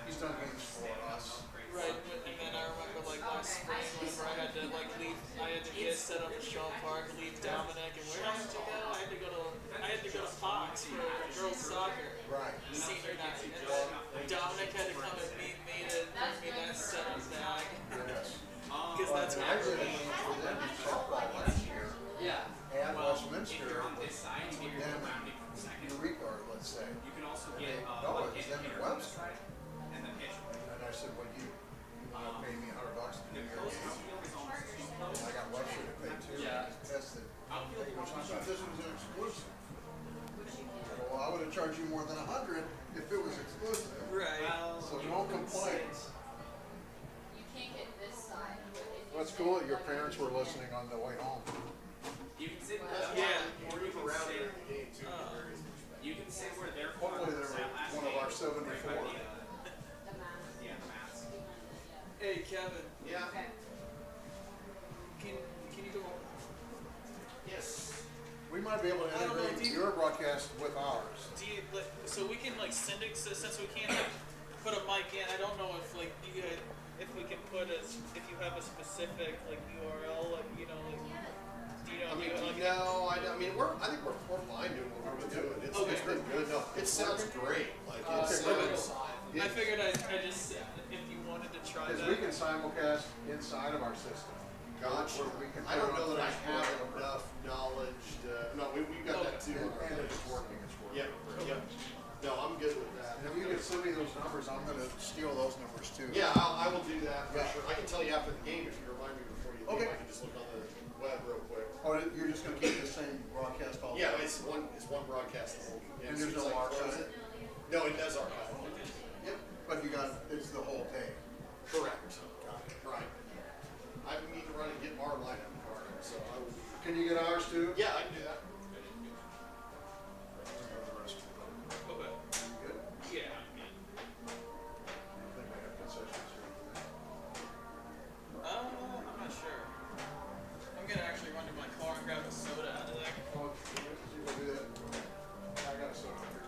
he's done games for us. Right, and then I remember like last spring whenever I had to like leave, I had to get set up at Shaw Park, leave Dominic, and where did I have to go? I had to go to Fox for girls soccer Right. senior night, and then Dominic had to come and meet me to bring me that setup bag, Yes. because that's I what did it for them in softball last year Yeah. at Well, Westminster if you're on with this side, you get your rounding from second. Eureka, let's say. You can also And get they, one no, it was hit them in hitter Webster. and the pitcher. And I said, well, you want to pay me $100 to do The your close game? outfield is almost too close. And I got Webster to pay too. Yeah. I tested. Outfield He goes, I is thought this was an exclusive. Which you can. Well, I would have charged you more than 100 if it was exclusive. right. Well, So don't complain. You can't get this side. But if you What's sit cool that your like parents this, were listening on the way home. you can sit Yeah. or you can sit. game too. You can sit where they're Hopefully they were one of our 74. The math. Yeah, the mats. Behind it, Hey Kevin, Yeah. yeah. Okay. can you go? Yes. We might be able to I don't know, integrate do you- your broadcast with ours. Do you like, so we can like send it since we can't like put a mic in? I don't know if like you guys, if we can put a if you have a specific like URL like do you know I mean, like, no, I mean, I think we're fine doing what we're doing. It's been good. No, it sounds great. Like, it's Okay. I figured I just if you wanted to try Because that. we can simulcast inside of our system. Gotcha. Where we can I don't put it know on that I have Facebook. enough knowledge to, no, we've got that too. And it's working, it's working. Yeah. No, I'm good with that. And if you can send me those numbers, I'm gonna steal those numbers too. Yeah, I will do that for sure. I can tell you after the game if you remind me before you leave. Okay. I can just look on the web real quick. Oh, you're just gonna keep the same broadcast all the Yeah, time? it's one broadcast the whole game. And there's no archive? No, it does archive. Yep. But you got, it's the whole day. Correct. Right. I need to run and get our lineup card, so I will. Can you get ours too? Yeah, I can do that. Okay. Good? Yeah. I think I have concessions here. I'm not sure. I'm gonna actually run to my car and grab a soda out of there. Oh, you go do that. I got a soda here.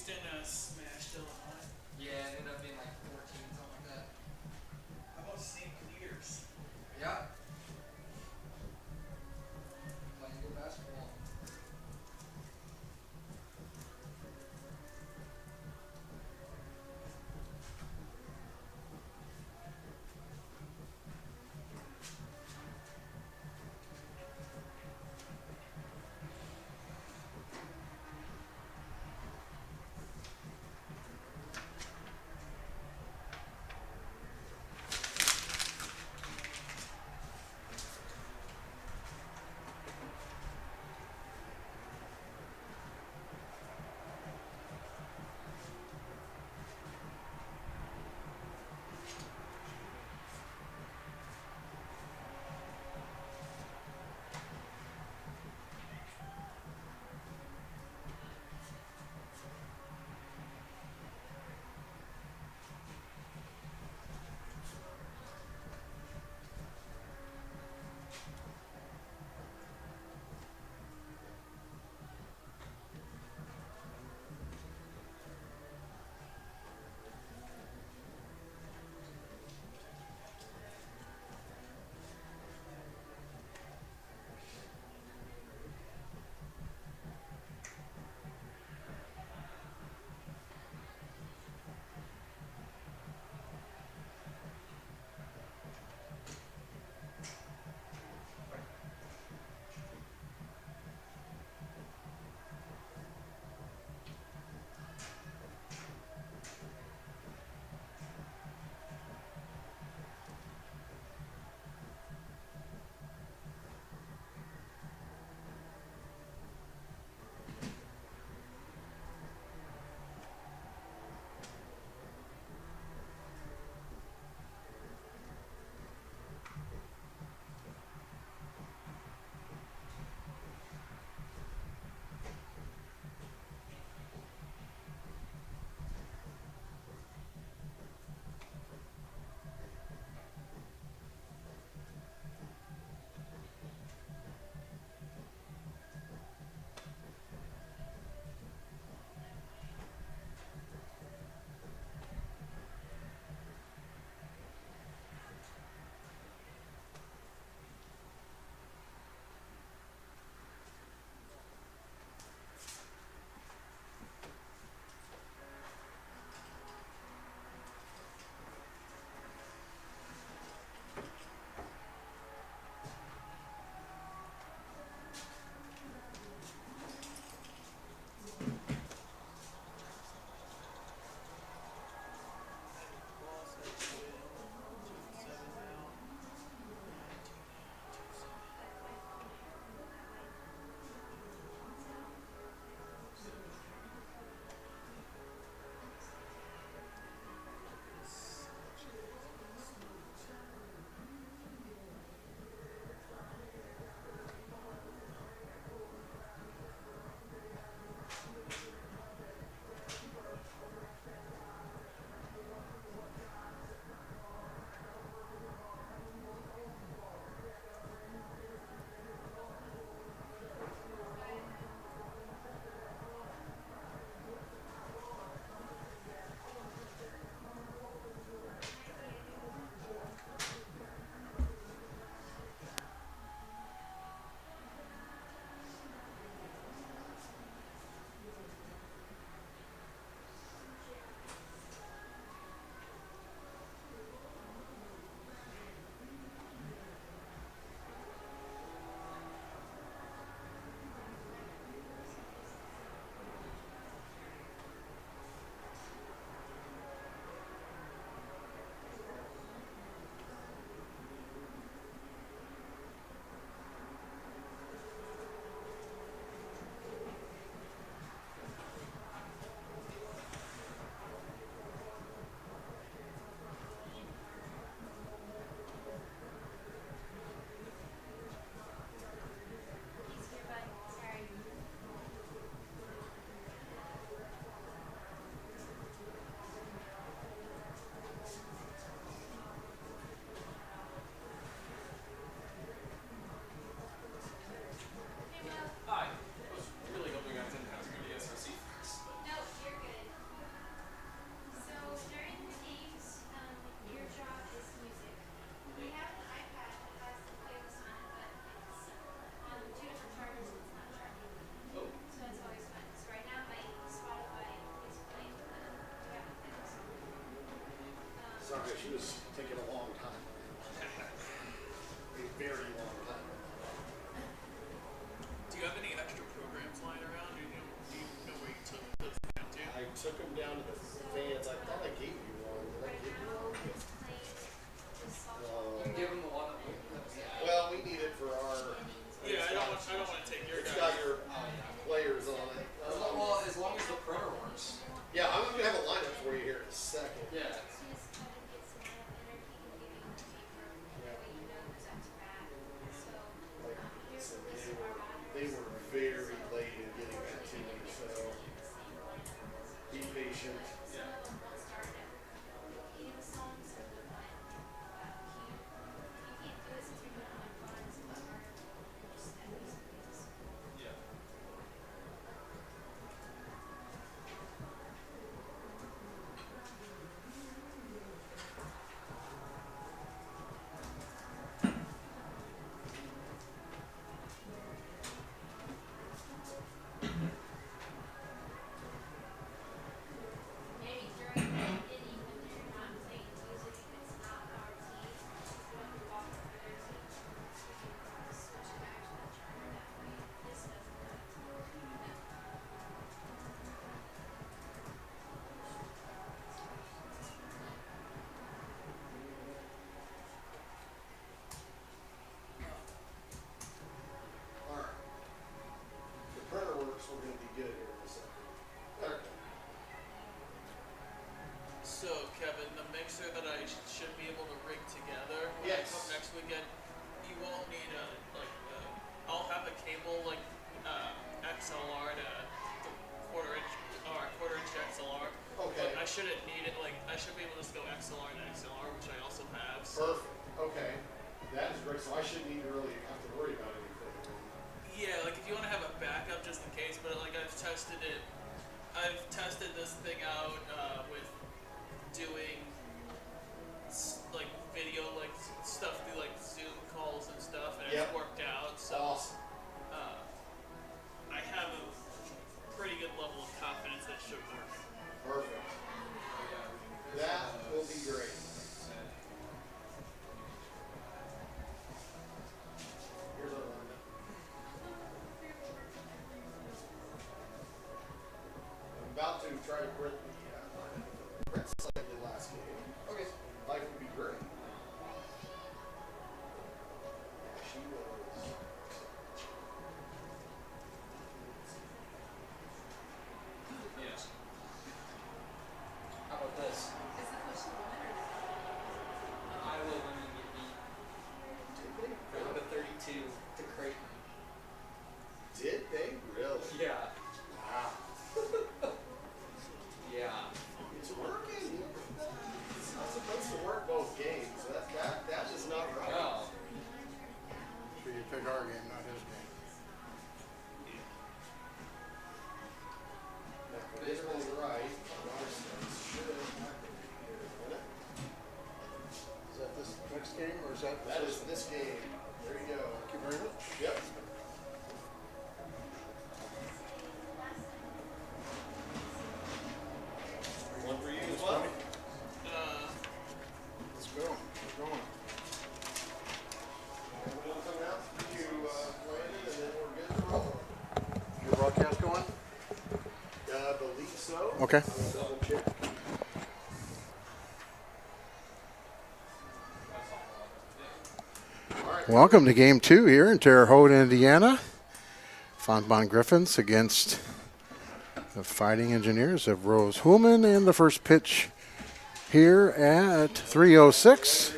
Houston smashed Illinois. Yeah, it ended up being like 14, something like that. How about St. Clears? Yeah. Playing good basketball. wife, she was taking a long time. A very long time. Do you have any extra programs lying around? Do you know where you took those down to? I took them down to the fans. I thought I gave you one. Did I give you one? You can give them the one that we Well, we need it for our. Yeah, I don't want to take your It's guys. got your players on it. well, as long as the printer works. Yeah, I'm gonna have a lineup for you here in a second. Yeah. Like I said, they were very late in getting that to me, so be patient. Alright. The printer works, we're gonna be good here in a second. Okay. So, Kevin, the mixer that I should be able to rig together when I Yes. come next weekend, you won't need I'll have a cable XLR to the quarter-inch XLR. Okay. But I shouldn't need it. I should be able to just go XLR to XLR, which I also have. So. Perfect. Okay. That is great. So I shouldn't even really have to worry about anything. Yeah, if you want to have a backup just in case, but I've tested this thing out with doing video stuff through Zoom calls and stuff, and Yep. it's worked out. So Awesome. I have a pretty good level of confidence that it should work. Perfect. That will be great. Here's our lineup. I'm about to try to print the lineup. Print slightly last game. Okay. Life would be great. She was. Yes. How about this? Iowa women get beat 31-32 to Creighton. Did they really? Yeah. Wow. Yeah. It's working. It's not supposed to work both games. That is not right. No. So you pick our game, not his game. That is really right. Our stance should happen here, wouldn't it? Is that this next game or is that? That is this game. There you go. Thank you very much. Yep. One for you as well. Let's go. We're going. We'll come out to Landon and then we're good to roll. Your broadcast going? I believe so. Okay. I'll double check. All right. Welcome to Game 2 here in Terre Haute, Indiana. Fontbonne Griffins against the Fighting Engineers of Rose-Hulman, and the first pitch here at 3:06.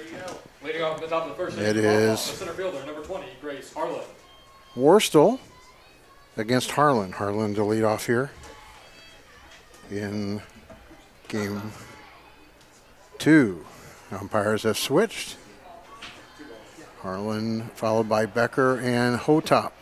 Leading off at the top of the first It inning, is the center fielder, number 20, Grace Harlan. Worstel against Harlan. Harlan to lead off here in Game 2. Umpires have switched. Harlan followed by Becker and Hotop.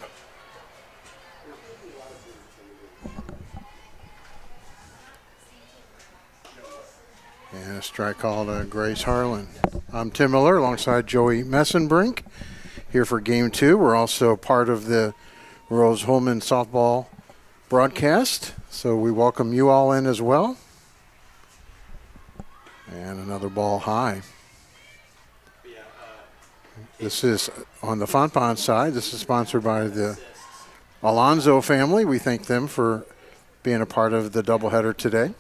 And a strike call to Grace Harlan. I'm Tim Miller alongside Joey Messenbrink here for Game 2. We're also part of the Rose-Hulman softball broadcast, so we welcome you all in as well. And another ball high. This is on the Fontbonne side. This is sponsored by the Alonso family. We thank them for being a part of the doubleheader today.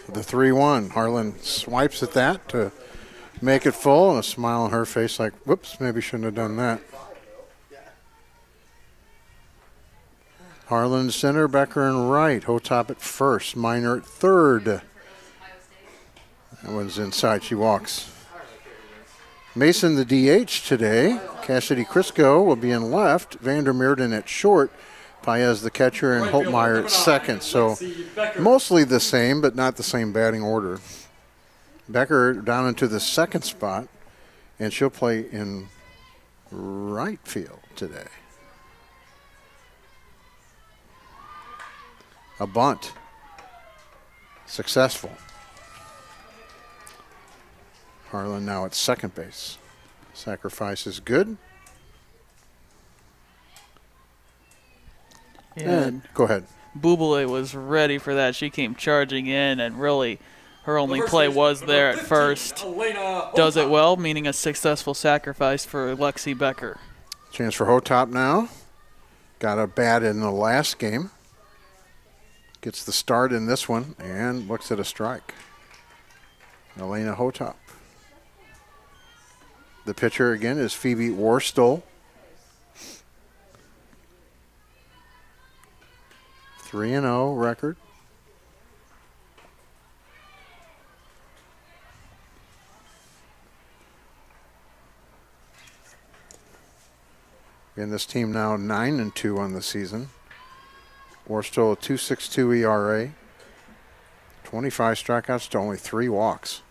The 3-1. Harlan swipes at that to make it full, and a smile on her face like, whoops, maybe shouldn't have done that. Harlan center, Becker in right. Hotop at first, Minor at third. That one's inside, she walks. Mason the DH today. Cassidy Crisco will be in left. Vandermeerden at short. Paez the catcher and Holtmeyer at second. So mostly the same, but not the same batting order. Becker down into the second spot, and she'll play in right field today. A bunt. Successful. Harlan now at second base. Sacrifice is good. Yeah. And go ahead. Buble was ready for that. She came charging in, and really her only play was there at first. Does it well, meaning a successful sacrifice for Lexi Becker. Chance for Hotop now. Got a bat in the last game. Gets the start in this one and looks at a strike. Elena Hotop. The pitcher again is Phoebe Worstall. 3-0 record. And this team now 9-2 on the season. Worstall 2.62 ERA. 25 strikeouts to only 3 walks.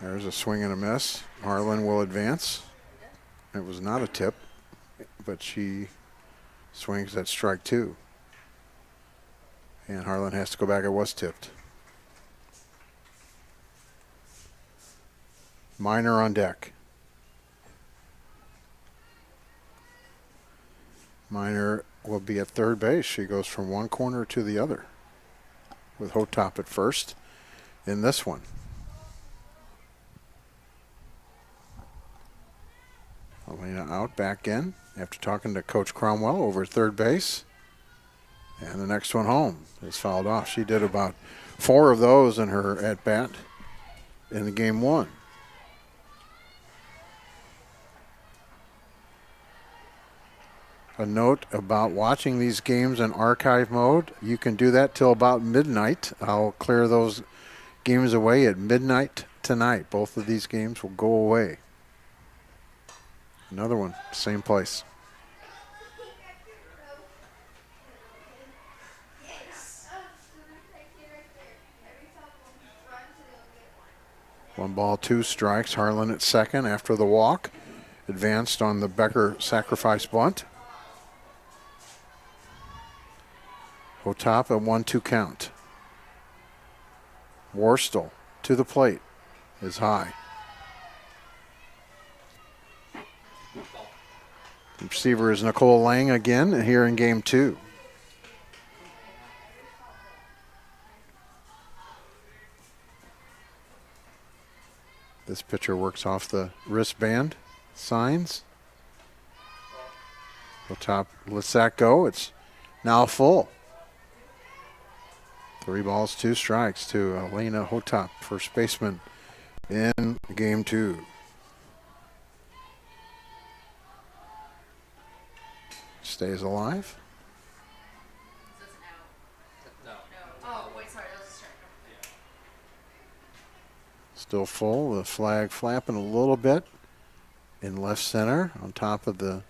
There's a swing and a miss. Harlan will advance. It was not a tip, but she swings at strike 2. And Harlan has to go back. It was tipped. Minor on deck. Minor will be at third base. She goes from one corner to the other with Hotop at first in this one. Elena out, back in after talking to Coach Cromwell over at third base. And the next one home is fouled off. She did about 4 of those in her at-bat in the game 1. A note about watching these games in archive mode. You can do that till about midnight. I'll clear those games away at midnight tonight. Both of these games will go away. Another one, same place. One ball, 2 strikes. Harlan at second after the walk. Advanced on the Becker sacrifice bunt. Hotop, a 1-2 count. Worstall to the plate is high. The receiver is Nicole Lang again here in game 2. This pitcher works off the wristband signs. Hotop lets that go. It's now full. 3 balls, 2 strikes to Elena Hotop, first baseman in game 2. Stays alive. No. Oh, wait, sorry, that was a strike. Still full. The flag flapping a little bit in left center on top of the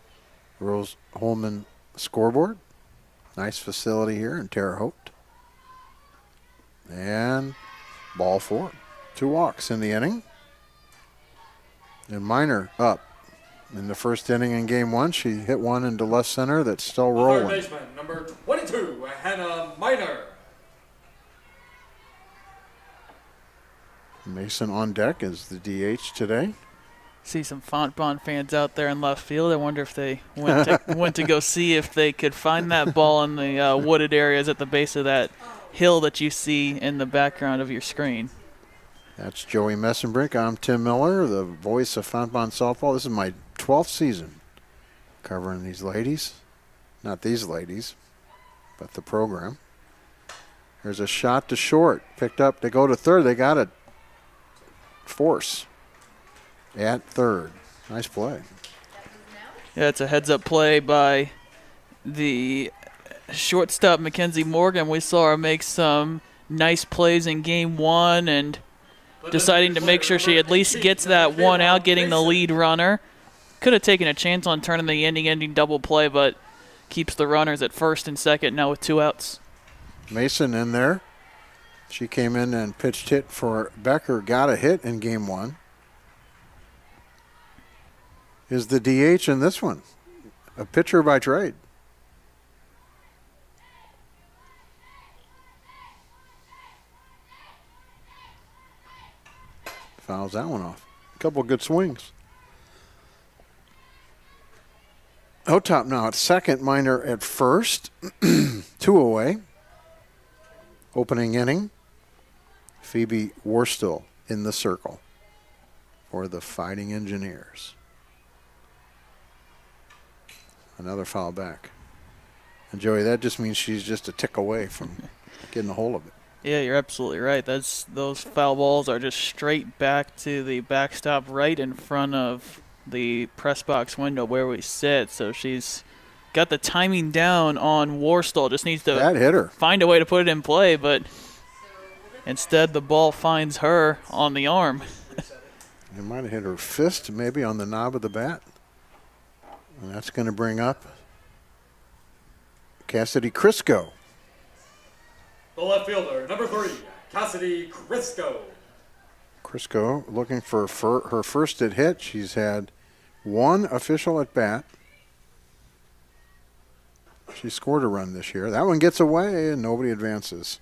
Rose-Hulman scoreboard. Nice facility here in Terre Haute. And ball 4. 2 walks in the inning. And Minor up. In the first inning in game 1, she hit one into left center that's still rolling. Third baseman, number 22, Hannah Minor. Mason on deck is the DH today. See some Fontbonne fans out there in left field. I wonder if they went to go see if they could find that ball in the wooded areas at the base of that hill that you see in the background of your screen. That's Joey Messenbrink. I'm Tim Miller, the voice of Fontbonne softball. This is my 12th season covering these ladies. Not these ladies, but the program. There's a shot to short. Picked up. They go to third. They got it. Force at third. Nice play. Yeah, it's a heads-up play by the shortstop, Mackenzie Morgan. We saw her make some nice plays in game one and deciding to make sure she at least gets that one out, getting the lead runner. Could have taken a chance on turning the ending double play, but keeps the runners at first and second now with 2 outs. Mason in there. She came in and pitched hit for Becker, got a hit in game one. Is the DH in this one? A pitcher by trade. Fouls that one off. A couple of good swings. Otop now at second, Minor at first. 2 away. Opening inning. Phoebe Worstel in the circle for the Fighting Engineers. Another foul back. And Joey, that just means she's just a tick away from getting a hold of it. Yeah, you're absolutely right. Those foul balls are just straight back to the backstop right in front of the press box window where we sit. So she's got the timing down on Worstel. Just needs to that hit her. Find a way to put it in play, but instead the ball finds her on the arm. It might have hit her fist, maybe on the knob of the bat. And that's going to bring up Cassidy Crisco. The left fielder, number 3, Cassidy Crisco. Crisco looking for her first at hit. She's had 1 official at bat. She scored a run this year. That one gets away and nobody advances.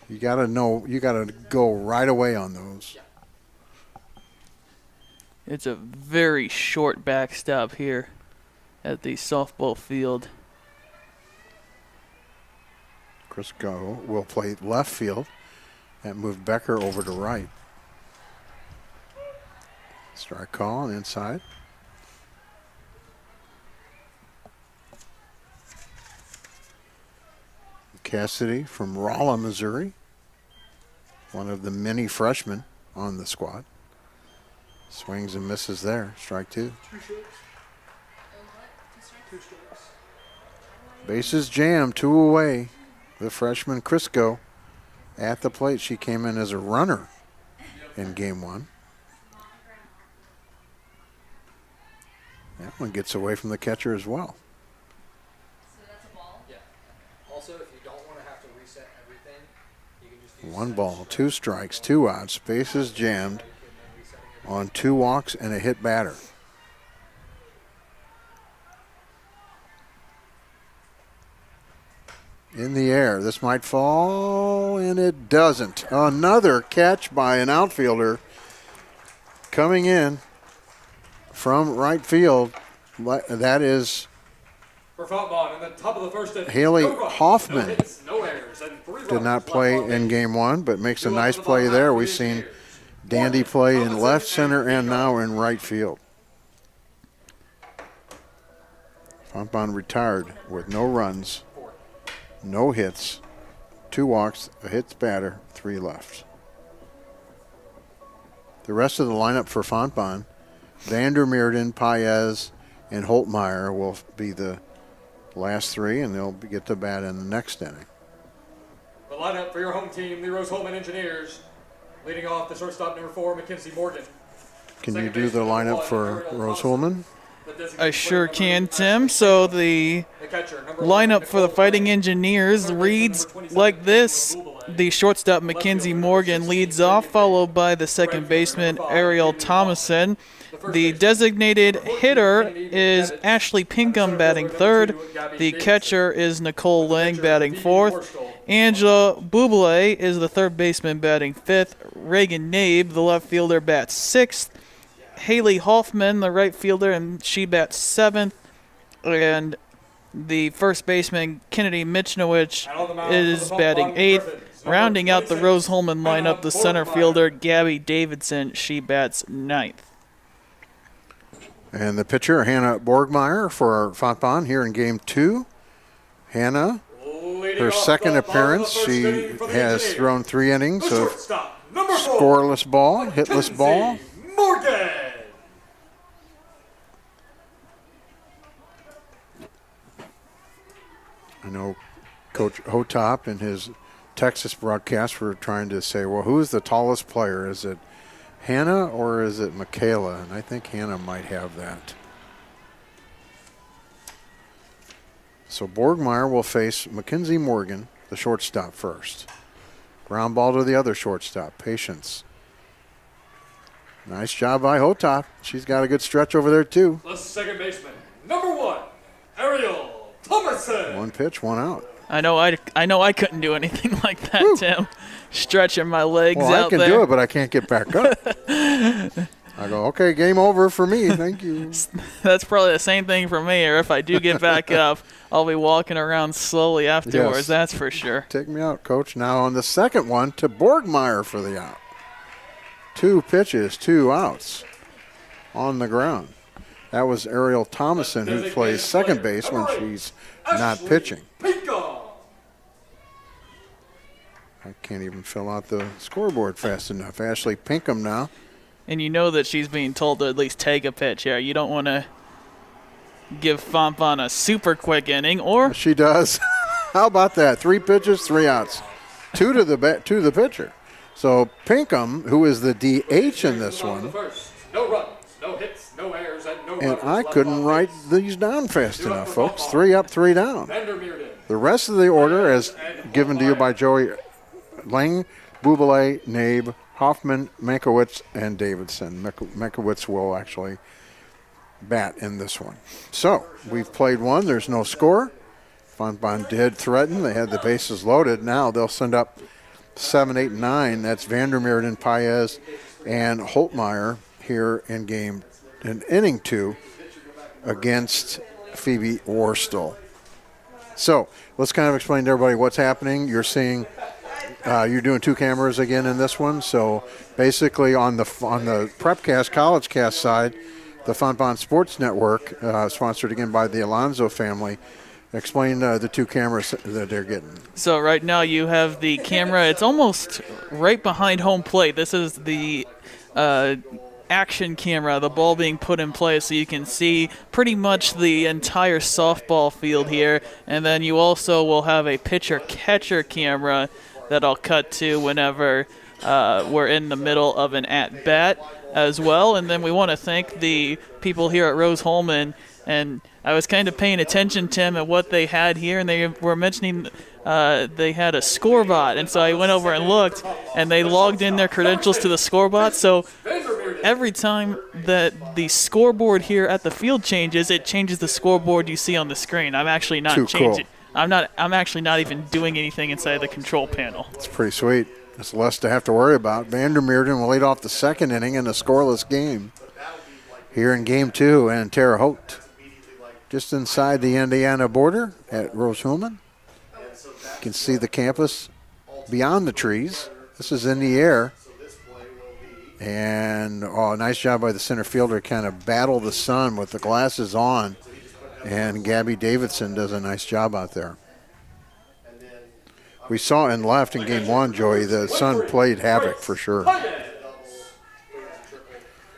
You got to go right away on those. It's a very short backstop here at the softball field. Crisco will play left field. That moved Becker over to right. Strike call on inside. Cassidy from Rolla, Missouri. One of the many freshmen on the squad. Swings and misses there. Strike 2. Bases jammed, 2 away. The freshman Crisco at the plate. She came in as a runner in game 1. That one gets away from the catcher as well. So that's a ball? Yeah. Also, if you don't want to have to reset everything, you can just use 1 ball, 2 strikes, 2 outs. Bases jammed on 2 walks and a hit batter. In the air. This might fall, and it doesn't. Another catch by an outfielder coming in from right field. That is For Fontbonne in the top of the first inning. Haley Hoffman. No hits, no errors, and 3 Did not play in game 1, but makes a nice play there. We've seen Dandy play in left center and now in right field. Fontbonne retired with no runs, no hits, 2 walks, a hits batter, 3 left. The rest of the lineup for Fontbonne, Vandermeerden, Paez, and Holtmeyer will be the last 3, and they'll get to bat in the next inning. The lineup for your home team, the Rose-Hulman Engineers. Leading off the shortstop, number 4, Mackenzie Morgan. Can you do the lineup for Rose-Hulman? I sure can, Tim. So the lineup for the Fighting Engineers reads like this. The shortstop, Mackenzie Morgan, leads off, followed by the second baseman, Ariel Thomason. The designated hitter is Ashley Pinkham batting third. The catcher is Nicole Lang batting fourth. Angela Buble is the third baseman batting fifth. Reagan Nabe, the left fielder, bats sixth. Haley Hoffman, the right fielder, and she bats 7th. And the first baseman, Kennedy Michnowicz, is batting 8th. Rounding out the Rose-Hulman lineup, the center fielder, Gabby Davidson, she bats 9th. And the pitcher, Hannah Borgmeyer for Fontbonne here in Game 2. Hannah, her second appearance, she has thrown 3 innings of scoreless ball, hitless ball. Morgan. I know Coach Hotop in his Texas broadcast were trying to say, well, who's the tallest player? Is it Hannah or is it Michaela? And I think Hannah might have that. So Borgmeyer will face Mackenzie Morgan, the shortstop, first. Ground ball to the other shortstop, Patience. Nice job by Hotop. She's got a good stretch over there, too. The second baseman, number 1, Ariel Thomason. 1 pitch, 1 out. I know I couldn't do anything like that, Woo. Tim. Stretching my legs well, out I can there. do it, but I can't get back up. I go, okay, game over for me. Thank you. That's probably the same thing for me, or if I do get back up, I'll be walking around slowly afterwards, Yes. that's for sure. Take me out, Coach. Now on the second one to Borgmeyer for the out. 2 pitches, 2 outs on the ground. That was Ariel Thomason, who plays second base when she's not pitching. I can't even fill out the scoreboard fast enough. Ashley Pinkham now. And you know that she's being told to at least take a pitch here. You don't want to give Fontbonne a super quick inning, or she does. How about that? 3 pitches, 3 outs, 2 to the pitcher. So Pinkham, who is the DH in this one, no runs, no hits, no errors, and no and I couldn't write these down fast enough, folks. 3 up, 3 down. The rest of the order, as given to you by Joey Lang, Buble, Nabe, Hoffman, Mankiewicz, and Davidson. Mankiewicz will actually bat in this one. So we've played one. There's no score. Fontbonne did threaten. They had the bases loaded. Now they'll send up 7, 8, 9. That's Vandermeerden, Paez, and Holtmeyer here in inning 2 against Phoebe Worstel. So let's kind of explain to everybody what's happening. You're seeing, you're doing 2 cameras again in this one. So basically on the Prepcast, CollegeCast side, the Fontbonne Sports Network, sponsored again by the Alonzo family. Explain the 2 cameras that they're getting. So right now you have the camera. It's almost right behind home plate. This is the action camera, the ball being put in play, so you can see pretty much the entire softball field here. And then you also will have a pitcher-catcher camera that I'll cut to whenever we're in the middle of an at-bat as well. And then we want to thank the people here at Rose-Hulman. And I was kind of paying attention, Tim, at what they had here, and they were mentioning they had a scorebot. And so I went over and looked, and they logged in their credentials to the scorebot. So every time that the scoreboard here at the field changes, it changes the scoreboard you see on the screen. I'm actually not changing. Cool. I'm actually not even doing anything inside the control panel. It's pretty sweet. It's less to have to worry about. Vandermeerden will lead off the second inning in a scoreless game here in Game 2, and Terre Haute just inside the Indiana border at Rose-Hulman. You can see the campus beyond the trees. This is in the air. And, nice job by the center fielder, kind of battle the sun with the glasses on. And Gabby Davidson does a nice job out there. We saw in left in Game 1, Joey, the sun played havoc for sure.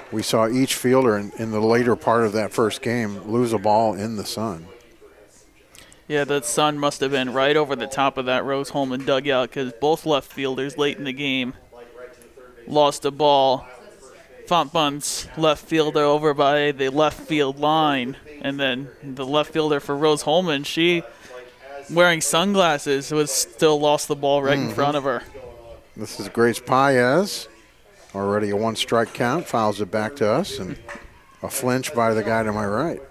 We saw each fielder in the later part of that first game lose a ball in the sun. Yeah, the sun must have been right over the top of that Rose-Hulman dugout, because both left fielders late in the game lost a ball. Fontbonne's left fielder over by the left field line, and then the left fielder for Rose-Hulman, she, wearing sunglasses, was still lost the ball right in front of her. This is Grace Paez. Already a 1-strike count, fouls it back to us, and a flinch by the guy to my right.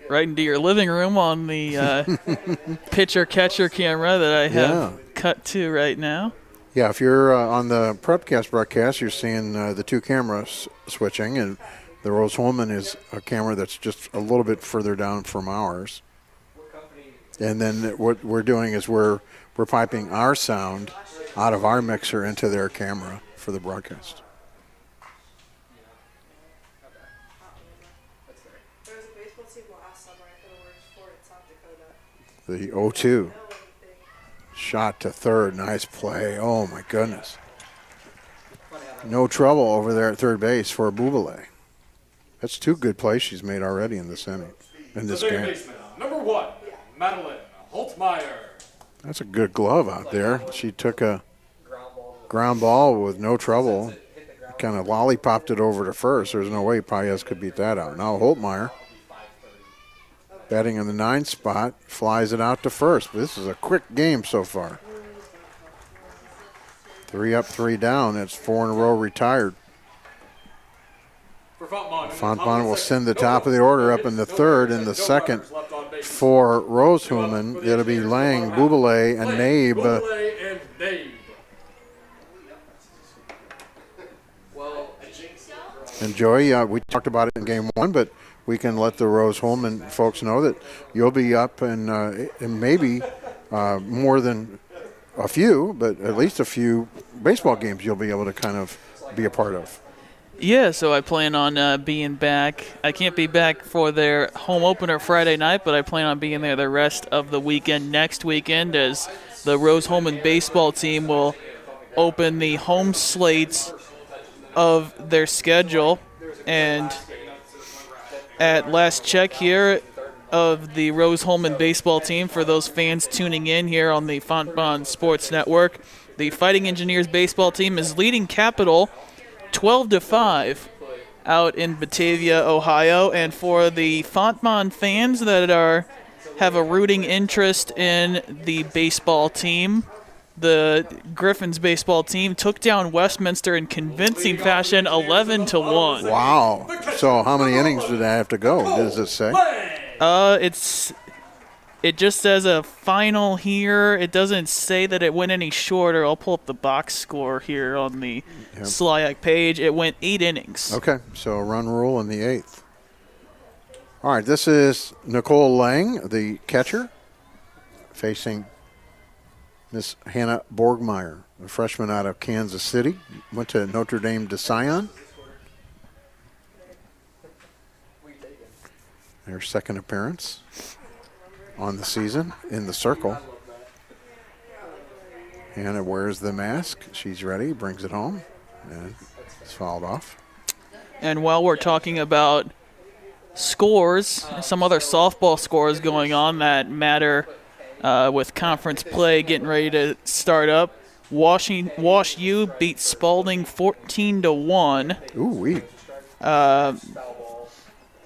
Right into your living room on the pitcher-catcher camera that I have cut to right now. Yeah, if you're on the Prepcast broadcast, you're seeing the two cameras switching, and the Rose-Hulman is a camera that's just a little bit further down from ours. And then what we're doing is we're piping our sound out of our mixer into their camera for the broadcast. There was a baseball team last summer. I could have worked for it, South Dakota. The 0-2. Shot to third. Nice play. Oh, my goodness. No trouble over there at third base for Bubale. That's two good plays she's made already in this inning, in this game. Baseman, number 1, Madeline Holtmeyer. That's a good glove out there. She took a ground ball with no trouble. Kind of lollipopped it over to first. There's no way Paez could beat that out. Now Holtmeyer, batting in the 9th spot, flies it out to first. This is a quick game so far. 3 up, 3 down. That's 4 in a row retired. Fontbonne will send the top of the order up in the 3rd. In the 2nd, for Rose-Hulman, it'll be Lang, Bubale, and Nabe. And Joey, we talked about it in game 1, but we can let the Rose-Hulman folks know that you'll be up in maybe more than a few, but at least a few baseball games you'll be able to kind of be a part of. Yeah, so I plan on being back. I can't be back for their home opener Friday night, but I plan on being there the rest of the weekend next weekend as the Rose-Hulman baseball team will open the home slates of their schedule. And at last check here of the Rose-Hulman baseball team, for those fans tuning in here on the Fontbonne Sports Network, the Fighting Engineers baseball team is leading Capital 12-5 out in Batavia, Ohio. And for the Fontbonne fans that have a rooting interest in the baseball team, the Griffins baseball team took down Westminster in convincing fashion, 11-1. Wow. So how many innings did that have to go? Does it say? It just says a final here. It doesn't say that it went any shorter. I'll pull up the box score here on the SLIAC page. It went 8 innings. Okay, so a run rule in the 8th. All right, this is Nicole Lang, the catcher, facing Miss Hannah Borgmeyer, a freshman out of Kansas City. Went to Notre Dame de Sion. Her 2nd appearance on the season in the circle. Hannah wears the mask. She's ready, brings it home, and it's fouled off. And while we're talking about scores, some other softball scores going on that matter with conference play getting ready to start up. Wash U beat Spalding 14-1. Ooh-wee.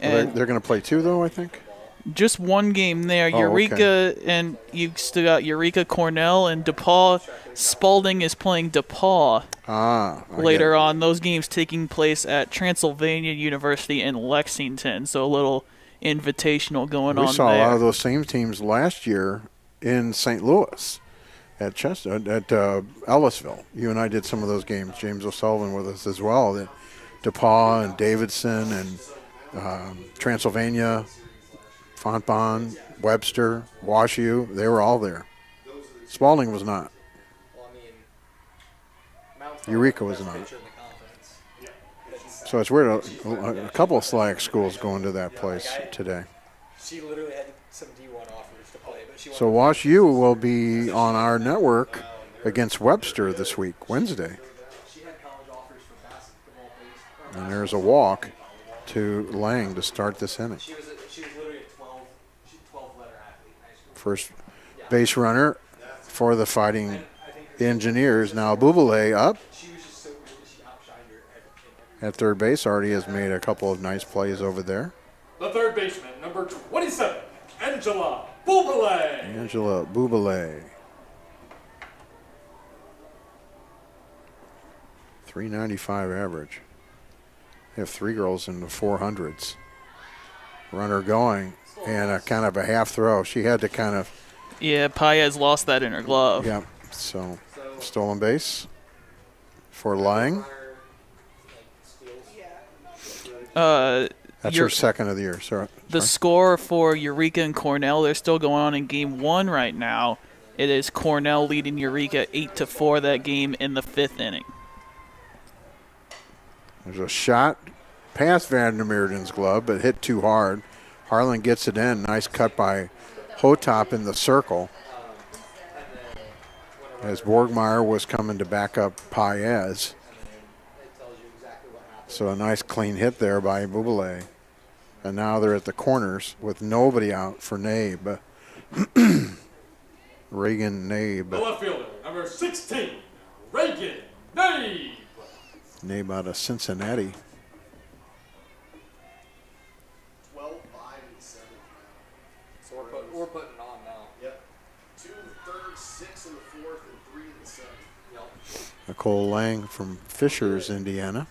And they're going to play 2, though, I think? Just one game there. Oh, Eureka, okay. And you still got Eureka Cornell and DePaul. Spalding is playing DePaul later on. Those games taking place at Transylvania University in Lexington. So a little invitational going on there. We saw a lot of those same teams last year in St. Louis at Ellisville. You and I did some of those games. James O'Sullivan with us as well. DePaul and Davidson and Transylvania, Fontbonne, Webster, Wash U, they were all there. Spalding was not. Eureka was not. So it's weird. A couple of SLIAC schools going to that place today. She literally had some D1 offers to play, but she So Wash U will be on our network against Webster this week, Wednesday. And there's a walk to Lang to start this inning. She was literally a 12-letter athlete. First base runner for the Fighting Engineers. Now Bubale up at third base. Already has made a couple of nice plays over there. The third baseman, number 27, Angela Bubale. Angela Bubale. 395 average. They have 3 girls in the 400s. Runner going, and a kind of a half throw. She had to kind of. Yeah, Paez lost that in her glove. Yeah, so Stolen base for Lang. That's her second of the year. Sorry. The score for Eureka and Cornell, they're still going on in game 1 right now. It is Cornell leading Eureka 8-4 that game in the 5th inning. There's a shot past Vandermeerden's glove, but hit too hard. Harlan gets it in. Nice cut by Hotop in the circle. As Borgmeyer was coming to back up Paez. So a nice clean hit there by Buble. And now they're at the corners with nobody out for Nabe. Reagan Nabe. The left fielder, number 16, Reagan Nabe. Nabe out of Cincinnati. 12, 5, and 7 now. So we're putting it on now. Yep. 2 in the 3rd, 6 in the 4th, and 3 in the 7th. Yep. Nicole Lang from Fishers, Indiana.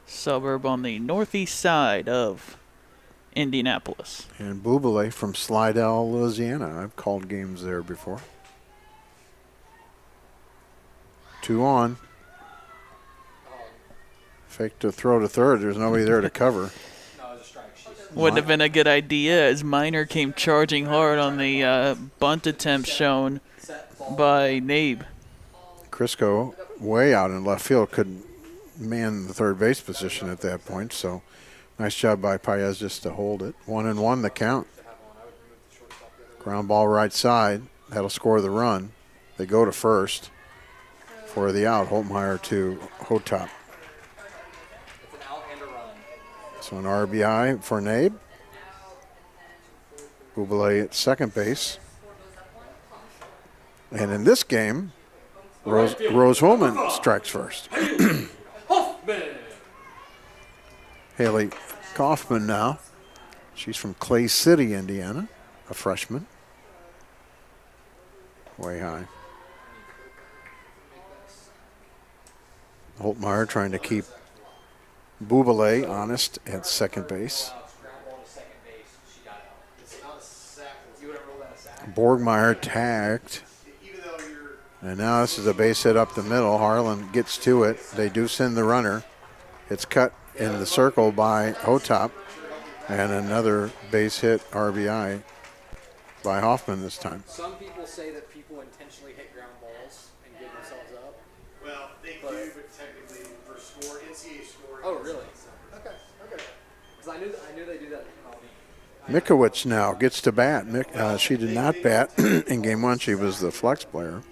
Suburb on the northeast side of Indianapolis. And Buble from Slidell, Louisiana. I've called games there before. 2 on. Fake to throw to third. There's nobody there to cover. Wouldn't have been a good idea as Minor came charging hard on the bunt attempt shown by Nabe. Crisco way out in left field couldn't man the third base position at that point. So nice job by Paez just to hold it. 1-1 the count. Ground ball right side. That'll score the run. They go to first for the out. Holtmeyer to Hotop. So an RBI for Nabe. Buble at second base. And in this game, Rose-Hulman strikes first. Haley Kaufman now. She's from Clay City, Indiana, a freshman. Way high. Holtmeyer trying to keep Buble honest at second base. Borgmeyer tagged. And now this is a base hit up the middle. Harlan gets to it. They do send the runner. It's cut in the circle by Hotop. And another base hit RBI by Hoffman this time. Some people say that people intentionally hit ground balls and give themselves up. Well, they do, but technically for score, NCAA scoring. Oh, really? Okay. Because I knew they do that. Mikowicz now gets to bat. She did not bat in game 1. She was the flex player.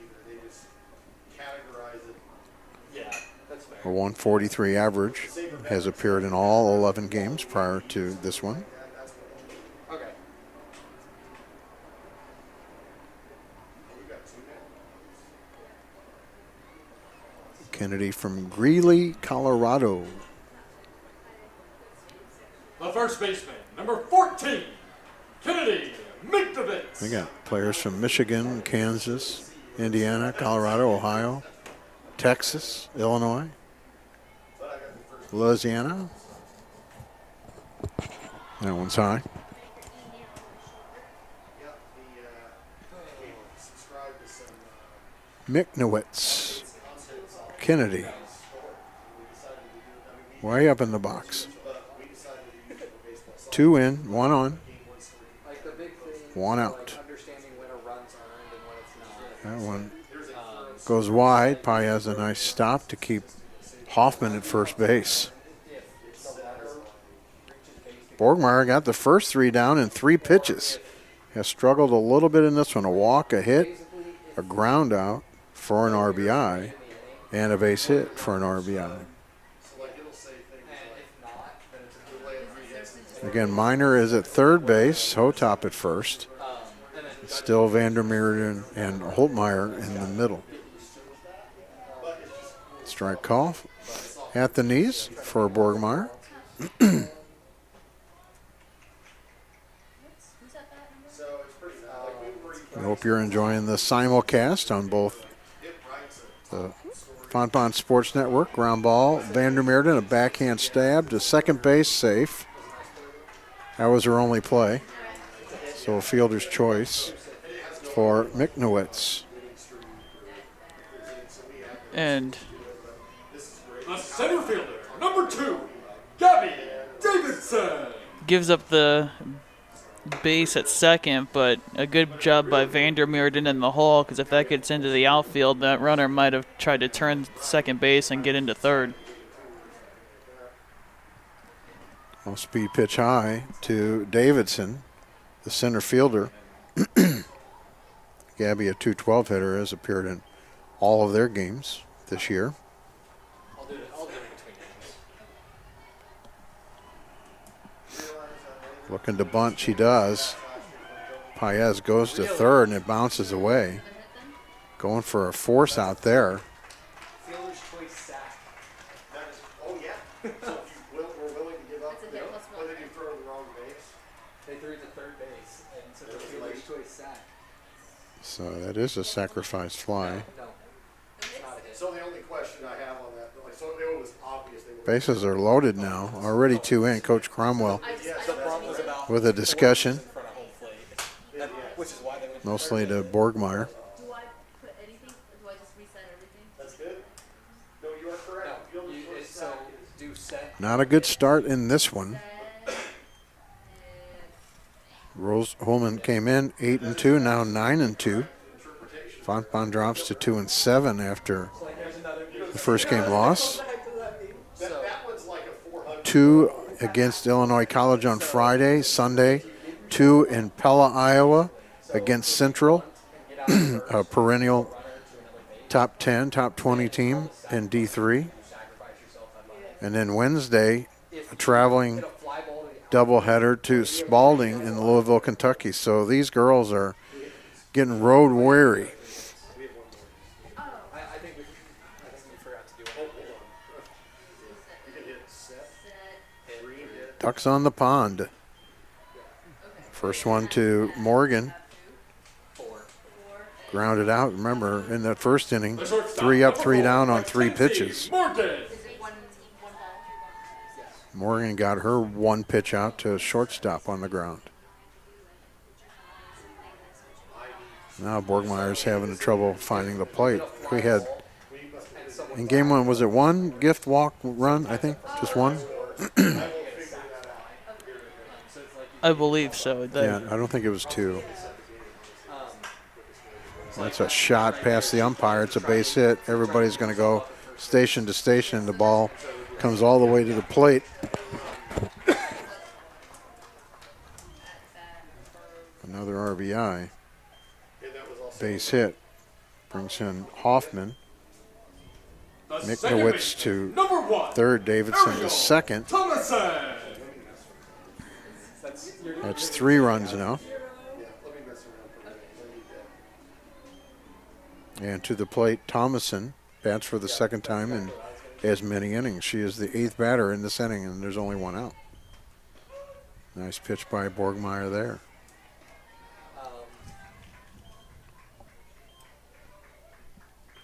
A 143 average, has appeared in all 11 games prior to this one. Okay. Kennedy from Greeley, Colorado. The first baseman, number 14, Kennedy Miktovitz. We got players from Michigan, Kansas, Indiana, Colorado, Ohio, Texas, Illinois, Louisiana. That one's high. Miknowitz. Kennedy. Way up in the box. 2 in, 1 on. 1 out. That one goes wide. Paez a nice stop to keep Hoffman at first base. Borgmeyer got the first 3 down in 3 pitches. Has struggled a little bit in this one. A walk, a hit, a ground out for an RBI, and a base hit for an RBI. Again, Minor is at third base, Hotop at first. Still Vandermeerden and Holtmeyer in the middle. Strike call at the knees for Borgmeyer. I hope you're enjoying the simulcast on both the Fontbonne Sports Network. Ground ball, Vandermeerden, a backhand stab to second base, safe. That was her only play. So a fielder's choice. for Miknowitz. And The center fielder, number 2, Gabby Davidson. gives up the base at second, but a good job by Vandermeerden in the hole, because if that gets into the outfield, that runner might have tried to turn second base and get into third. Speed pitch high to Davidson, the center fielder. Gabby, a .212 hitter, has appeared in all of their games this year. I'll do it in between innings. Looking to bunt, she does. Paez goes to third, and it bounces away. Going for a force out there. Fielder's choice sack. That is, oh yeah. So if you were willing to give up, That's a hit plus what one. did you throw to the wrong base? They threw it to third base, and so the fielder's choice sack. So that is a sacrifice fly. No, it's not a hit. So the only question I have on that, like, so it was obvious they were. Bases are loaded now. Already 2 in. Coach Cromwell The problem was about with a discussion, in front of home plate, which is why they went. mostly to Borgmeyer. Do I put anything, or do I just reset everything? That's good. No, you are No, correct. Fielder's choice so sack is. do set. Not a good start in this one. Rose-Hulman came in 8-2, now 9-2. Fontbonne drops to 2-7 after the first game loss. That one's like a 400. 2 against Illinois College on Friday, Sunday. 2 in Pella, Iowa against Central, a perennial top 10, top 20 team in D3. And then Wednesday, a traveling doubleheader to Spalding in Louisville, Kentucky. So these girls are getting road weary. I think we forgot to do it. You can hit set, green hit. Ducks on the pond. First one to Morgan. Grounded out. Remember, in that first inning, 3 up, 3 down on 3 pitches. Morgan. Is it one ball? Morgan got her 1 pitch out to shortstop on the ground. Now Borgmeyer's having trouble finding the plate. We had, in game 1, was it 1 gift walk run, I think? Just 1? I believe so. Yeah, I don't think it was 2. That's a shot past the umpire. It's a base hit. Everybody's going to go station to station. The ball comes all the way to the plate. Another RBI. Base hit. Brings in Hoffman. Miknowitz to Number 1, third. Davidson to second. Thomason. That's 3 runs now. And to the plate, Thomason bats for the second time in as many innings. She is the 8th batter in this inning, and there's only 1 out. Nice pitch by Borgmeyer there.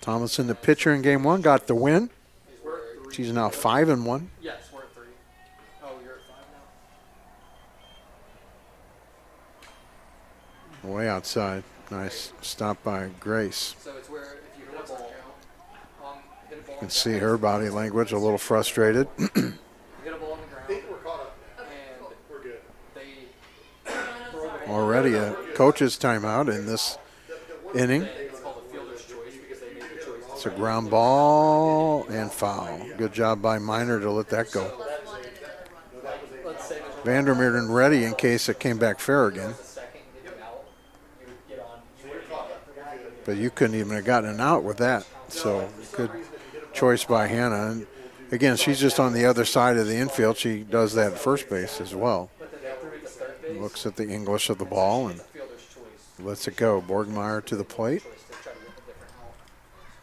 Thomason, the pitcher in game 1, got the win. She's now 5-1. Yes, we're at 3. Oh, you're at 5 now. Way outside. Nice stop by Grace. So it's where if you hit a ball, hit a ball. You can see her body language, a little frustrated. You hit a ball on the I ground, think we're caught up now. and We're good. they Already a coach's timeout in this inning. it's called a fielder's choice because they made the choice. It's a ground ball and foul. Good job by Miner to let that go. Let's say there's Vandermeerden ready in case it came back fair again. a second, get you out, you would get on. You would But you couldn't even have gotten an out with that. So good choice by Hannah. And again, she's just on the other side of the infield. She does that at first base as well. Looks at the English of the ball and lets it go. Borgmeyer to the plate.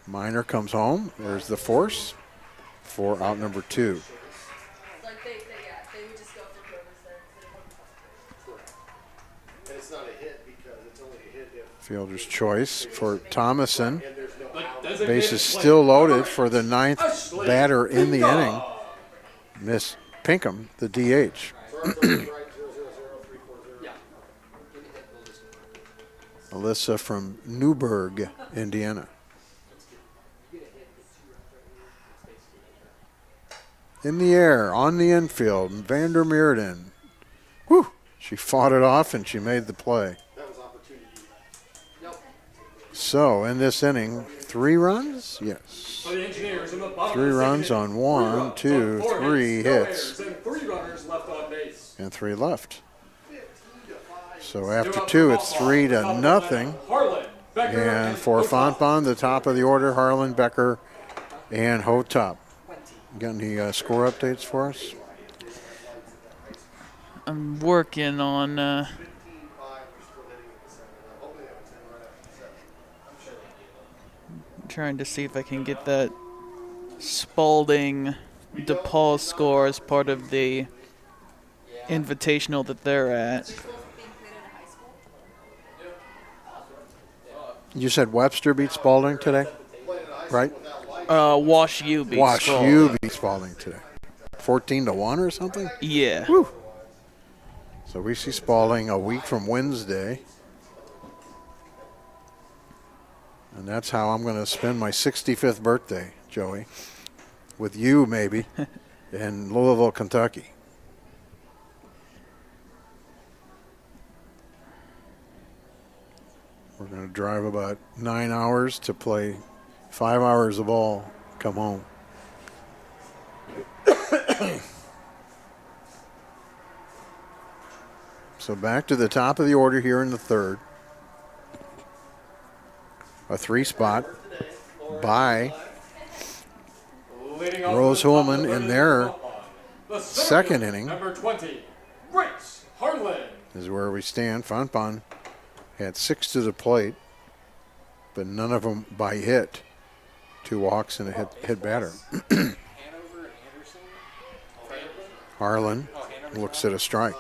Miner comes home. There's the force for out number 2. Like they would just go for whoever's there. And it's not a hit because it's only a hit if Fielder's choice for Thomason. and there's no out. Base is still loaded for the 9th batter in the inning. Miss Pinkham, the DH. Alyssa from Newburgh, Indiana. In the air, on the infield, Vander Meerden. Whew! She fought it off and she made the play. So, in this inning, 3 runs? Yes. 3 runs on 1, 2, 3 hits. And 3 left. So after 2, it's 3-0. And for Fontbonne, the top of the order, Harlan, Becker, and Hotop. Got any score updates for us? I'm working on trying to see if I can get that Spalding DePaul score as part of the invitational that they're at. You said Webster beat Spalding today, right? Wash U beat Wash Spalding. U beat Spalding today. 14-1 or something? Yeah. Woo. So we see Spalding a week from Wednesday. And that's how I'm going to spend my 65th birthday, Joey. With you, maybe, in Louisville, Kentucky. We're going to drive about 9 hours to play 5 hours of ball, come home. So back to the top of the order here in the 3rd. A 3 spot by Rose-Hulman in their 2nd inning. Number 20, Grace Harlan. Is where we stand. Fontbonne had 6 to the plate, but none of them by hit. 2 walks and a hit batter. Harlan looks at a strike.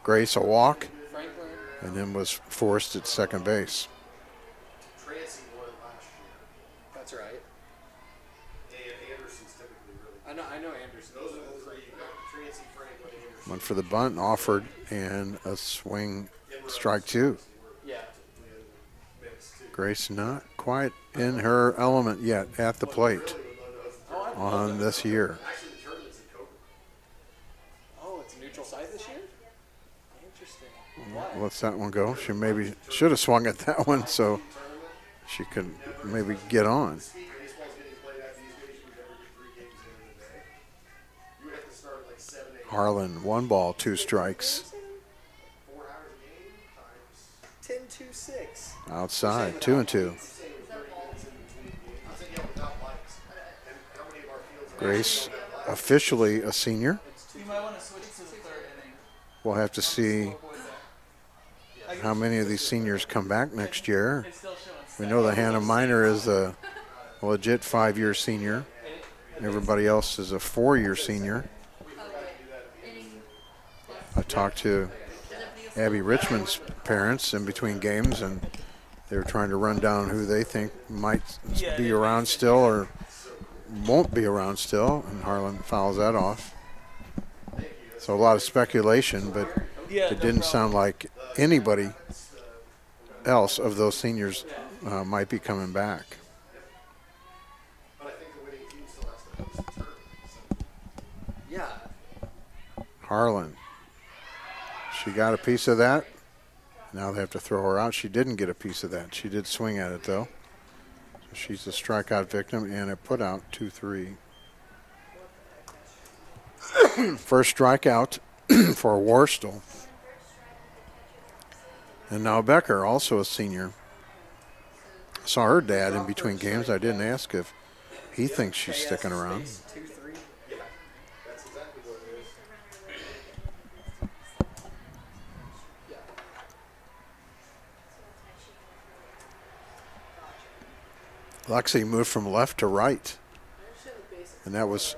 Grace a walk, and then was forced at second base. That's right. I know Anderson. Went for the bunt, offered, and a swing, strike 2. Yeah. Grace not quite in her element yet at the plate on this year. Oh, it's a neutral site this year? Interesting. Why? Let's that one go. She maybe should have swung at that one so she could maybe get on. Harlan, 1 ball, 2 strikes. 10-2-6. Outside, 2-2. Grace, officially a senior. You might want to switch to the 3rd inning. We'll have to see how many of these seniors come back next year. We know that Hannah Miner is a legit 5-year senior. Everybody else is a 4-year senior. I talked to Abby Richmond's parents in between games, and they were trying to run down who they think might be around still or won't be around still, and Harlan fouls that off. So a lot of speculation, but it didn't sound like anybody else of those seniors might be coming back. Yeah. Harlan. She got a piece of that. Now they have to throw her out. She didn't get a piece of that. She did swing at it, though. So she's a strikeout victim and a put out 2-3. First strikeout for Worstel. And now Becker, also a senior. I saw her dad in between games. I didn't ask if he thinks she's sticking around. Lexi moved from left to right. And that was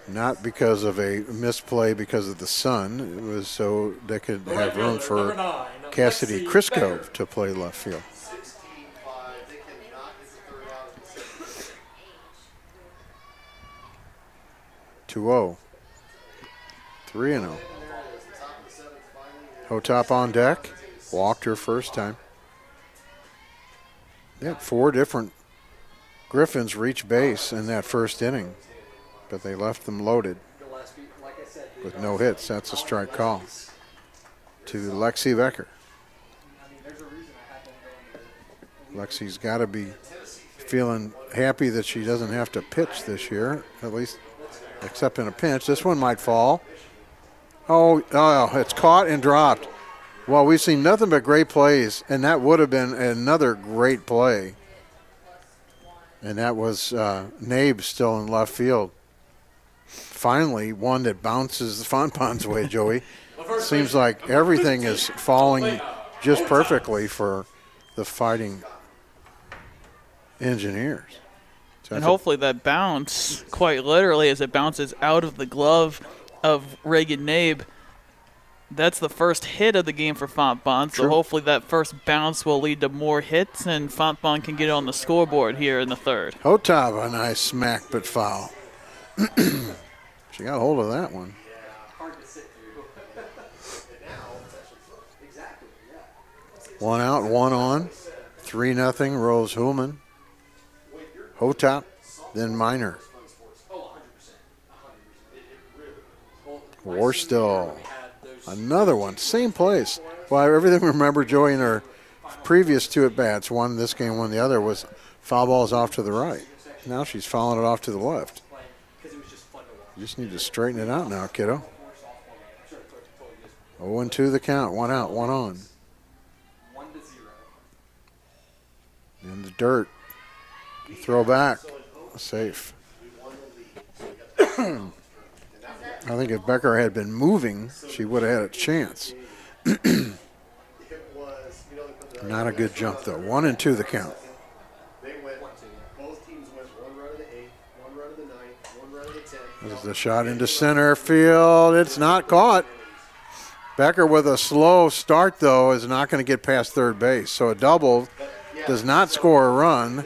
not because of a misplay because of the sun. It was so they could have room for Cassidy Crisco to play left field. 2-0. 3-0. Hotop on deck. Walked her first time. They had 4 different Griffins reach base in that first inning, but they left them loaded with no hits. That's a strike call to Lexi Becker. Lexi's got to be feeling happy that she doesn't have to pitch this year, at least except in a pinch. This one might fall. Oh, it's caught and dropped. Well, we've seen nothing but great plays, and that would have been another great play. And that was Nabe still in left field. Finally, one that bounces the Fontbonne's way, Joey. Seems like everything is falling just perfectly for the Fighting Engineers. So and hopefully that bounce, quite literally, as it bounces out of the glove of Reagan Nabe, that's the first hit of the game for Fontbonne. So hopefully that first bounce will lead to more hits, and Fontbonne can get on the scoreboard here in the third. Hotava, a nice smack but foul. She got hold of that one. One out, one on. 3-0, Rose-Hulman. Hotop, then Minor. Warstill. Another one, same place. Well, everything we remember Joey in her previous 2 at-bats, one this game, one the other, was foul balls off to the right. Now she's fouling it off to the left. You just need to straighten it out now, kiddo. 0-2 the count, 1 out, 1 on. In the dirt. Throw back. Safe. I think if Becker had been moving, she would have had a chance. Not a good jump, though. 1-2 the count. This is the shot into center field. It's not caught. Becker with a slow start, though, is not going to get past third base. So a double does not score a run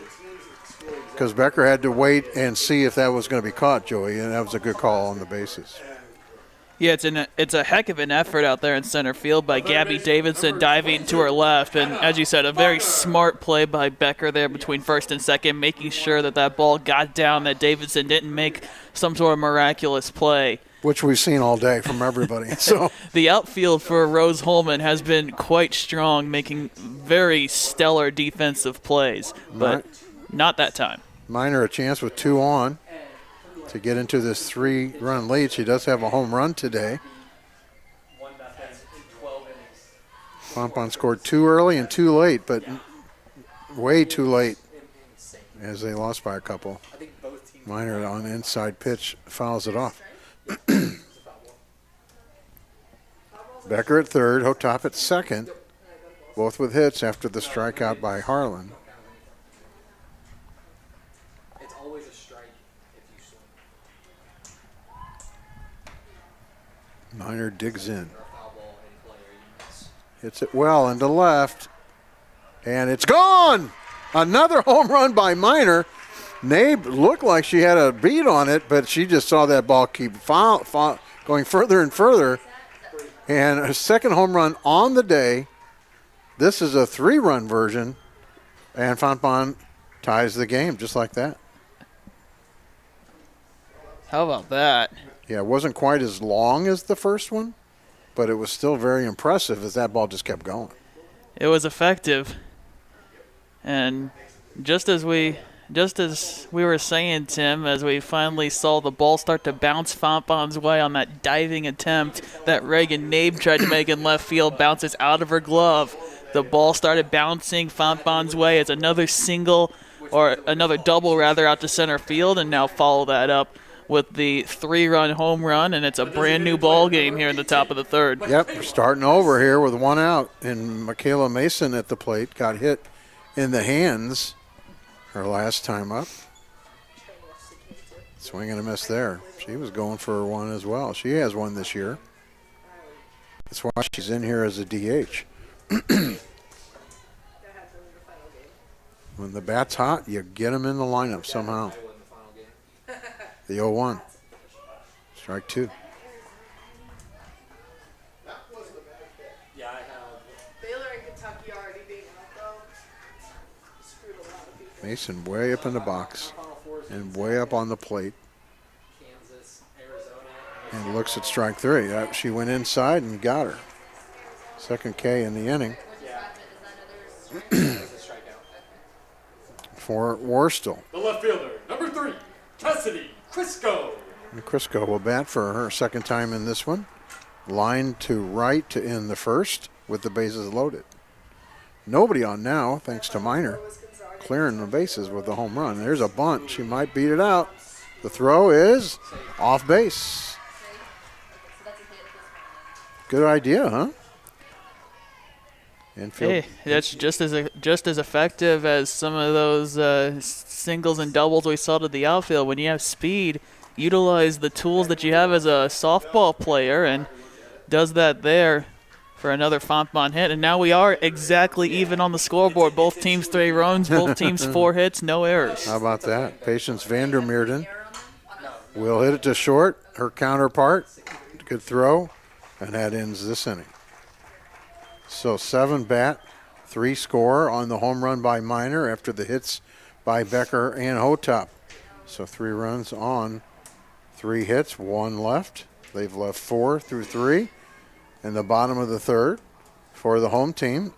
because Becker had to wait and see if that was going to be caught, Joey, and that was a good call on the bases. Yeah, it's a heck of an effort out there in center field by Gabby Davidson diving to her left. And as you said, a very smart play by Becker there between first and second, making sure that that ball got down, that Davidson didn't make some sort of miraculous play. Which we've seen all day from everybody. So the outfield for Rose-Hulman has been quite strong, making very stellar defensive plays, but not that time. Minor a chance with 2 on to get into this 3-run lead. She does have a home run today. Fontbonne scored 2 early and 2 late, but way too late as they lost by a couple. Minor on the inside pitch fouls it off. Becker at third, Hotop at second, both with hits after the strikeout by Harlan. It's always a strike if you swing. Minor digs in. Hits it well into left, and it's gone! Another home run by Minor. Nabe looked like she had a beat on it, but she just saw that ball keep going further and further. And a second home run on the day. This is a 3-run version, and Fontbonne ties the game just like that. How about that? Yeah, it wasn't quite as long as the first one, but it was still very impressive as that ball just kept going. It was effective. And just as we were saying, Tim, as we finally saw the ball start to bounce Fontbonne's way on that diving attempt that Reagan Nabe tried to make in left field, bounces out of her glove. The ball started bouncing Fontbonne's way as another single, or another double rather, out to center field, and now follow that up with the 3-run home run, and it's a brand new ball game here in the top of the third. Yep, we're starting over here with 1 out, and Michaela Mason at the plate got hit in the hands her last time up. Swing and a miss there. She was going for one as well. She has one this year. That's why she's in here as a DH. When the bat's hot, you get them in the lineup somehow. The 0-1. Strike 2. Yeah, I have. Baylor and Kentucky already being out though. Mason way up in the box and way up on the plate. And looks at strike 3. She went inside and got her. Second K in the inning. For Worstel. The left fielder, number 3, Cassidy Crisco. And Crisco will bat for her second time in this one. Line to right to end the first with the bases loaded. Nobody on now, thanks to Minor, clearing the bases with the home run. There's a bunt. She might beat it out. The throw is off base. Good idea, huh? Infield. Hey, that's just as effective as some of those singles and doubles we saw to the outfield. When you have speed, utilize the tools that you have as a softball player, and does that there for another Fontbonne hit. And now we are exactly even on the scoreboard. Both teams 3 runs, both teams 4 hits, no errors. How about that? Patience Vandermeerden will hit it to short. Her counterpart, good throw, and that ends this inning. So 7 bat, 3 score on the home run by Minor after the hits by Becker and Hotop. So 3 runs on 3 hits, 1 left. They've left 4 through 3 in the bottom of the third for the home team.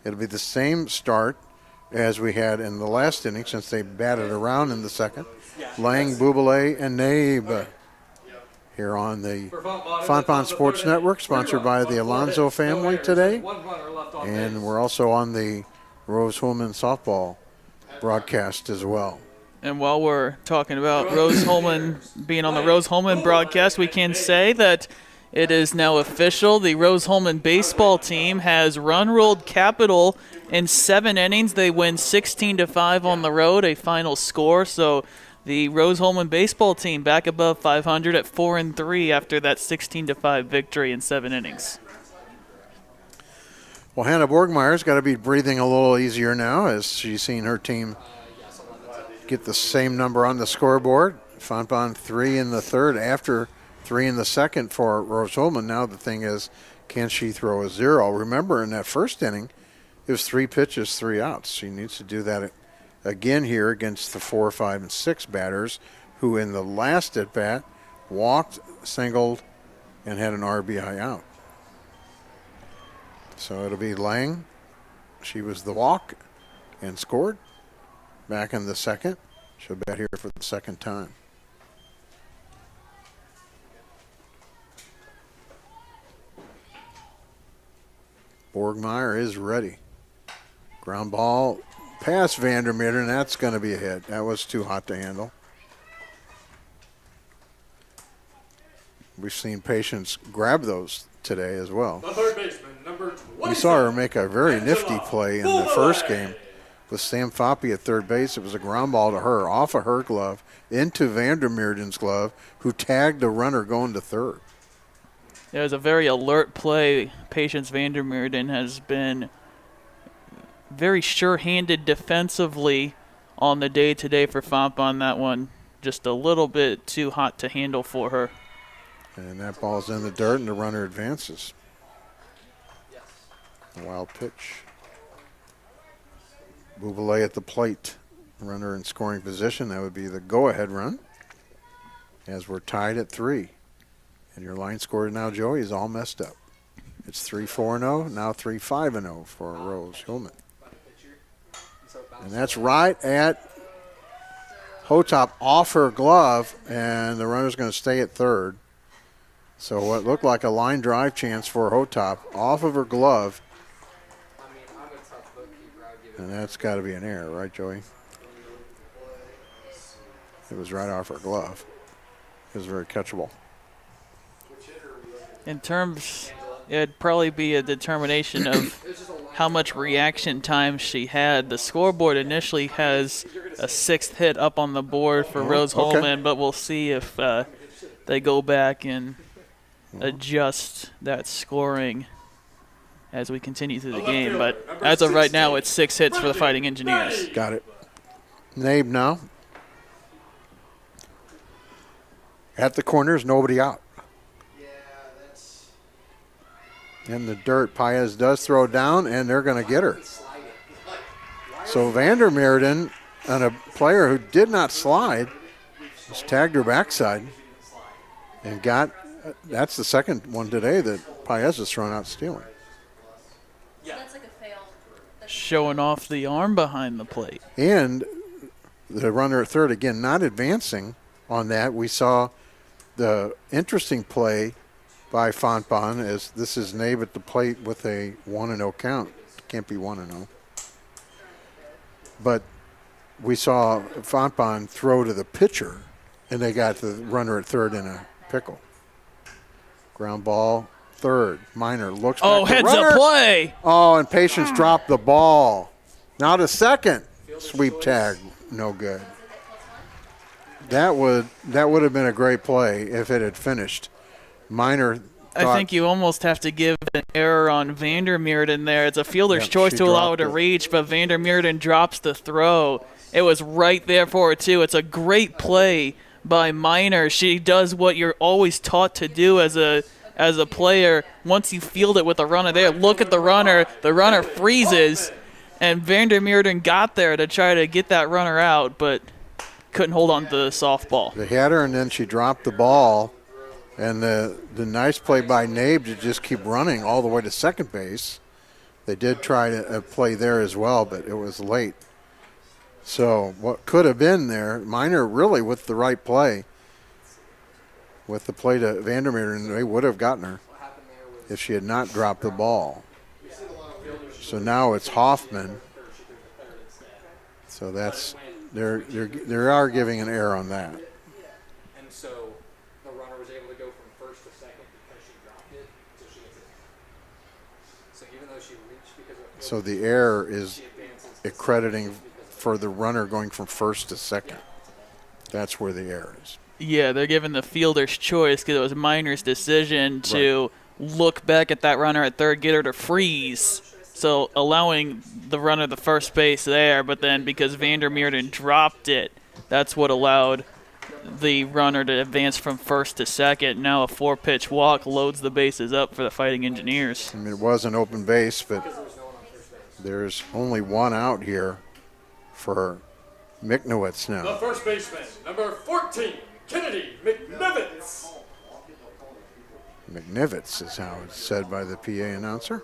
It'll be the same start as we had in the last inning since they batted around in the second. Lang, Buble, and Nabe here on the Fontbonne Sports Network, sponsored by the Alonso family today. And we're also on the Rose-Hulman softball broadcast as well. And while we're talking about Rose-Hulman being on the Rose-Hulman broadcast, we can say that it is now official. The Rose-Hulman baseball team has run-ruled Capital in 7 innings. They win 16-5 on the road, a final score. So the Rose-Hulman baseball team back above 500 at 4-3 after that 16-5 victory in 7 innings. Well, Hannah Borgmeyer's got to be breathing a little easier now as she's seen her team get the same number on the scoreboard. Fontbonne 3 in the third after 3 in the second for Rose-Hulman. Now the thing is, can she throw a 0? Remember, in that first inning, it was 3 pitches, 3 outs. She needs to do that again here against the 4, 5, and 6 batters who in the last at-bat walked, singled, and had an RBI out. So it'll be Lang. She was the walk and scored. Back in the second. She'll bat here for the second time. Borgmeyer is ready. Ground ball past Vandermeer, and that's going to be a hit. That was too hot to handle. We've seen Patience grab those today as well. The third baseman, number 27. We saw her make a very nifty play in the first game with Sam Foppe at third base. It was a ground ball to her, off of her glove, into Vandermeerden's glove, who tagged the runner going to third. It was a very alert play. Patience Vandermeerden has been very sure-handed defensively on the day today for Fontbonne. That one just a little bit too hot to handle for her. And that ball's in the dirt, and the runner advances. A wild pitch. Buble at the plate. Runner in scoring position. That would be the go-ahead run, as we're tied at 3. And your line score now, Joey, is all messed up. It's 3-4-0, now 3-5-0 for Rose-Hulman. And that's right at Hotop off her glove, and the runner's going to stay at third. So what looked like a line drive chance for Hotop off of her glove. And that's got to be an error, right, Joey? It was right off her glove. It was very catchable. In terms, it'd probably be a determination of how much reaction time she had. The scoreboard initially has a 6th hit up on the board for Rose-Hulman, but we'll see if they go back and adjust that scoring as we continue through the game. But as of right now, it's 6 hits for the Fighting Engineers. Got it. Nabe now. At the corners, nobody out. In the dirt, Paez does throw down, and they're going to get her. So Vandermeerden, and a player who did not slide, just tagged her backside and got, that's the second one today that Paez has thrown out stealing. So that's like a fail. Showing off the arm behind the plate. And the runner at third, again, not advancing on that. We saw the interesting play by Fontbonne as this is Nabe at the plate with a 1-0 count. Can't be 1-0. But we saw Fontbonne throw to the pitcher, and they got the runner at third in a pickle. Ground ball, third. Minor looks back. Oh, heads runner. up play. Oh, and Patience dropped the ball. Now to second. Sweep tag, no good. That would have been a great play if it had finished. Minor. I think you almost have to give an error on Vandermeerden there. It's a fielder's choice to allow it to reach, but Vandermeerden drops the throw. It was right there for her, too. It's a great play by Minor. She does what you're always taught to do as a player. Once you field it with a runner there, look at the runner freezes, and Vandermeerden got there to try to get that runner out, but couldn't hold on to the softball. They had her, and then she dropped the ball. And the nice play by Nabe to just keep running all the way to second base. They did try to play there as well, but it was late. So what could have been there, Minor really with the right play, with the play to Vandermeer, and they would have gotten her if she had not dropped the ball. So now it's Hoffman. So that's they are giving an error on that. And so the runner was able to go from first to second because she dropped it. So she gets it. So even though she reached because of So the error is accrediting for the runner going from first to second. That's where the error is. Yeah, they're giving the fielder's choice because it was Minor's decision to look back at that runner at third, get her to freeze. So allowing the runner the first base there, but then because Vandermeerden dropped it, that's what allowed the runner to advance from first to second. Now a 4-pitch walk loads the bases up for the Fighting Engineers. I mean, it was an open base, but there's only one out here for Miknowitz now. the first baseman, number 14, Kennedy McNivitz. McNivitz is how it's said by the PA announcer.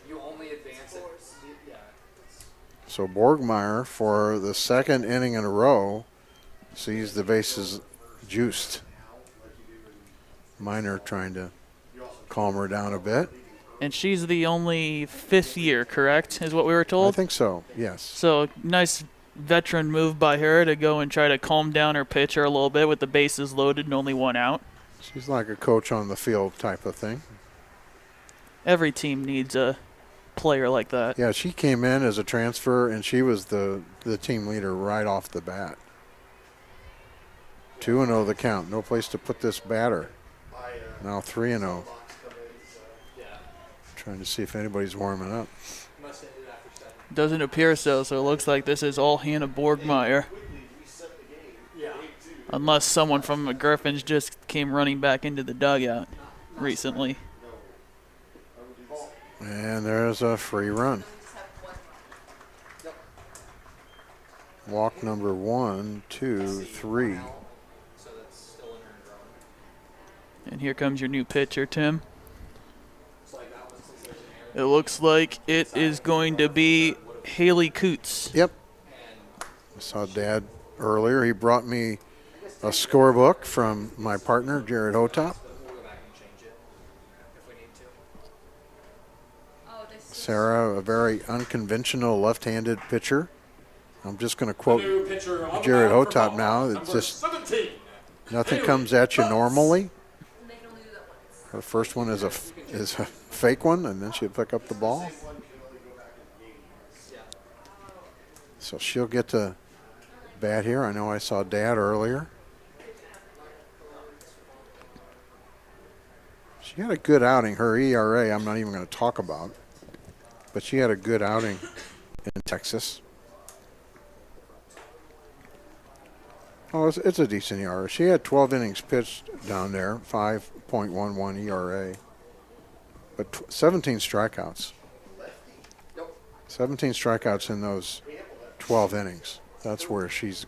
You only advance it. So Borgmeyer, for the second inning in a row, sees the bases juiced. Minor trying to calm her down a bit. And she's the only fifth year, correct, is what we were told? I think so, yes. So nice veteran move by her to go and try to calm down her pitcher a little bit with the bases loaded and only one out. She's like a coach on the field type of thing. Every team needs a player like that. Yeah, she came in as a transfer, and she was the team leader right off the bat. 2-0 the count. No place to put this batter. Now 3-0. Trying to see if anybody's warming up. Doesn't appear so, so it looks like this is all Hannah Borgmeyer. Unless someone from the Griffins just came running back into the dugout recently. And there's a free run. Walk number 1, 2, 3. And here comes your new pitcher, Tim. It looks like it is going to be Haley Coots. Yep. I saw Dad earlier. He brought me a scorebook from my partner, Jared Hotop. Sarah, a very unconventional left-handed pitcher. I'm just going to quote Jared Hotop now. It's just nothing comes at you normally. The first one is a fake one, and then she'll pick up the ball. So she'll get to bat here. I know I saw Dad earlier. She had a good outing. Her ERA, I'm not even going to talk about. But she had a good outing in Texas. Oh, it's a decent ERA. She had 12 innings pitched down there, 5.11 ERA. But 17 strikeouts. 17 strikeouts in those 12 innings. That's where she's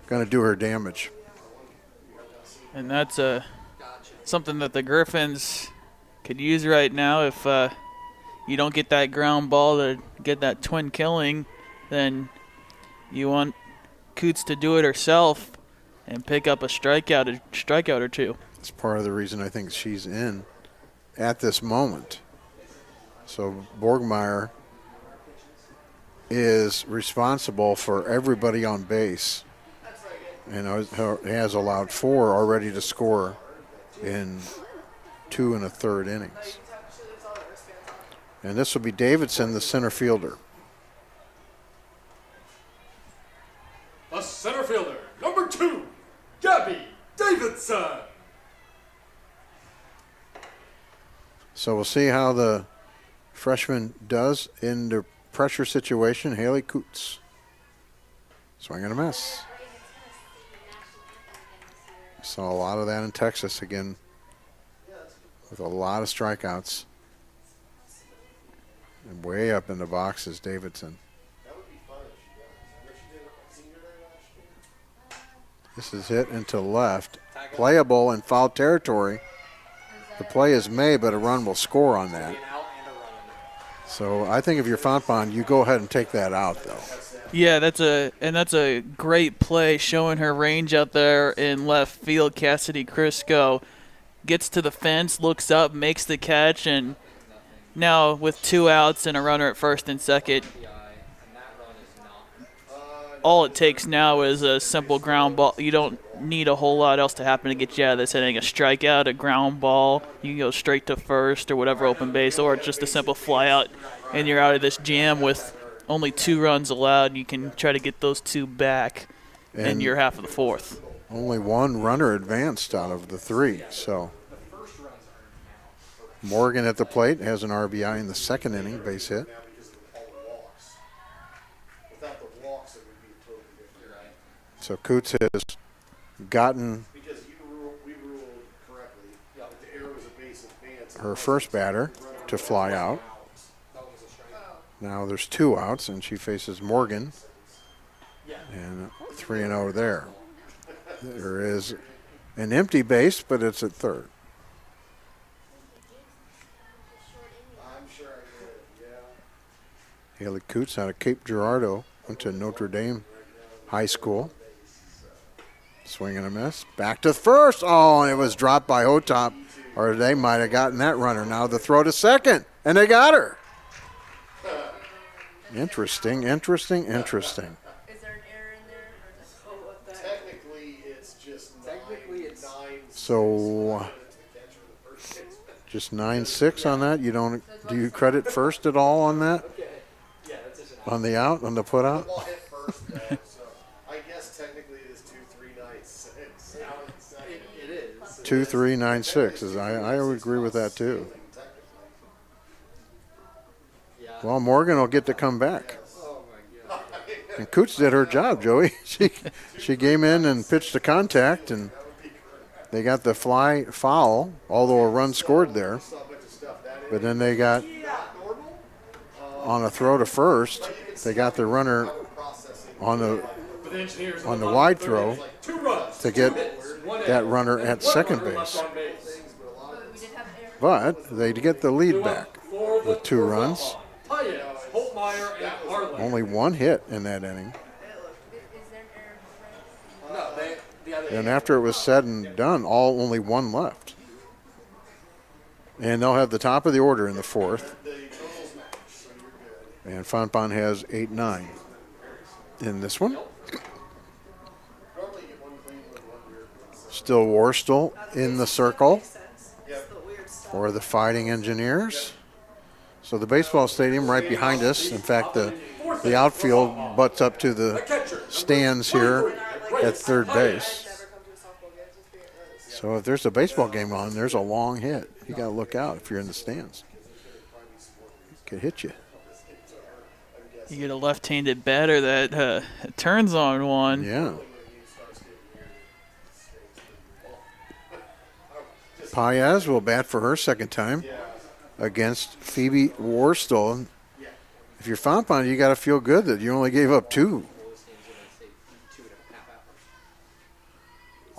going to do her damage. And that's something that the Griffins could use right now. If you don't get that ground ball to get that twin killing, then you want Coots to do it herself and pick up a strikeout or two. It's part of the reason I think she's in at this moment. So Borgmeyer is responsible for everybody on base, and has allowed 4 already to score in 2 1/3 innings. And this will be Davidson, the center fielder. The center fielder, number 2, Gabby Davidson. So we'll see how the freshman does in the pressure situation. Haley Coots. Swing and a miss. Saw a lot of that in Texas again, with a lot of strikeouts. And way up in the box is Davidson. This is hit into left. Playable in foul territory. The play is made, but a run will score on that. So I think if you're Fontbonne, you go ahead and take that out, though. Yeah, that's a great play, showing her range out there in left field. Cassidy Crisco gets to the fence, looks up, makes the catch, and now with 2 outs and a runner at first and second, all it takes now is a simple ground ball. You don't need a whole lot else to happen to get you out of this inning. A strikeout, a ground ball, you can go straight to first or whatever open base, or just a simple fly out, and you're out of this jam with only 2 runs allowed, and you can try to get those 2 back in your half of the 4th. Only 1 runner advanced out of the 3, so Morgan at the plate has an RBI in the 2nd inning, base hit. So Coots has gotten her first batter to fly out. Now there's 2 outs, and she faces Morgan, and 3-0 there. There is an empty base, but it's at third. Haley Coots out of Cape Girardeau, went to Notre Dame High School. Swing and a miss. Back to first. Oh, and it was dropped by Hotop, or they might have gotten that runner. Now the throw to second, and they got her. Interesting. Is there an error in there? Technically, it's just 9. So just 9-6 on that. Do you credit first at all on that? On the out, on the put out? I guess technically it is 2-3-9-6. It is. 2-3-9-6. I would agree with that too. Well, Morgan will get to come back. And Coots did her job, Joey. She came in and pitched a contact, and they got the fly foul, although a run scored there. But then they got, on a throw to first, they got the runner on the wide throw to get that runner at second base. But they get the lead back with 2 runs. Only 1 hit in that inning. And after it was said and done, only 1 left. And they'll have the top of the order in the 4th. And Fontbonne has 8-9 in this one. Still Worstel in the circle for the Fighting Engineers. So the baseball stadium right behind us. In fact, the outfield butts up to the stands here at third base. So if there's a baseball game on, there's a long hit. You got to look out if you're in the stands. It could hit you. You get a left-handed batter that turns on one. Yeah. Paez will bat for her second time against Phoebe Worstel. If you're Fontbonne, you got to feel good that you only gave up 2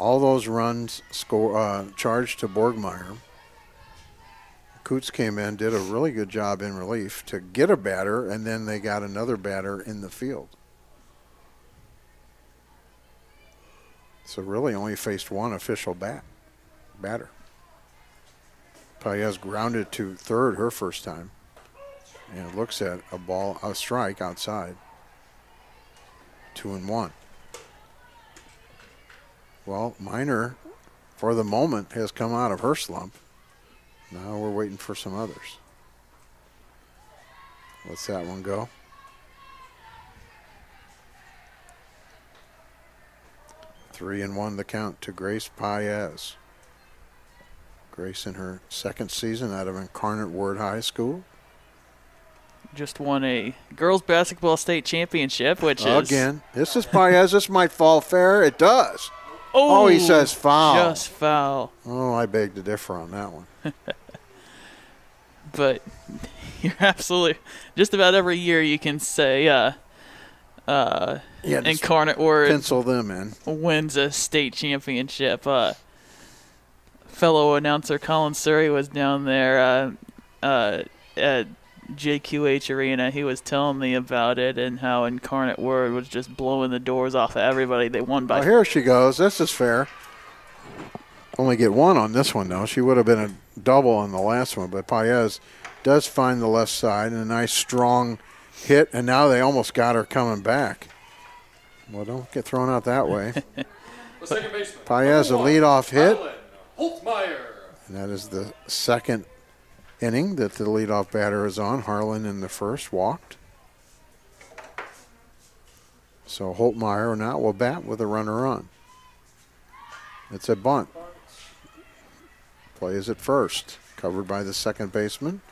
all those runs charged to Borgmeyer. Coots came in, did a really good job in relief to get a batter, and then they got another batter in the field. So really only faced one official batter. Paez grounded to third her first time. And looks at a strike outside. 2-1. Well, Minor, for the moment, has come out of her slump. Now we're waiting for some others. Let's that one go. 3-1 the count to Grace Paez. Grace in her second season out of Incarnate Word High School. Just won a girls basketball state championship, which is... Again, this is Paez. This might fall fair. It does. Oh, he says foul. Just foul. Oh, I beg to differ on that one. But you're absolutely... Just about every year you can say Incarnate Word pencil them in. Wins a state championship. Fellow announcer Colin Surrey was down there at JQH Arena. He was telling me about it and how Incarnate Word was just blowing the doors off of everybody. They won by... Oh, here she goes. This is fair. Only get one on this one, though. She would have been a double on the last one, but Paez does find the left side and a nice strong hit, and now they almost got her coming back. Well, don't get thrown out that way. The second baseman. Paez, a leadoff hit. Holtmeyer. And that is the second inning that the leadoff batter is on. Harlan in the first walked. So Holtmeyer now will bat with a runner on. It's a bunt. Play is at first, covered by the second baseman.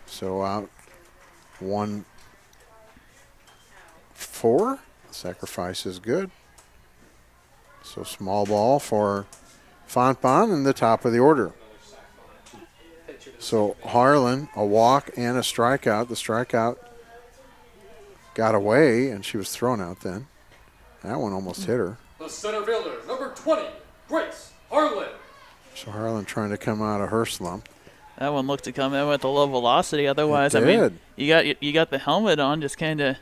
So out 1-4. Sacrifice is good. So small ball for Fontbonne in the top of the order. So Harlan, a walk and a strikeout. The strikeout got away, and she was thrown out then. That one almost hit her. The center fielder, number 20, Grace Harlan. So Harlan trying to come out of her slump. That one looked to come in with a low velocity. Otherwise, It I mean, did. you got the helmet on, just kind of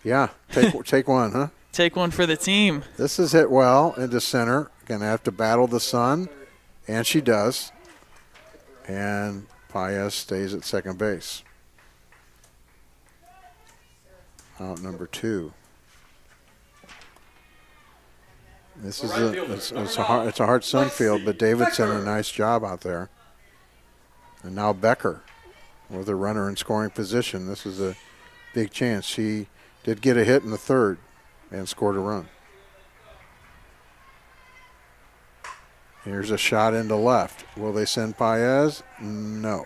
Yeah, take one, huh? take one for the team. This is hit well into center. Going to have to battle the sun, and she does. And Paez stays at second base. Out number 2. This is it's a hard sun field, but David's done a nice job out there. And now Becker with a runner in scoring position. This is a big chance. She did get a hit in the third and scored a run. Here's a shot into left. Will they send Paez? No.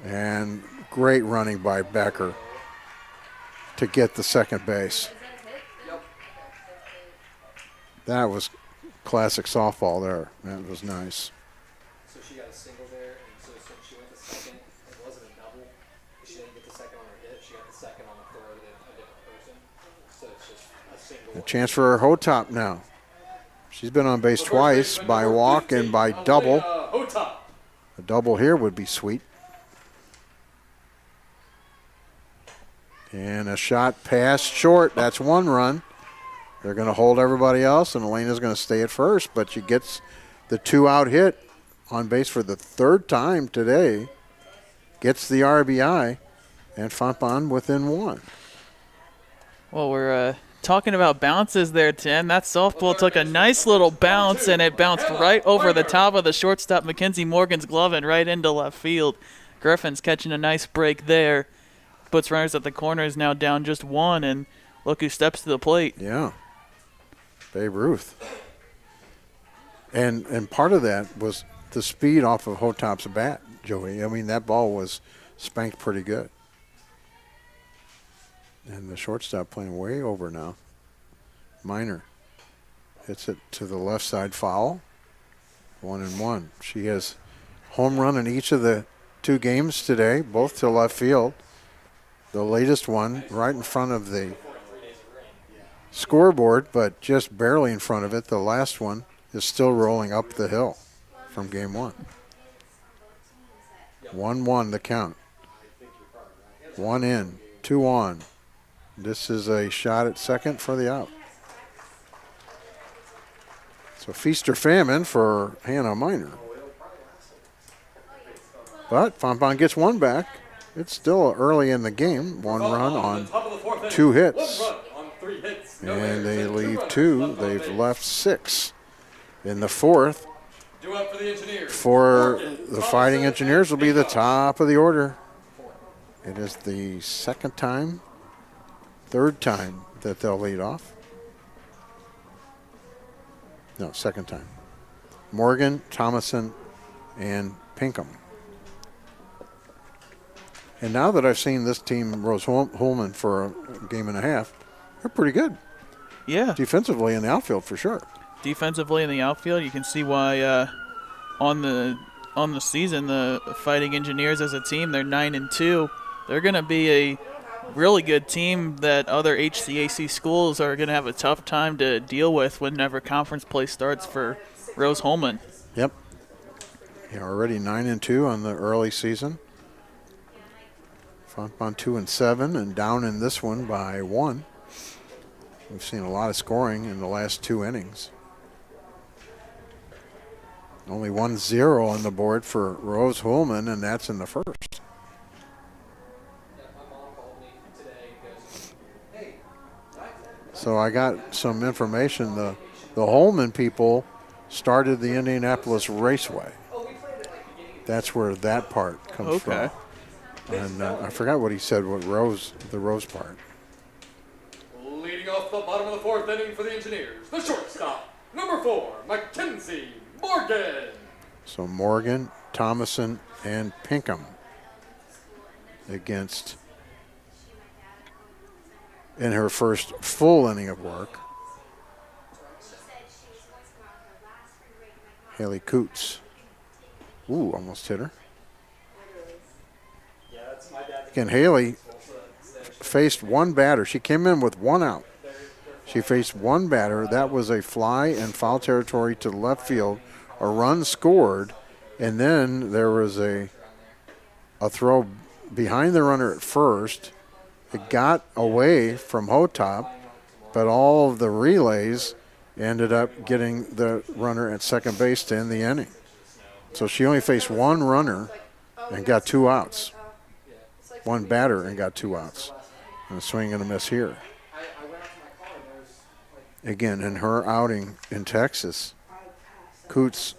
And great running by Becker to get the second base. That was classic softball there. That was nice. So she got a single there, and so since she went to second, it wasn't a double. She didn't get the second on her hit. She got the second on the throw to a different person. So it's just a single. A chance for her Hotop now. She's been on base twice by walk and by double. A double here would be sweet. And a shot past short. That's one run. They're going to hold everybody else, and Elena's going to stay at first, but she gets the 2-out hit on base for the third time today. Gets the RBI, and Fontbonne within 1. Well, we're talking about bounces there, Tim. That softball took a nice little bounce, and it bounced right over the top of the shortstop Mackenzie Morgan's glove and right into left field. Griffin's catching a nice break there. Puts runners at the corners, now down just 1, and look who steps to the plate. Yeah. Babe Ruth. And part of that was the speed off of Hotop's bat, Joey. I mean, that ball was spanked pretty good. And the shortstop playing way over now. Minor hits it to the left side foul. 1-1. She has home run in each of the 2 games today, both to left field. The latest one right in front of the scoreboard, but just barely in front of it. The last one is still rolling up the hill from game 1. 1-1 the count. 1 in, 2 on. This is a shot at second for the out. So feast or famine for Hannah Minor. But Fontbonne gets one back. It's still early in the game. 1 run on 2 hits. And they leave 2. They've left 6 in the 4th. For the Fighting Engineers will be the top of the order. It is the third time that they'll lead off. No, second time. Morgan, Thomason, and Pinkham. And now that I've seen this team, Rose-Hulman, for a game and a half, they're pretty good. Yeah. Defensively in the outfield, for sure. Defensively in the outfield, you can see why on the season, the Fighting Engineers as a team, they're 9-2. They're going to be a really good team that other HCAC schools are going to have a tough time to deal with whenever conference play starts for Rose-Hulman. Yep. Yeah, already 9-2 on the early season. Fontbonne 2-7 and down in this one by 1. We've seen a lot of scoring in the last 2 innings. Only 1-0 on the board for Rose-Hulman, and that's in the first. So I got some information. The Holman people started the Indianapolis Raceway. That's where that part comes from. And I forgot what he said, the Rose part. Leading off the bottom of the 4th inning for the Engineers, the shortstop, number 4, Mackenzie Morgan. So Morgan, Thomason, and Pinkham against, in her first full inning of work, Haley Coots. Ooh, almost hit her. Again, Haley faced one batter. She came in with 1 out. She faced one batter. That was a fly in foul territory to the left field. A run scored, and then there was a throw behind the runner at first. It got away from Hotop, but all of the relays ended up getting the runner at second base to end the inning. So she only faced one runner and got 2 outs. One batter and got 2 outs. And a swing and a miss here. Again, in her outing in Texas, Coots,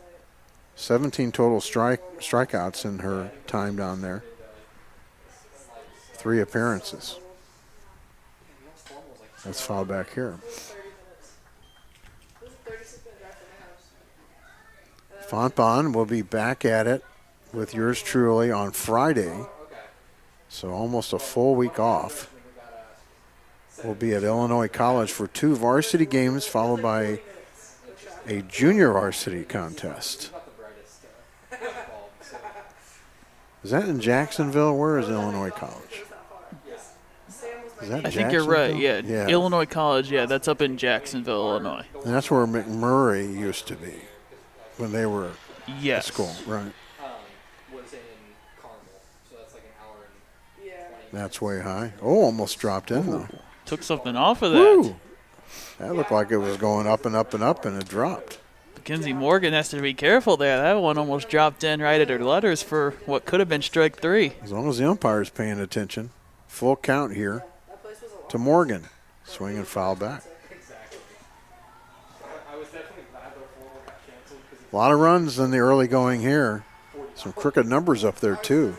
17 total strikeouts in her time down there. 3 appearances. That's fouled back here. Fontbonne will be back at it with yours truly on Friday. So almost a full week off. We'll be at Illinois College for 2 varsity games, followed by a junior varsity contest. Is that in Jacksonville? Where is Illinois College? Is that I think you're right, yeah. Illinois College, yeah, that's up in Jacksonville, Illinois. And that's where McMurray used to be when they were at school, right? That's way high. Oh, almost dropped in, though. Took something off of that. Woo. That looked like it was going up and up and up, and it dropped. Mackenzie Morgan has to be careful there. That one almost dropped in right at her letters for what could have been strike 3. As long as the umpire's paying attention. Full count here to Morgan. Swing and foul back. A lot of runs in the early going here. Some crooked numbers up there, too.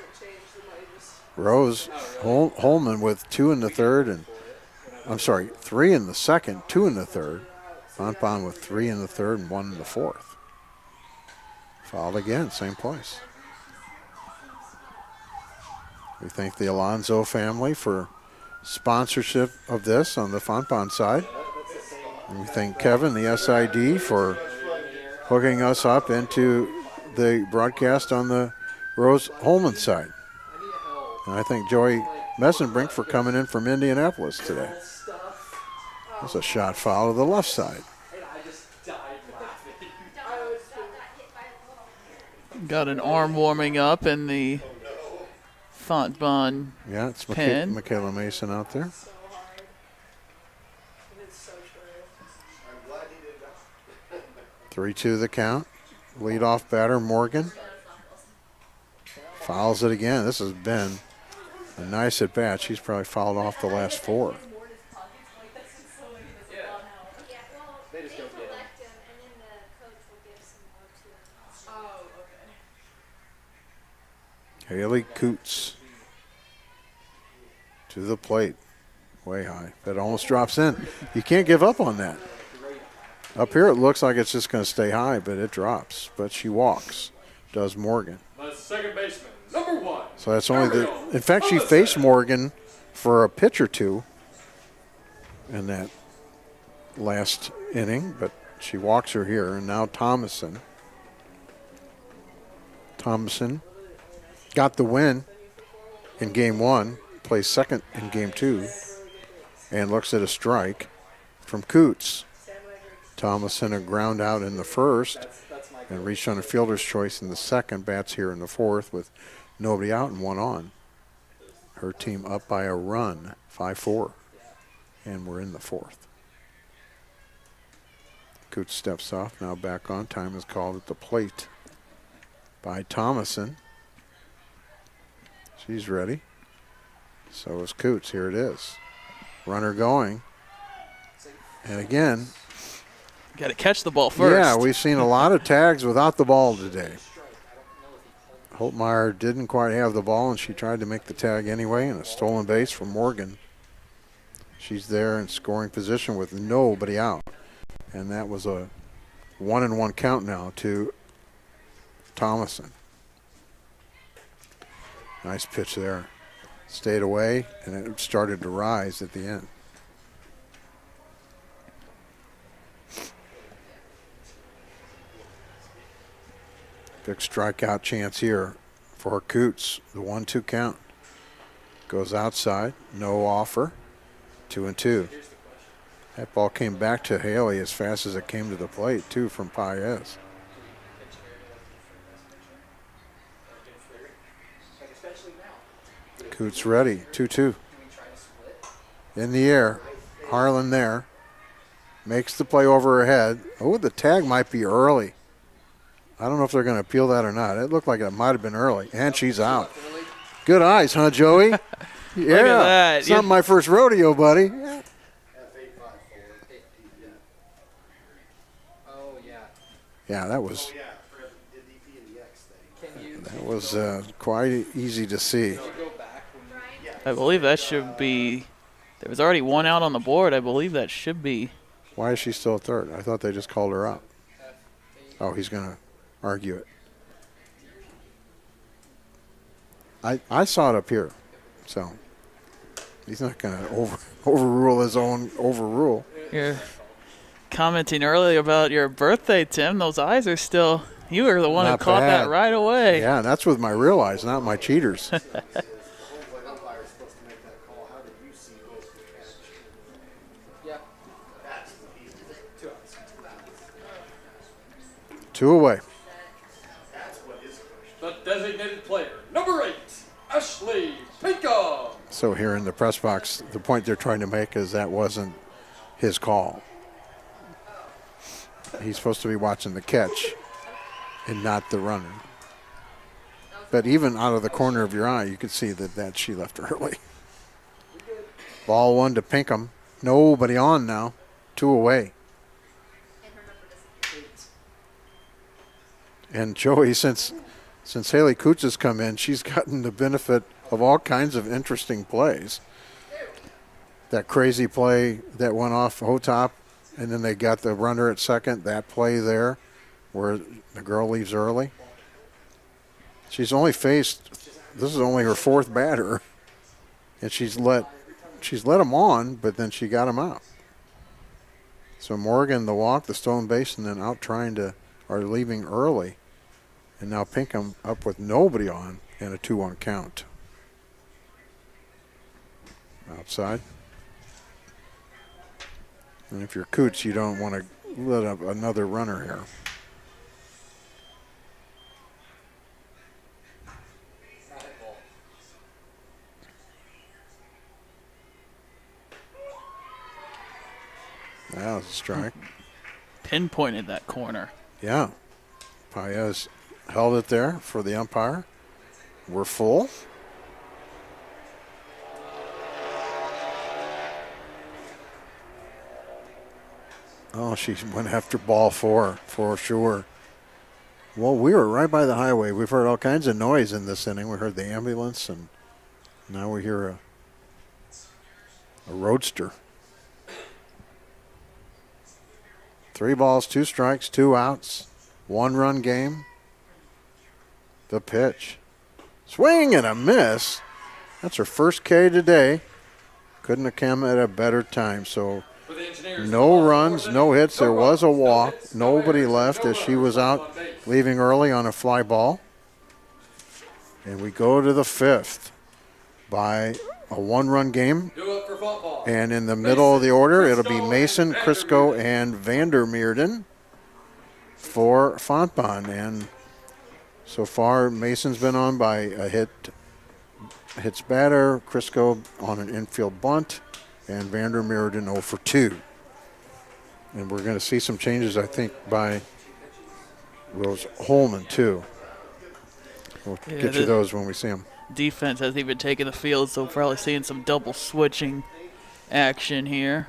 Rose-Hulman with 2 in the 3rd, and I'm sorry, 3 in the 2nd, 2 in the 3rd. Fontbonne with 3 in the 3rd and 1 in the 4th. Fouled again, same place. We thank the Alonzo family for sponsorship of this on the Fontbonne side. And we thank Kevin, the SID, for hooking us up into the broadcast on the Rose-Hulman side. And I thank Joey Messenbrink for coming in from Indianapolis today. That's a shot foul to the left side. And I just died laughing. Got an arm warming up in the Fontbonne Yeah, it's pen. Michaela Mason out there. 3-2 the count. Leadoff batter Morgan. Fouls it again. This has been a nice at bat. She's probably fouled off the last 4. They just go get him. Haley Coots to the plate. Way high. That almost drops in. You can't give up on that. Up here it looks like it's just going to stay high, but it drops. But she walks, does Morgan. The second baseman, number 1. So that's only the. In fact, she faced Morgan for a pitch or two in that last inning, but she walks her here. And now Thomason. Thomason got the win in game 1, plays second in game 2, and looks at a strike from Coots. Thomason a ground out in the first and reached on a fielder's choice in the second. Bats here in the fourth with nobody out and 1 on. Her team up by a run, 5-4, and we're in the fourth. Coots steps off, now back on. Time is called at the plate by Thomason. She's ready. So is Coots. Here it is. Runner going. And again, got to catch the ball first. yeah, we've seen a lot of tags without the ball today. Holtmeyer didn't quite have the ball, and she tried to make the tag anyway, and a stolen base from Morgan. She's there in scoring position with nobody out. And that was a 1-1 count now to Thomason. Nice pitch there. Stayed away, and it started to rise at the end. Big strikeout chance here for Coots. The 1-2 count. Goes outside. No offer. 2-2. That ball came back to Haley as fast as it came to the plate, too, from Paez. Coots ready. 2-2. In the air. Harlan there. Makes the play over her head. Oh, the tag might be early. I don't know if they're going to appeal that or not. It looked like it might have been early. And she's out. Good eyes, huh, Joey? Yeah. Look at that. It's not my first rodeo, buddy. Oh, yeah. Yeah, that was quite easy to see. I believe that should be. There was already 1 out on the board. I believe that should be. Why is she still at third? I thought they just called her out. Oh, he's going to argue it. I saw it up here, so he's not going to overrule his own overrule. You're commenting earlier about your birthday, Tim. Those eyes are still. You were the one who caught that right away. Yeah, that's with my real eyes, not my cheaters. Two away. The designated player, number 8, Ashley Pinkham. So here in the press box, the point they're trying to make is that wasn't his call. He's supposed to be watching the catch and not the runner. But even out of the corner of your eye, you could see that she left early. Ball 1 to Pinkham. Nobody on now. 2 away. And Joey, since Haley Coots has come in, she's gotten the benefit of all kinds of interesting plays. That crazy play that went off Hotop, and then they got the runner at second, that play there where the girl leaves early. She's only faced, this is only her 4th batter, and she's let him on, but then she got him out. So Morgan, the walk, the stolen base, and then out are leaving early. And now Pinkham up with nobody on and a 2-1 count. Outside. And if you're Coots, you don't want to let up another runner here. That was a strike. Pinpointed that corner. Yeah. Paez held it there for the umpire. We're full. Oh, she went after ball 4 for sure. Well, we were right by the highway. We've heard all kinds of noise in this inning. We heard the ambulance, and now we hear a roadster. 3 balls, 2 strikes, 2 outs, 1-run game. The pitch. Swing and a miss. That's her first K today. Couldn't have come at a better time. So no runs, no hits. There was a walk. Nobody left as she was out leaving early on a fly ball. And we go to the 5th by a 1-run game. And in the middle of the order, it'll be Mason, Crisco, and Vandermeerden for Fontbonne. And so far, Mason's been on by a hits batter, Crisco on an infield bunt, and Vandermeerden 0 for 2. And we're going to see some changes, I think, by Rose-Hulman, too. We'll get you those when we see them. Defense hasn't even taken the field, so we're probably seeing some double switching action here.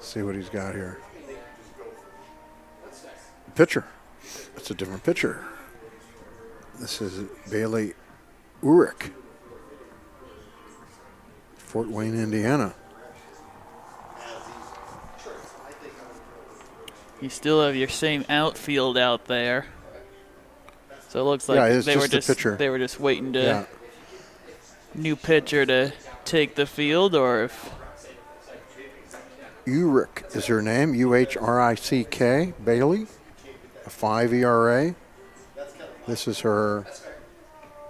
See what he's got here. Pitcher. It's a different pitcher. This is Bailey Urich, Fort Wayne, Indiana. You still have your same outfield out there. So it looks like they were just waiting to new pitcher to take the field, or if Urich is her name, U-H-R-I-C-K, Bailey, a 5 ERA. This is her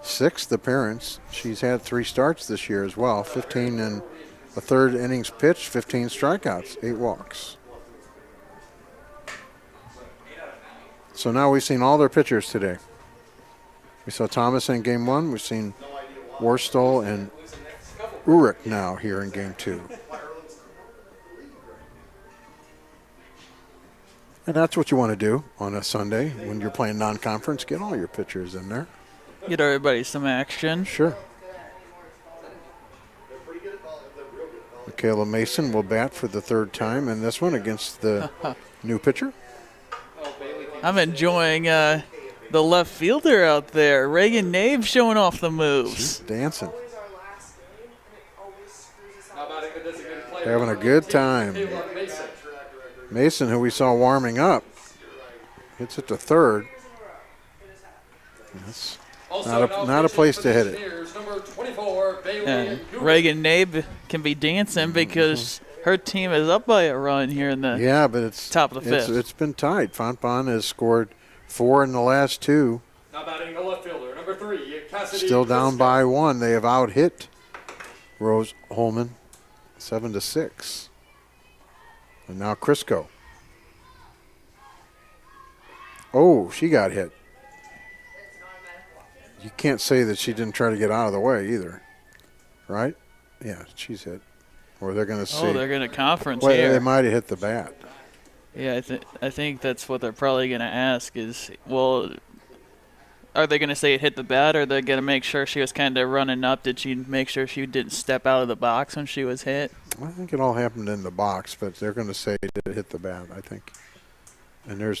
6th appearance. She's had 3 starts this year as well, 15 and a third innings pitched, 15 strikeouts, 8 walks. So now we've seen all their pitchers today. We saw Thomas in game 1. We've seen Worstel and Urich now here in game 2. And that's what you want to do on a Sunday when you're playing non-conference. Get all your pitchers in there. Get everybody some action. Sure. Michaela Mason will bat for the 3rd time in this one against the new pitcher. I'm enjoying the left fielder out there. Reagan Nave showing off the moves. She's dancing. Having a good time. Mason, who we saw warming up, hits it to 3rd. That's not a place to hit it. And Reagan Nave can be dancing because her team is up by a run here in the but it's top of the 5th. It's been tight. Fontbonne has scored 4 in the last 2. Now batting the left fielder, number 3, Cassidy. Still down by 1. They have out-hit Rose-Hulman 7-6. And now Crisco. Oh, she got hit. You can't say that she didn't try to get out of the way either, right? Yeah, she's hit. Or they're going to see. Oh, they're going to conference here. here. They might have hit the bat. Yeah, I think that's what they're probably going to ask is, well, are they going to say it hit the bat, or are they going to make sure she was kind of running up? Did she make sure she didn't step out of the box when she was hit? I think it all happened in the box, but they're going to say it did hit the bat, I think. And I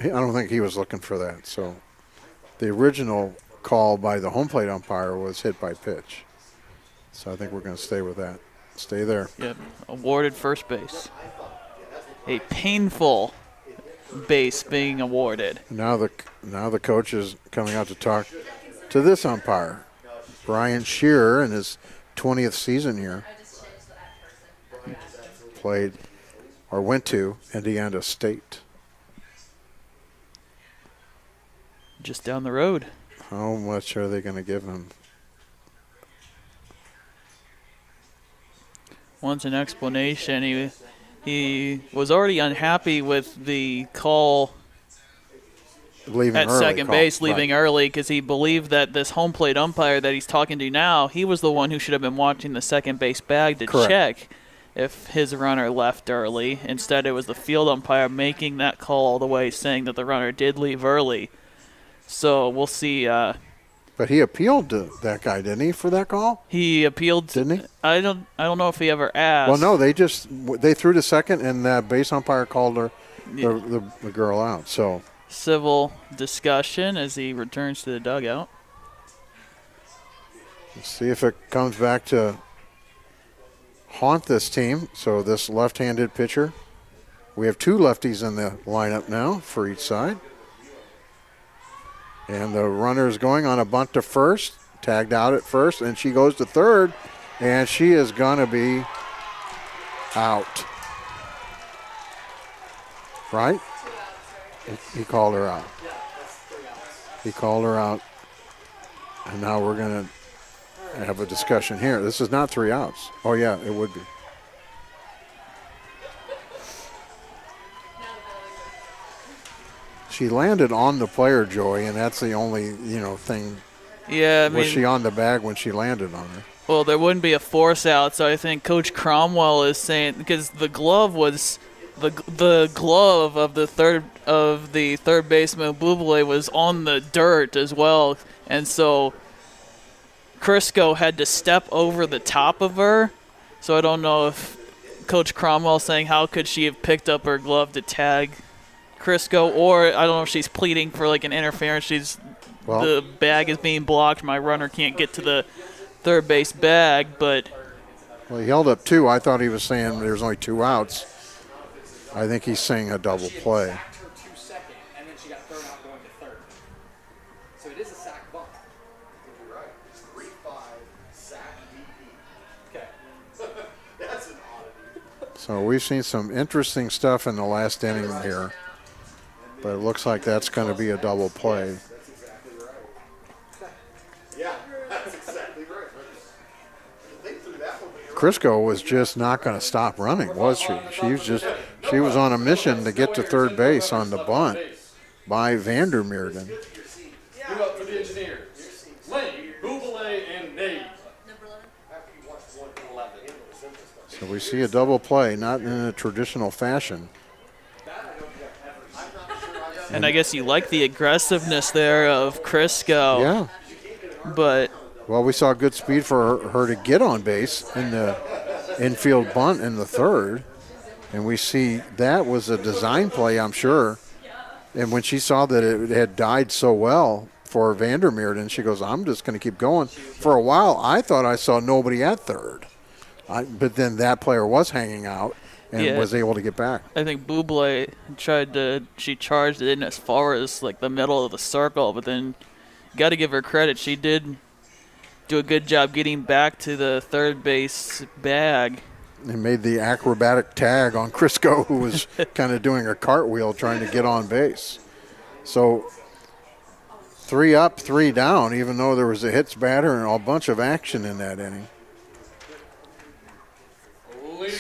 don't think he was looking for that. So the original call by the home plate umpire was hit by pitch. So I think we're going to stay with that. Stay there. Yep, awarded first base. A painful base being awarded. Now the coach is coming out to talk to this umpire, Brian Shearer, in his 20th season here. Played or went to Indiana State. Just down the road. How much are they going to give him? wants an explanation. He was already unhappy with the call Leaving at early second call. base, leaving Right. early, because he believed that this home plate umpire that he's talking to now, he was the one who should have been watching the second base bag to Correct. check if his runner left early. Instead, it was the field umpire making that call all the way, saying that the runner did leave early. So we'll see. But he appealed to that guy, didn't he, for that call? He appealed. Didn't he? I don't know if he ever asked. Well, no, they threw to second, and the base umpire called her, the girl out. So Civil discussion as he returns to the dugout. let's see if it comes back to haunt this team. So this left-handed pitcher, we have 2 lefties in the lineup now for each side. And the runner is going on a bunt to first, tagged out at first, and she goes to third, and she is going to be out. Right? He called her out. He called her out. And now we're going to have a discussion here. This is not 3 outs. Oh, yeah, it would be. She landed on the player, Joey, and that's the only, thing. Yeah, I mean, Was she on the bag when she landed on her? well, there wouldn't be a force out, so I think Coach Cromwell is saying, because the glove was the glove of the third baseman Buble was on the dirt as well, and so Crisco had to step over the top of her. So I don't know if Coach Cromwell saying how could she have picked up her glove to tag Crisco, or I don't know if she's pleading for like an interference. The bag is being blocked. My runner can't get to the third base bag, but. Well, he held up 2. I thought he was saying there's only 2 outs. I think he's saying a double play. And then she got thrown out going to third. So it is a sack bunt. You're right. It's 3-5 sack DP. Okay. That's an oddity. So we've seen some interesting stuff in the last inning here. But it looks like that's going to be a double play. That's exactly right. Yeah, that's exactly right. They threw that one, but you're Crisco was just not going to stop running, was she? She was on a mission to get to third base on the bunt by Vandermeerden. Move up for the engineers. Lane, Buble, and Nate. Number 11. So we see a double play, not in a traditional fashion. And I guess you like the aggressiveness there of Crisco. Yeah. But Well, we saw good speed for her to get on base in the infield bunt in the third. And we see that was a design play, I'm sure. And when she saw that it had died so well for Vandermeerden, she goes, I'm just going to keep going. For a while, I thought I saw nobody at third. But then that player was hanging out and was able to get back. I think Buble she charged it in as far as like the middle of the circle, but then got to give her credit. She did do a good job getting back to the third base bag. And made the acrobatic tag on Crisco, who was kind of doing a cartwheel trying to get on base. So 3 up, 3 down, even though there was a hits batter and a bunch of action in that inning.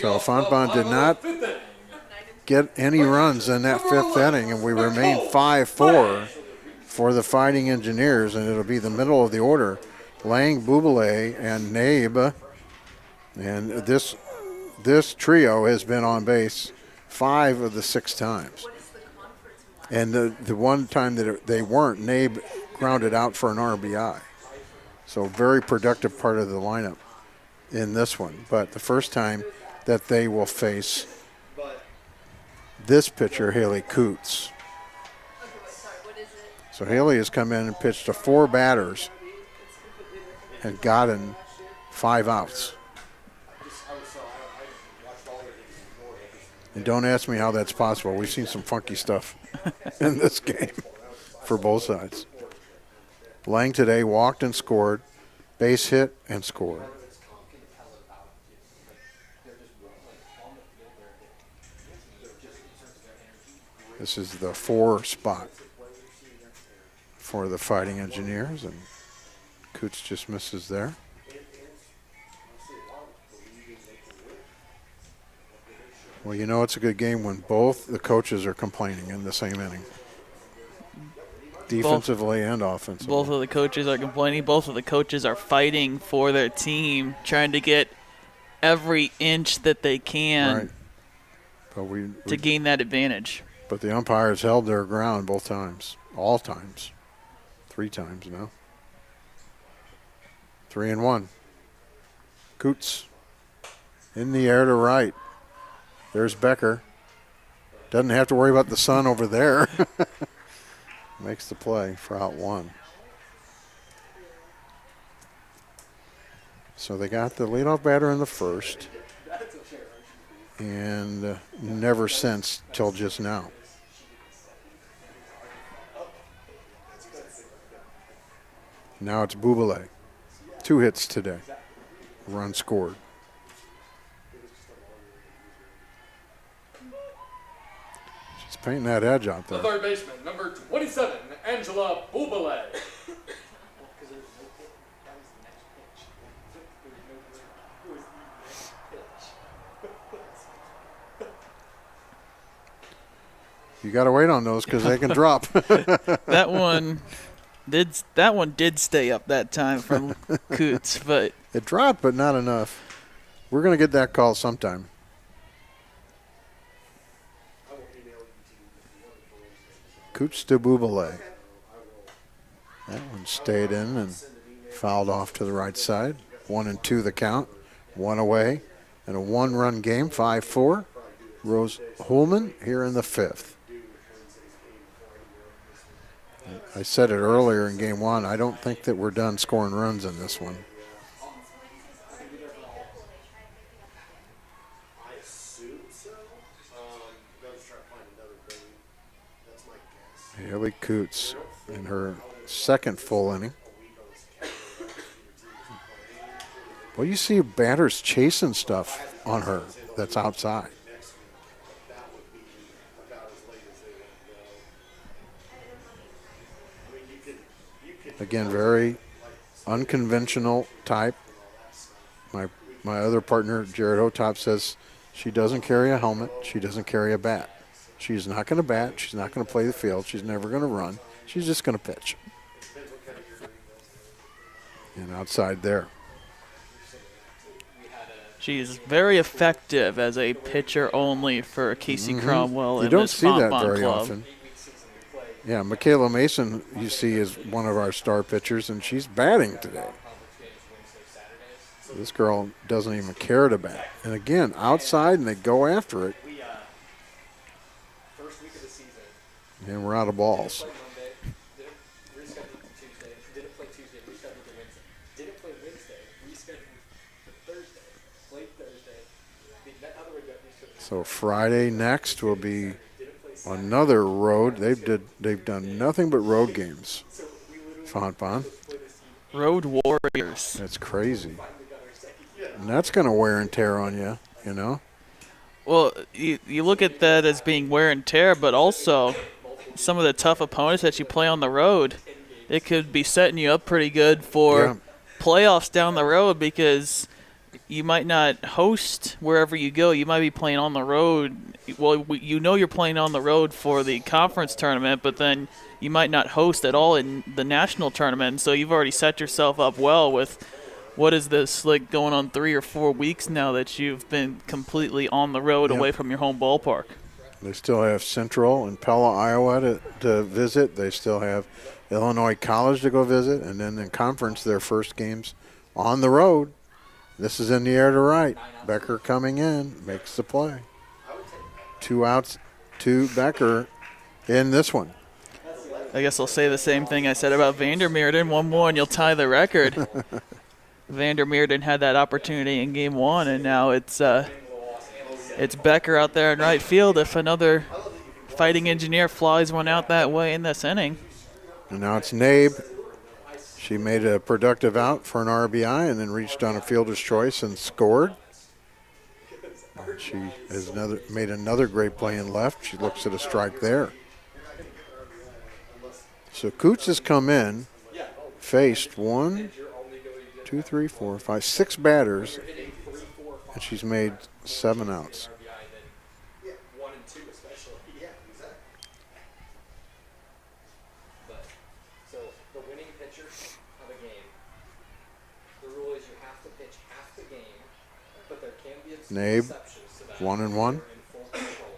So Fontbonne did not get any runs in that 5th inning, and we remain 5-4 for the Fighting Engineers, and it'll be the middle of the order. Lang, Buble, and Nabe. And this trio has been on base 5 of the 6 times. And the one time that they weren't, Nabe grounded out for an RBI. So very productive part of the lineup in this one. But the first time that they will face this pitcher, Haley Coots. So Haley has come in and pitched to 4 batters and gotten 5 outs. And don't ask me how that's possible. We've seen some funky stuff in this game for both sides. Lang today walked and scored, base hit and scored. This is the 4 spot for the Fighting Engineers, and Coots just misses there. Well, you know it's a good game when both the coaches are complaining in the same inning. Defensively and offensively. Both of the coaches are complaining. Both of the coaches are fighting for their team, trying to get every inch that they can Right. But to gain that advantage. But the umpires held their ground both times. All times. 3 times now. 3-1. Coots in the air to right. There's Becker. Doesn't have to worry about the sun over there. Makes the play for out 1. So they got the leadoff batter in the first. And never since till just now. Now it's Buble. 2 hits today. Run scored. She's painting that edge out there. The third baseman, number 27, Angela Buble. You got to wait on those because they can drop. That one did stay up that time from Coots, but it dropped, but not enough. We're going to get that call sometime. Coots to Buble. That one stayed in and fouled off to the right side. 1-2 the count. 1 away. And a 1-run game, 5-4. Rose-Hulman here in the 5th. I said it earlier in game 1. I don't think that we're done scoring runs in this one. Haley Coots in her second full inning. Well, you see batters chasing stuff on her that's outside. Again, very unconventional type. My other partner, Jared Otop, says she doesn't carry a helmet. She doesn't carry a bat. She's not going to bat. She's not going to play the field. She's never going to run. She's just going to pitch. And outside there. she's very effective as a pitcher only for Casey Cromwell. You don't see that very often. Yeah, Michaela Mason, you see, is one of our star pitchers, and she's batting today. This girl doesn't even care to bat. And again, outside, and they go after it. And we're out of balls. So Friday next will be another road. They've done nothing but road games. Fontbonne. Road Warriors. That's crazy. And that's going to wear and tear on you, you know? Well, you look at that as being wear and tear, but also some of the tough opponents that you play on the road, it could be setting you up pretty good for playoffs down the road, because you might not host wherever you go. You might be playing on the road. Well, you know you're playing on the road for the conference tournament, but then you might not host at all in the national tournament. So you've already set yourself up well with, what is this, like going on 3 or 4 weeks now that you've been completely on the road away from your home ballpark. They still have Central and Pella, Iowa to visit. They still have Illinois College to go visit. And then in conference, their first games on the road. This is in the air to right. Becker coming in, makes the play. 2 outs to Becker in this one. I guess I'll say the same thing I said about Vandermeerden. 1 more and you'll tie the record. Vandermeerden had that opportunity in game 1, and now it's Becker out there in right field if another fighting engineer flies one out that way in this inning. And now it's Nabe. She made a productive out for an RBI and then reached on a fielder's choice and scored. And she has made another great play in left. She looks at a strike there. So Coots has come in, faced 1, 2, 3, 4, 5, 6 batters, and she's made 7 outs. Nabe, 1-1.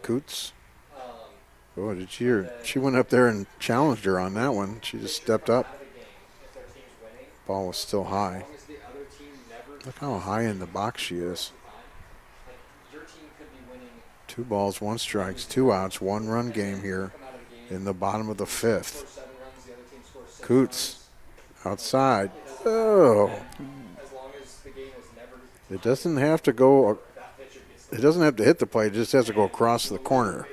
Coots. Oh, did you hear? She went up there and challenged her on that one. She just stepped up. Ball was still high. Look how high in the box she is. 2 balls, 1 strikes, 2 outs, 1 run game here in the bottom of the 5th. Coots outside. Oh. It doesn't have to go. It doesn't have to hit the plate. It just has to go across the corner.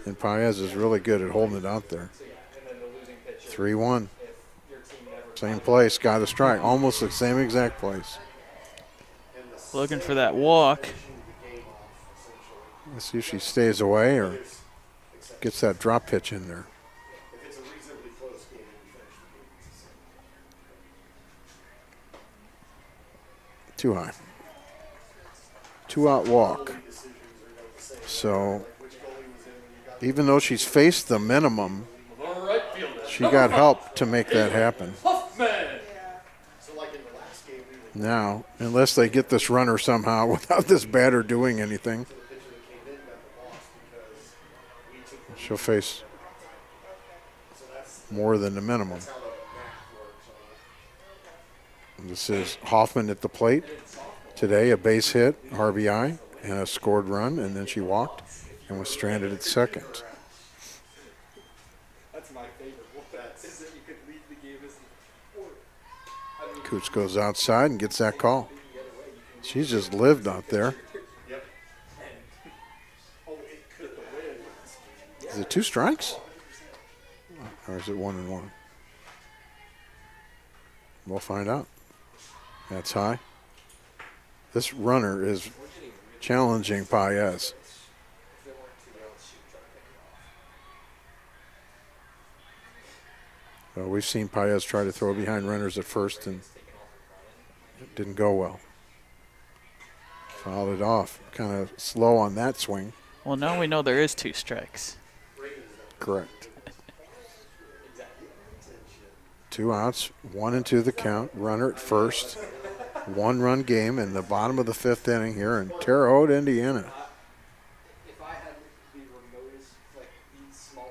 And Paez is really good at holding it out there. 3-1. Same place, got a strike. Almost the same exact place. Looking for that walk. Let's see if she stays away or gets that drop pitch in there. Too high. 2-out walk. So even though she's faced the minimum, she got help to make that happen. Now, unless they get this runner somehow without this batter doing anything, she'll face more than the minimum. This is Hoffman at the plate today, a base hit, RBI, and a scored run, and then she walked and was stranded at second. That's my favorite. Is that you could lead the game as the sport. Coots goes outside and gets that call. She's just lived out there. Is it 2 strikes? Or is it 1-1? We'll find out. That's high. This runner is challenging Paez. Well, we've seen Paez try to throw behind runners at first, and it didn't go well. Fouled it off. Kind of slow on that swing. Well, now we know there is 2 strikes. Correct. 2 outs, 1-2 the count. Runner at first. 1-run game in the bottom of the 5th inning here in Terre Haute, Indiana.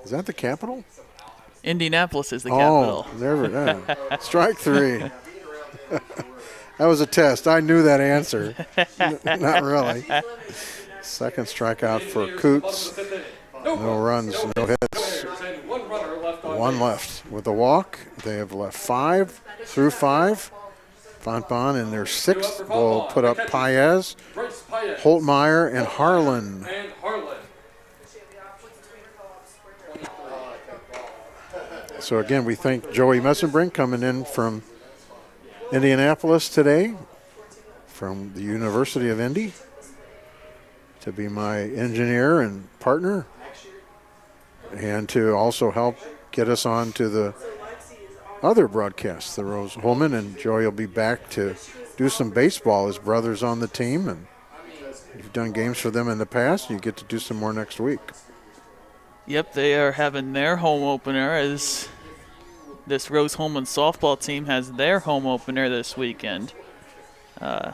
Is that the capital? Indianapolis is the capital. Oh, there we go. Strike 3. That was a test. I knew that answer. Not really. Second strikeout for Coots. No runs, no hits. 1 left. With a walk, they have left 5 through 5. Fontbonne in their 6th will put up Paez, Holtmeyer, and Harlan. So again, we thank Joey Messenbrink coming in from Indianapolis today, from the University of Indy, to be my engineer and partner, and to also help get us on to the other broadcasts, the Rose-Hulman, and Joey will be back to do some baseball. His brother's on the team, and you've done games for them in the past. You get to do some more next week. Yep, they are having their home opener as this Rose-Hulman softball team has their home opener this weekend. Their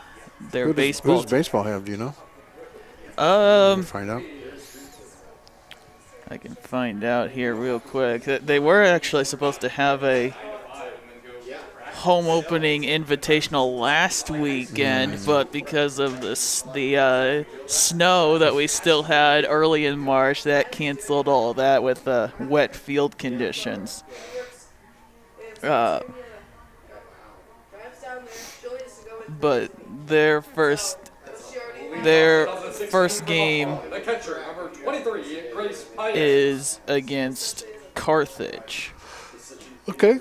baseball. Who does baseball have? Do you know? Find out. I can find out here real quick. They were actually supposed to have a home opening invitational last weekend, but because of the snow that we still had early in March, that canceled all of that with wet field conditions. But their first game is against Carthage. Okay.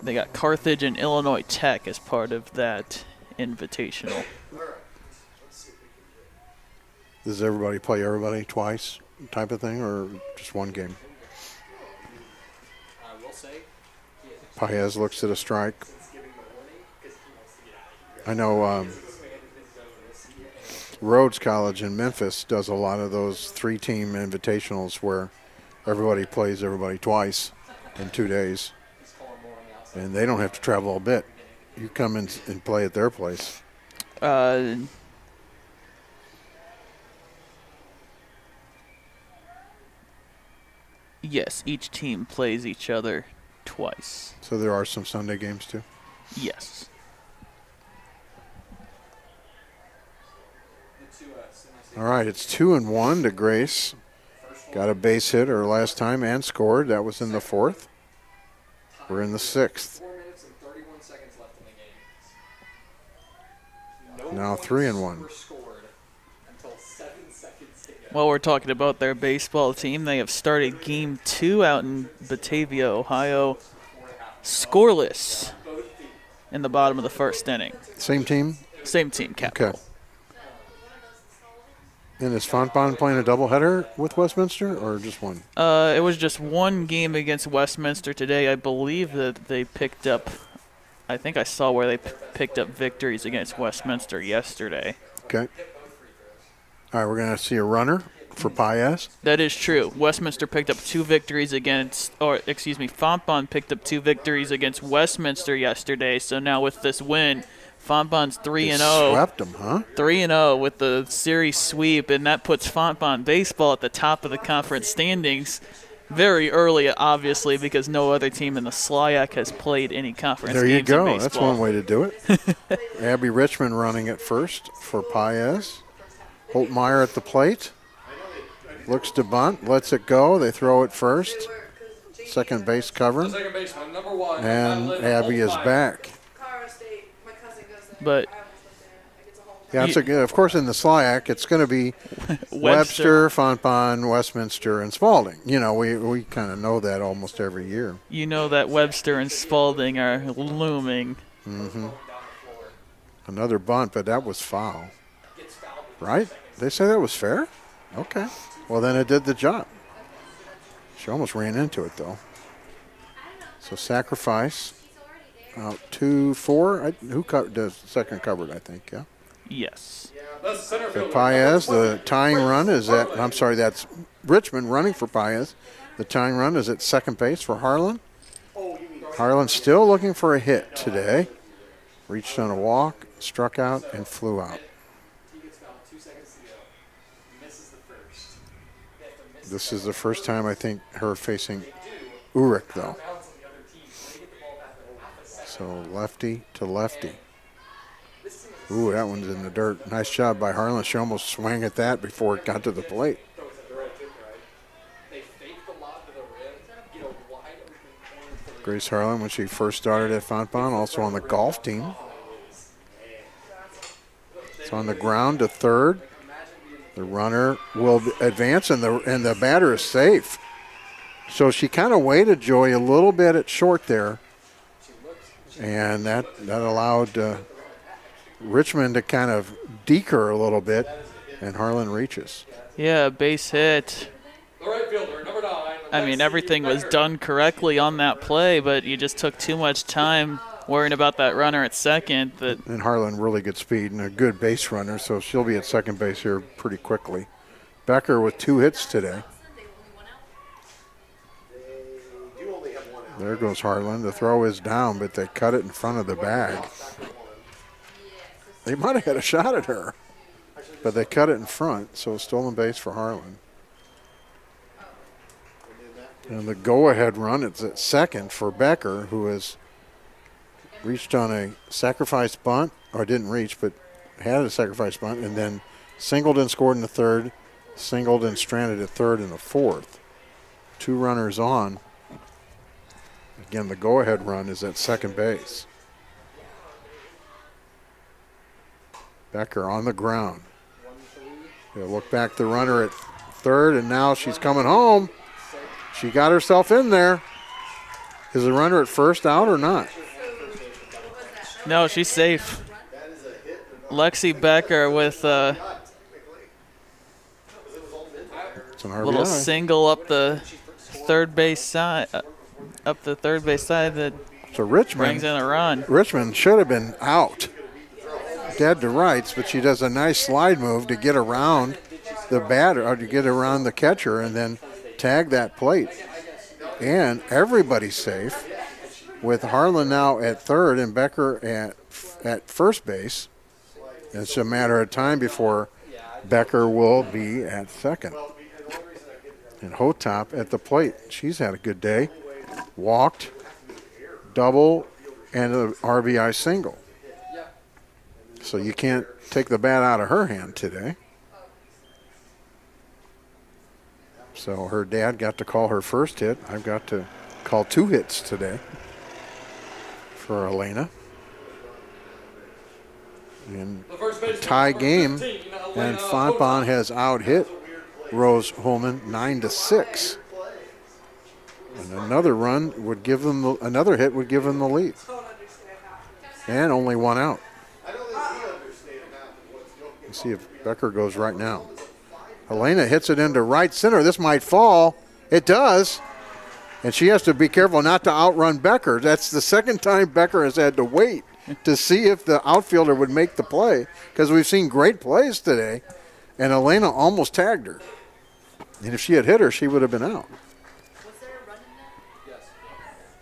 They got Carthage and Illinois Tech as part of that invitational. Does everybody play everybody twice type of thing, or just one game? Paez looks at a strike. I know Rhodes College in Memphis does a lot of those 3-team invitationals where everybody plays everybody twice in 2 days. And they don't have to travel a bit you come in and play at their place. Yes, each team plays each other twice. So there are some Sunday games too? Yes. All right, it's 2-1 to Grace. Got a base hit her last time and scored. That was in the 4th. We're in the 6th. 4 minutes and 31 seconds left in the game. Now 3-1. Were scored until 7 seconds to go. While we're talking about their baseball team, they have started Game 2 out in Batavia, Ohio, scoreless in the bottom of the 1st inning. Same team? Same team, Capital. Okay. And is Fontbonne playing a doubleheader with Westminster or just one? It was just one game against Westminster today. I believe that they picked up, I think I saw where they picked up victories against Westminster yesterday. Okay. All right, we're going to see a runner for Paez. That is true. Westminster picked up 2 victories Fontbonne picked up 2 victories against Westminster yesterday. So now with this win, Fontbonne's 3-0. Swept them, huh? 3-0 with the series sweep, and that puts Fontbonne baseball at the top of the conference standings very early, obviously, because no other team in the SLIAC has played any conference There you games in go. baseball. That's one way to do it. Abby Richmond running it first for Paez. Holtmeyer at the plate. Looks to bunt, lets it go. They throw it first. Second base covered. Second baseman, number 1. And Abby is back. But Yeah, of course, in the SLIAC, it's going to be Webster, Fontbonne, Westminster, and Spalding. You know, we kind of know that almost every year. you know that Webster and Spalding are looming. Mm-hmm. Another bunt, but that was foul. Right? They say that was fair? Okay. Well, then it did the job. She almost ran into it, though. So sacrifice. Out 2-4. Who does second covered, I think, yeah? Yes. So Paez, the tying run is at, I'm sorry, that's Richmond running for Paez. The tying run is at second base for Harlan. Harlan still looking for a hit today. Reached on a walk, struck out, and flew out. This is the first time, I think, her facing Urich, though. So lefty to lefty. Ooh, that one's in the dirt. Nice job by Harlan. She almost swung at that before it got to the plate. Grace Harlan, when she first started at Fontbonne, also on the golf team. It's on the ground to third. The runner will advance, and the batter is safe. So she kind of waited, Joey, a little bit at short there. And that allowed Richmond to kind of deke her a little bit, and Harlan reaches. Yeah, base hit. The right fielder, number 9. I mean, everything was done correctly on that play, but you just took too much time worrying about that runner at second. And Harlan really good speed and a good base runner, so she'll be at second base here pretty quickly. Becker with 2 hits today. There goes Harlan. The throw is down, but they cut it in front of the bag. They might have had a shot at her, but they cut it in front, so stolen base for Harlan. And the go-ahead run is at second for Becker, who has reached on a sacrifice bunt, or didn't reach, but had a sacrifice bunt, and then singled and scored in the third, singled and stranded at third in the 4th. 2 runners on. Again, the go-ahead run is at second base. Becker on the ground. He'll look back the runner at third, and now she's coming home. She got herself in there. Is the runner at first out or not? No, she's safe. Lexi Becker with a little single up the third base side. That so Richmond brings in a run. Richmond should have been out, dead to rights, but she does a nice slide move to get around the batter, or to get around the catcher, and then tag that plate. And everybody's safe. with Harlan now at third and Becker at first base. It's a matter of time before Becker will be at second. And Hotop at the plate. She's had a good day. Walked, double, and an RBI single. So you can't take the bat out of her hand today. So her dad got to call her first hit. I've got to call 2 hits today for Elena. And a tie game, and Fontbonne has out-hit Rose-Hulman 9-6. And another run would give them another hit would give them the lead. And only 1 out. Let's see if Becker goes right now. Elena hits it into right center. This might fall. It does. And she has to be careful not to outrun Becker. That's the second time Becker has had to wait to see if the outfielder would make the play, because we've seen great plays today, and Elena almost tagged her. And if she had hit her, she would have been out.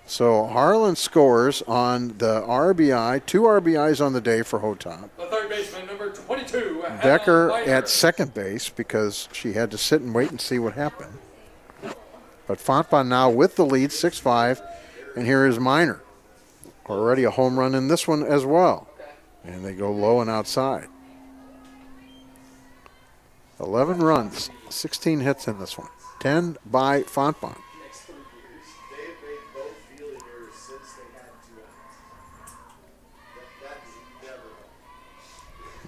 So Harlan scores on the RBI, 2 RBIs on the day for Hotop. The third baseman, number 22. Becker at second base because she had to sit and wait and see what happened. But Fontbonne now with the lead, 6-5, and here is Minor. Already a home run in this one as well. And they go low and outside. 11 runs, 16 hits in this one. 10 by Fontbonne.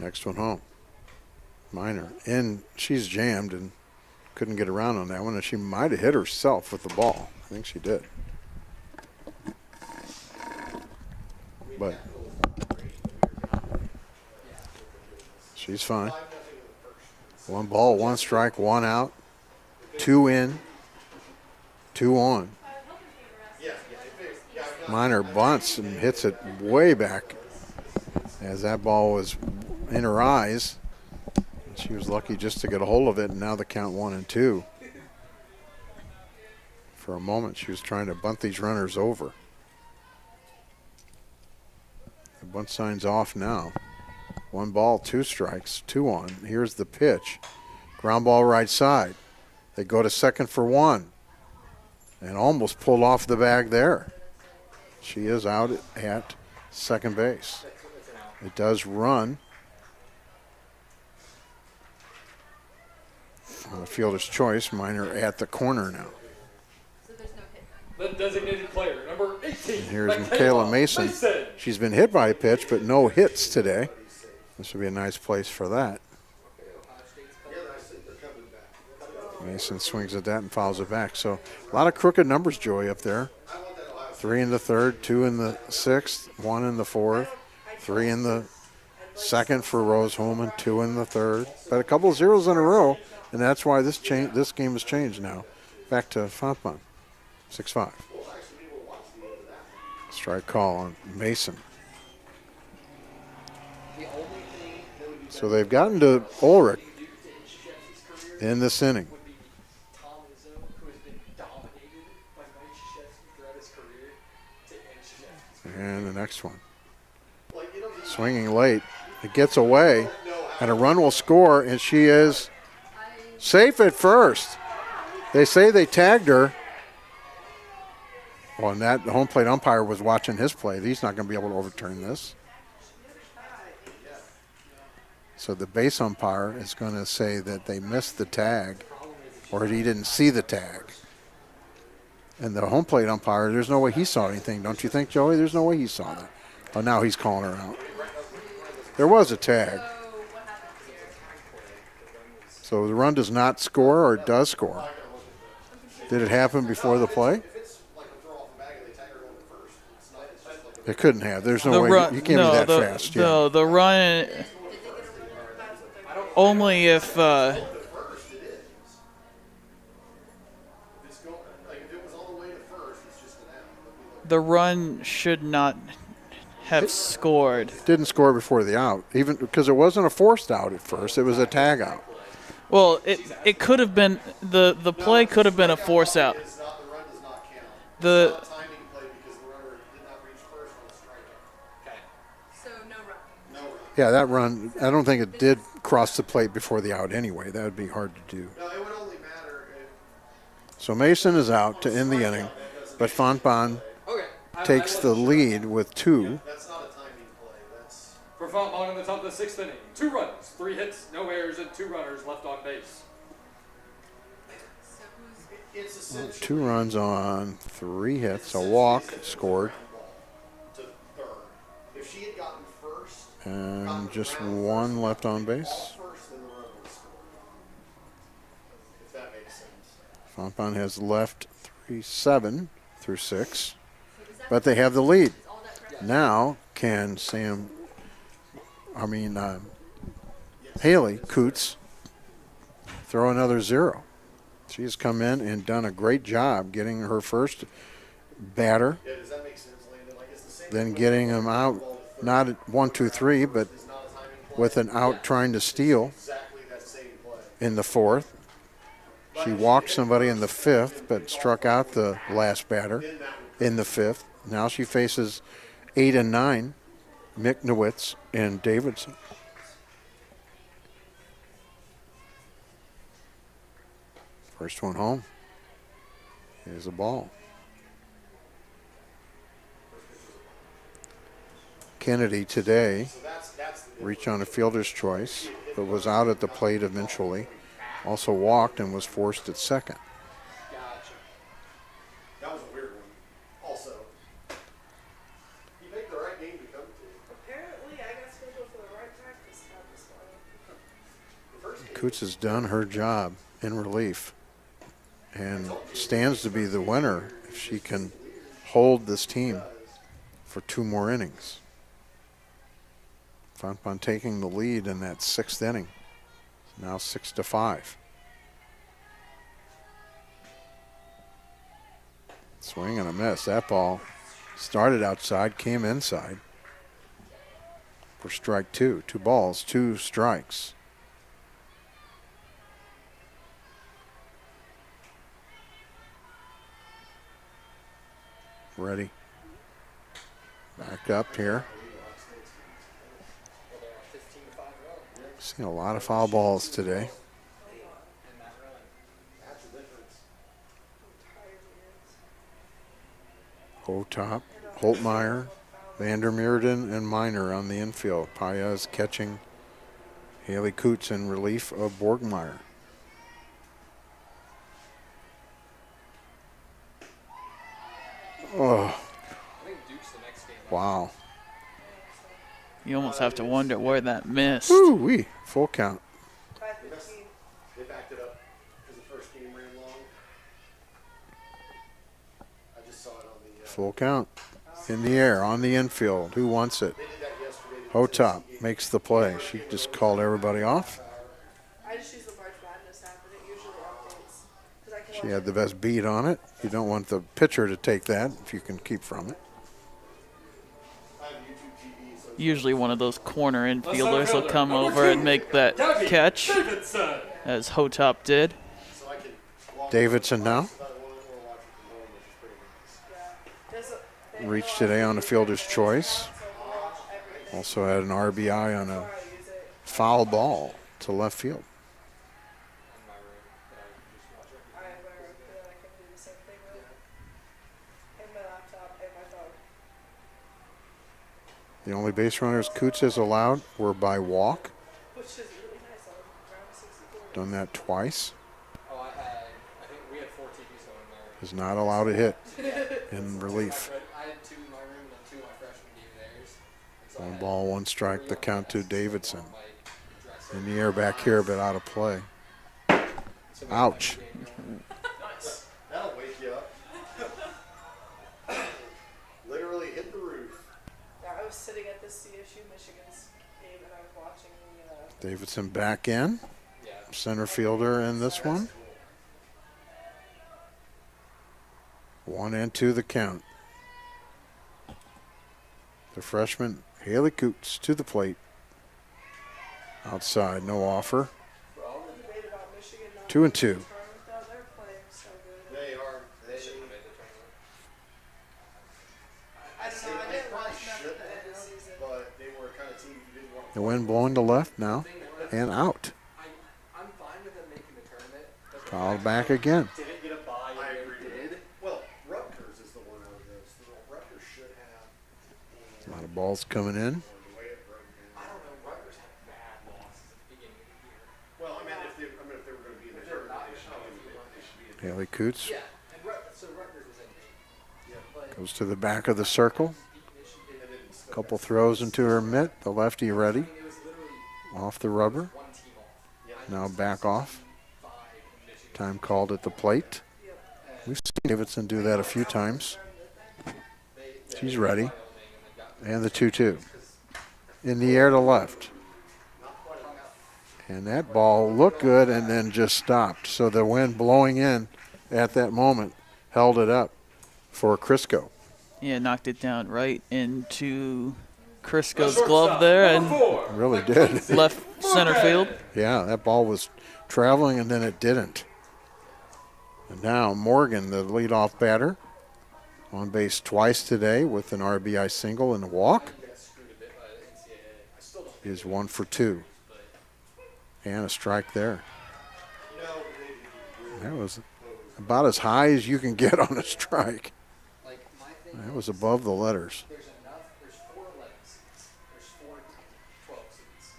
Next one home. Minor. And she's jammed and couldn't get around on that one. And she might have hit herself with the ball. I think she did. But she's fine. 1 ball, 1 strike, 1 out. 2 in, 2 on. Minor bunts and hits it way back as that ball was in her eyes. She was lucky just to get a hold of it, and now the count 1-2. For a moment, she was trying to bunt these runners over. The bunt sign's off now. 1 ball, 2 strikes, 2 on. Here's the pitch. Ground ball right side. They go to second for 1 and almost pulled off the bag there. She is out at second base. It does run on the fielder's choice. Minor at the corner now. The designated player, number 18. And here's Michaela Mason. She's been hit by a pitch, but no hits today. This would be a nice place for that. Mason swings at that and fouls it back. So a lot of crooked numbers, Joey, up there. 3 in the third, 2 in the sixth, 1 in the fourth, 3 in the second for Rose-Hulman, 2 in the third. But a couple of zeros in a row, and that's why this game has changed now. Back to Fontbonne, 6-5. Strike call on Mason. So they've gotten to Ulrich in this inning. And the next one. Swinging late. It gets away, and a run will score, and she is safe at first. They say they tagged her. Well, and that home plate umpire was watching his play. He's not going to be able to overturn this. So the base umpire is going to say that they missed the tag or he didn't see the tag. And the home plate umpire, there's no way he saw anything. Don't you think, Joey? There's no way he saw that. Oh, now he's calling her out. There was a tag. So the run does not score or it does score. Did it happen before the play? It couldn't have. There's no way. You can't be that fast. No, the run only if the run should not have scored. Didn't score before the out, even because it wasn't a forced out at first. It was a tag out. Well, it could have been the play could have been a force out. Yeah, that run, I don't think it did cross the plate before the out anyway. That would be hard to do. No, it would only matter if So Mason is out to end the inning, but Fontbonne Okay. takes the lead with 2. that's not a timing play. That's For Fontbonne in the top of the 6th inning. 2 runs, 3 hits, no errors, and 2 runners left on base. So who's it's essentially 2 runs on 3 hits, a walk scored, to third. If she had gotten first, and just 1 left on base. all first, then the run would score. If that makes sense. Fontbonne has left 7 through 6, but they have the lead. all that pressure? Now can Haley Coots throw another 0. She's come in and done a great job getting her first batter, Yeah, does that make sense, Landon? Like it's the same. then getting them out, not at 1, 2, 3, but It's not a timing play. with an out trying to steal Exactly that same play. in the 4th. She walked somebody in the 5th, but struck out the last batter in the 5th. Now she faces 8 and 9, Miknowitz and Davidson. First one home is a ball. Kennedy today reached on a fielder's choice, but was out at the plate eventually. Also walked and was forced at second. Gotcha. That was a weird one. Also, you picked the right game to come to. Apparently, I got scheduled for the right practice time this morning. The first game. Coots has done her job in relief and stands to be the winner if she can hold this team for 2 more innings. Fontbonne taking the lead in that 6th inning. Now 6-5. Swing and a miss. That ball started outside, came inside for strike 2. 2 balls, 2 strikes. Ready. Back up here. Seen a lot of foul balls today. Hotop, Holtmeyer, Vandermeerden, and Miner on the infield. Paez catching Haley Coots in relief of Borgmeyer. Oh, wow. You almost have to wonder where that missed. Woo-wee, full count. They backed it up because the first game ran long. I just saw it on the. Full count. In the air, on the infield. Who wants it? They did that yesterday. Hotop makes the play. She just called everybody off. I just use the March Madness app, and it usually updates. 'Cause I can She watch had the best beat on it. You don't want the pitcher to take that if you can keep from it. I have YouTube TV, so Usually one of those corner infielders will come over and make that catch, as Hotop did. so I can walk Davidson now. if I want or watch it from home, which is pretty nice. There's a, Reached today on a fielder's choice. so we'll watch everything. Also had an RBI on a Before I use it. foul ball to left field. I am aware of that. I can do the same thing with and my laptop and my phone. The only base runners Coots has allowed were by walk. Which is really nice on round 64. Done that twice. Oh, I think we had 4 TVs going there. Is not allowed a hit in relief. I had 2 in my room and 2 my freshman game theirs. And so I 1 had ball, 1 strike. The count to 3 Davidson. on my dresser. In the air back here, but out of play. So we had, like, Ouch. a game going. Nice. That'll wake you up. Literally hit the roof. Yeah, I was sitting at the CSU Michigan's game and I was watching the. Davidson back in. Yeah. Center fielder in this one. 1 and 2 the count. The freshman Haley Coots to the plate. Outside, no offer. For all the debate about Michigan not 2 and making 2. the tournament, though, they're playing so good. They are. They shouldn't have made the tournament. I don't know. I didn't watch enough at the end of the season. But they were kind The wind blowing to left now and out. I'm fine with them making the tournament. Fouled back again. Didn't get a bye. I agree. Did. Well, Rutgers is the one out of this. Rutgers should have. A lot of balls coming in. I don't know. Rutgers had bad losses at the beginning of the year. Well, I mean, if they were going to be in the tournament, they should be in. Haley Coots Yeah, and so Rutgers was in. goes to the back of the circle. Couple throws into her mitt. The lefty ready. Off the rubber. Now back off. Time called at the plate. We've seen Davidson do that a few times. She's ready. And the 2-2. In the air to left. And that ball looked good and then just stopped. So the wind blowing in at that moment held it up for Crisco. Yeah, knocked it down right into Crisco's glove there and Really did. left center field. Yeah, that ball was traveling and then it didn't. And now Morgan, the leadoff batter, on base twice today with an RBI single and a walk, is 1 for 2. And a strike there. That was about as high as you can get on a strike. That was above the letters. There's 4 11 seats. There's 4 12 seats.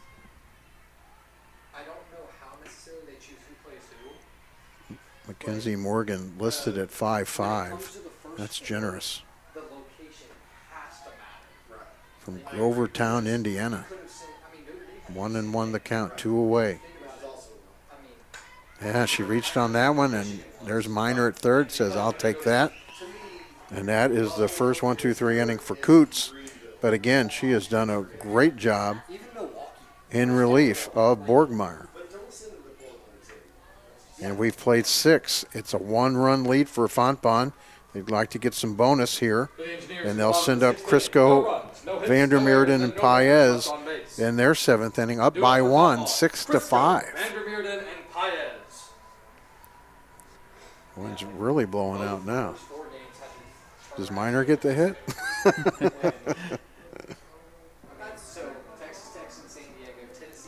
I don't know how necessarily they choose who plays who. Mackenzie Morgan listed at 5'5". That's generous. The location has to matter. From Grovertown, Indiana. 1-1 the count, 2 away. Yeah, she reached on that one, and there's Minor at third, says, I'll take that. And that is the first 1-2-3 inning for Coots. But again, she has done a great job in relief of Borgmeyer. And we've played 6. It's a 1-run lead for Fontbonne. They'd like to get some bonus here. And they'll send up Crisco, Vandermeerden, and Paez in their 7th inning, up by 1, 6-5. Wind's really blowing out now. Does Minor get the hit?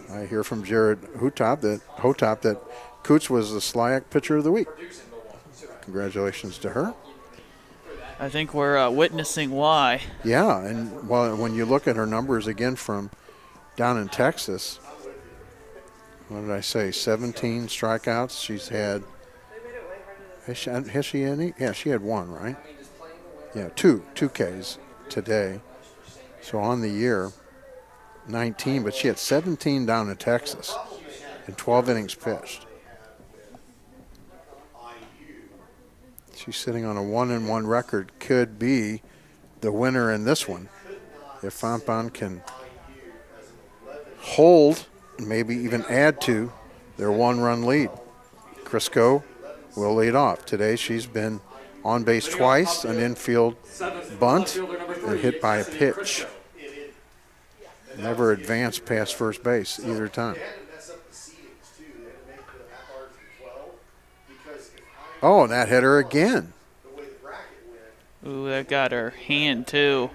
I hear from Jared Hotop that Coots was the SLIAC Pitcher of the Week. Congratulations to her. I think we're witnessing why. Yeah, and when you look at her numbers again from down in Texas, what did I say, 17 strikeouts she's had. Has she any? Yeah, she had 1, right? Yeah, 2 Ks today. So on the year, 19, but she had 17 down in Texas and 12 innings pitched. She's sitting on a 1-1 record, could be the winner in this one if Fontbonne can hold, maybe even add to their 1-run lead. Crisco will lead off. Today she's been on base twice, an infield bunt, and hit by a pitch. Never advanced past first base either time. Oh, and that hit her again. Ooh, that got her hand too.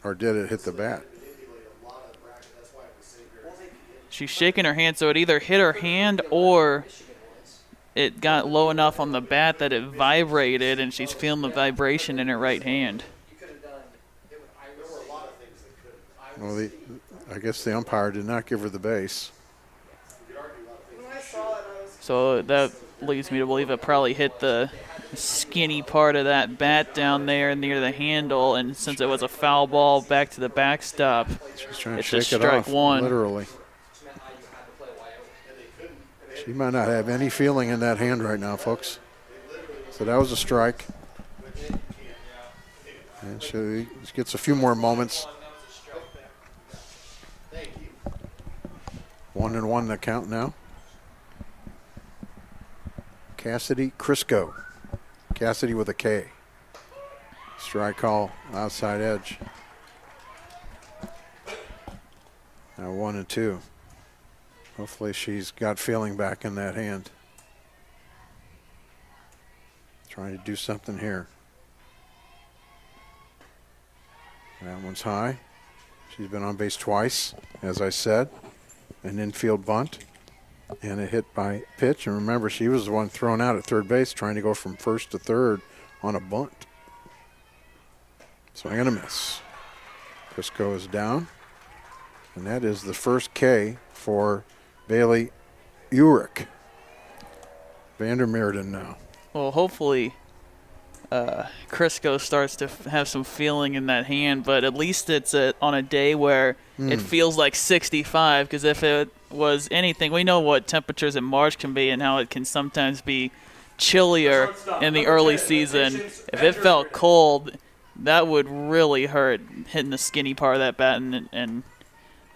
Or did it hit the bat? She's shaking her hand, so it either hit her hand or it got low enough on the bat that it vibrated, and she's feeling the vibration in her right hand. Well, I guess the umpire did not give her the base. So that leads me to believe it probably hit the skinny part of that bat down there near the handle, and since it was a foul ball back to the backstop, She's trying to it's shake just it strike off, one. literally. She might not have any feeling in that hand right now, folks. So that was a strike. And she gets a few more moments. 1-1 the count now. Cassidy Crisco. Cassidy with a K. Strike call, outside edge. Now 1-2. Hopefully she's got feeling back in that hand. Trying to do something here. That one's high. She's been on base twice, as I said. An infield bunt and a hit by pitch. And remember, she was the one thrown out at third base trying to go from first to third on a bunt. So I'm going to miss. Crisco is down. And that is the first K for Bailey Urich. Vandermeerden now. Well, hopefully Crisco starts to have some feeling in that hand, but at least it's on a day where it feels like 65, because if it was anything, we know what temperatures in March can be and how it can sometimes be chillier in the early season. If it felt cold, that would really hurt hitting the skinny part of that bat, and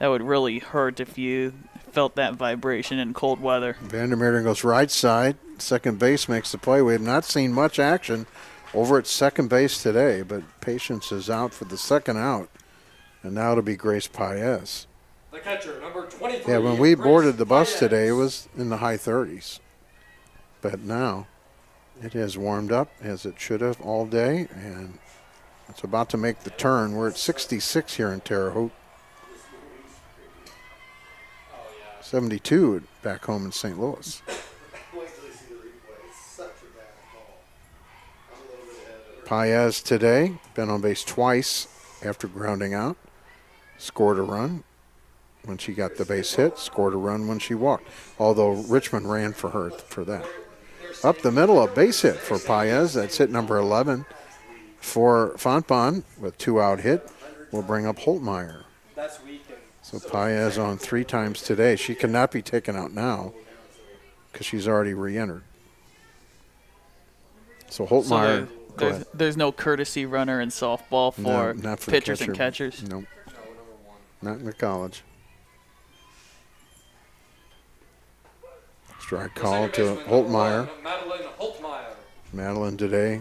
that would really hurt if you felt that vibration in cold weather. Vandermeerden goes right side. Second base makes the play. We have not seen much action over at second base today, but Patience is out for the second out. And now it'll be Grace Paez. The catcher, number 23. Yeah, when we Grace boarded the bus Paez. today, it was in the high 30s. But now it has warmed up as it should have all day, and it's about to make the turn. We're at 66 here in Terre Haute. 72 back home in St. Louis. Paez today, been on base twice after grounding out. Scored a run when she got the base hit, scored a run when she walked, although Richmond ran for her for that. Up the middle, a base hit for Paez. That's hit number 11 for Fontbonne with 2-out hit. Will bring up Holtmeyer. So Paez on 3 times today. She cannot be taken out now because she's already re-entered. So Holtmeyer. There's no courtesy runner in softball for, not for pitchers and catchers? Nope. Not in the college. Strike call to Holtmeyer. Madeline Holtmeyer. Madeline today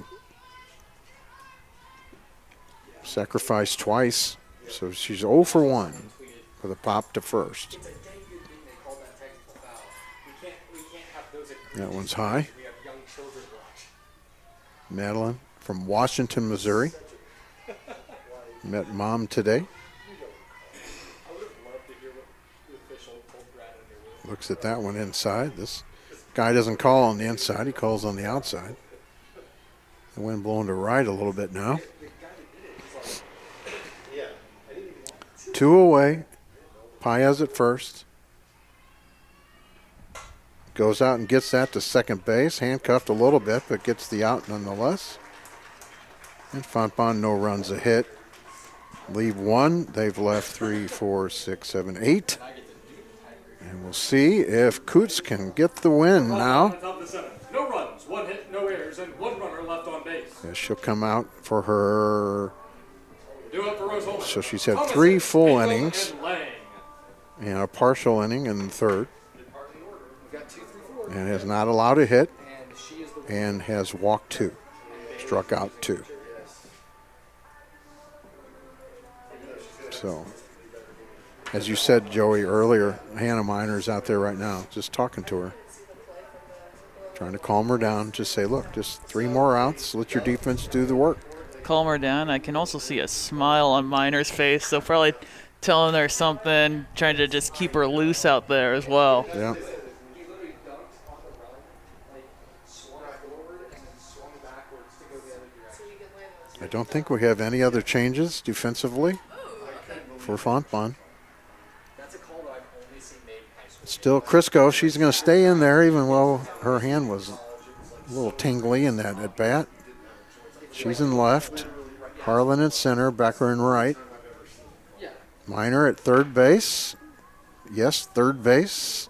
sacrificed twice, so she's 0 for 1 with a pop to first. That one's high. Madeline from Washington, Missouri. Met Mom today. Looks at that one inside. This guy doesn't call on the inside. He calls on the outside. The wind blowing to right a little bit now. 2 away. Paez at first. Goes out and gets that to second base. Handcuffed a little bit, but gets the out nonetheless. And Fontbonne, no runs, a hit. Leave 1. They've left 3, 4, 6, 7, 8. And we'll see if Coots can get the win now. No runs, 1 hit, no errors, and 1 runner left on base. Yeah, she'll come out for her. Do it for Rose-Hulman. So she's had 3 full innings and a partial inning in the third. And has not allowed a hit and has walked 2. Struck out 2. So, as you said, Joey, earlier, Hannah Minor's out there right now, just talking to her. Trying to calm her down. Just say, look, just 3 more outs. Let your defense do the work. Calm her down. I can also see a smile on Minor's face, so probably telling her something, trying to just keep her loose out there as well. Yeah. I don't think we have any other changes defensively for Fontbonne. Still Crisco, she's going to stay in there even though her hand was a little tingly in that at bat. She's in left. Harlan in center, Becker in right. Minor at third base. Yes, third base.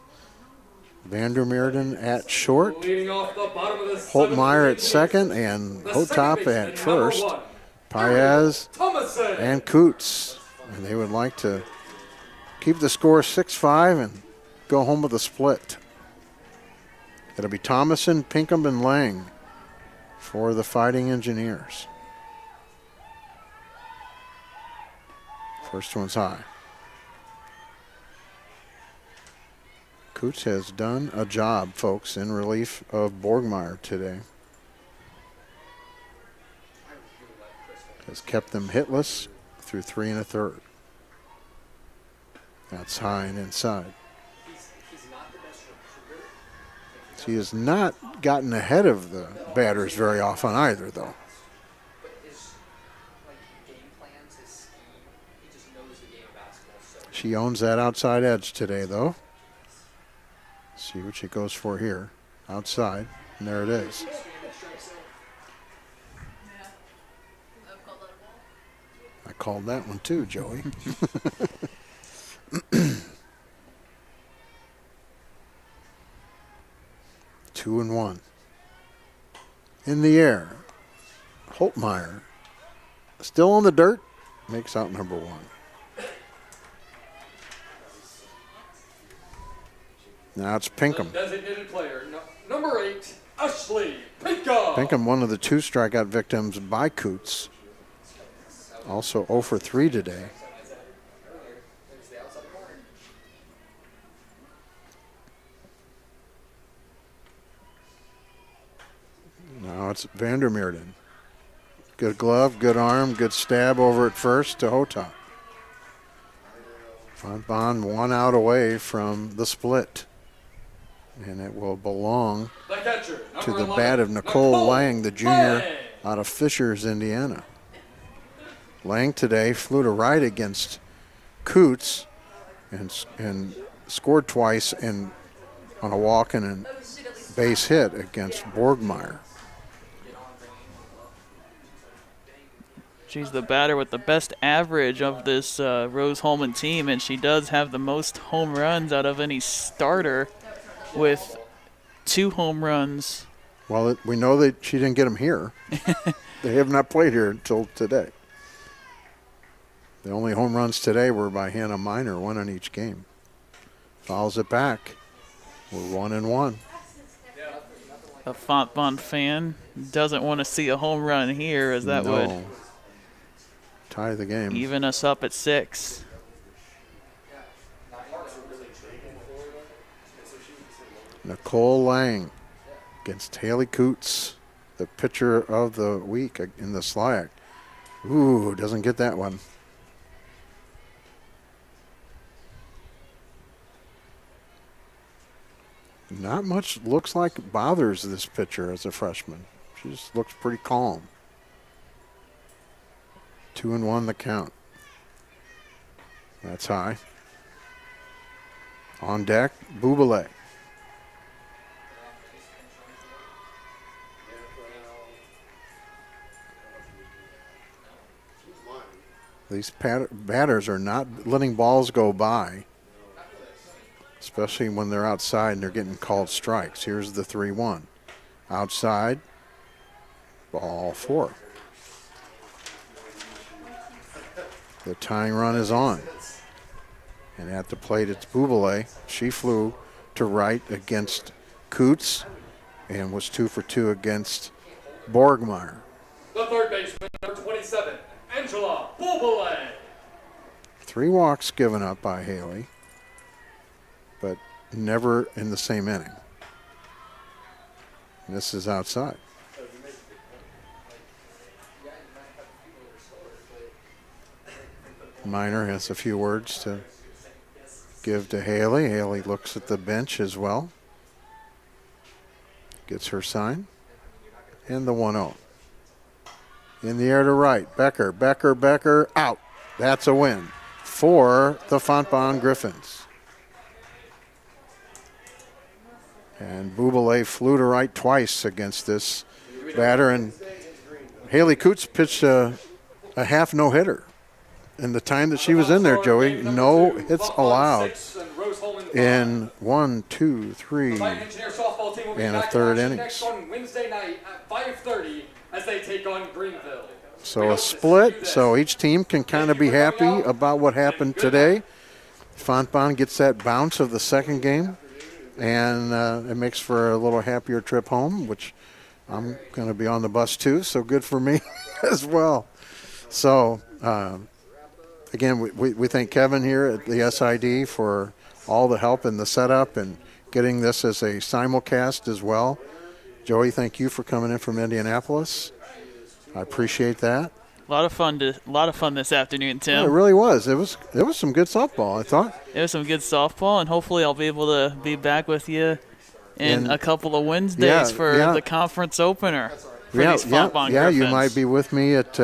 Vandermeerden at short. Holtmeyer at second and Hotop at first. Paez and Coots. And they would like to keep the score 6-5 and go home with a split. It'll be Thomason, Pinkham, and Lang for the Fighting Engineers. First one's high. Coots has done a job, folks, in relief of Borgmeyer today. Has kept them hitless through 3 1/3. That's high and inside. He's not the best recruiter. He has not gotten ahead of the batters very often either, though. But his game plans, his scheme, he just knows the game of basketball so well. She owns that outside edge today, though. See what she goes for here. Outside. And there it is. Yeah. I've called that a ball. I called that one too, Joey. 2-1. In the air. Holtmeyer. Still on the dirt. Makes out number 1. Now it's Pinkham. Designated player, number 8, Ashley Pinkham. Pinkham, one of the 2 strikeout victims by Coots. Also 0 for 3 today. Now it's Vandermeerden. Good glove, good arm, good stab over at first to Hota. Fontbonne 1 out away from the split. And it will belong to the bat of Nicole Lang, the junior out of Fishers, Indiana. Lang today flew to right against Coots and scored twice and on a walk and a base hit against Borgmeyer. She's the batter with the best average of this Rose-Hulman team, and she does have the most home runs out of any starter with 2 home runs. Well, we know that she didn't get them here. They have not played here until today. The only home runs today were by Hannah Miner, 1 in each game. Fouls it back. We're 1-1. A Fontbonne fan doesn't want to see a home run here, as that would tie the game. Even us up at 6. Nicole Lang against Haley Coots, the pitcher of the week in the SLAC. Ooh, doesn't get that one. Not much looks like bothers this pitcher as a freshman. She just looks pretty calm. 2-1 the count. That's high. On deck, Buble. These batters are not letting balls go by, especially when they're outside and they're getting called strikes. Here's the 3-1. Outside, ball 4. The tying run is on. And at the plate, it's Buble. She flew to right against Coots and was 2 for 2 against Borgmeyer. The third baseman, number 27, Angela Buble. 3 walks given up by Haley, but never in the same inning. And this is outside. Miner has a few words to give to Haley. Haley looks at the bench as well. Gets her sign. And the 1-0. In the air to right. Becker, out. That's a win for the Fontbonne Griffins. And Buble flew to right twice against this batter. And Haley Coots pitched a half no-hitter. In the time that she was in there, Joey, no hits allowed in 1, 2, 3, and a third innings. Wednesday night at 5:30 as they take on Greenville. So a split, so each team can kind of be happy about what happened today. Fontbonne gets that bounce of the second game, and it makes for a little happier trip home, which I'm going to be on the bus too, so good for me as well. So, again, we thank Kevin here at the SID for all the help in the setup and getting this as a simulcast as well. Joey, thank you for coming in from Indianapolis. I appreciate that. A lot of fun this afternoon, Tim. Yeah, it really was. It was some good softball, I thought. It was some good softball, and hopefully I'll be able to be back with you in a couple of Wednesdays for the conference opener for these Fontbonne Griffins. You might be with me at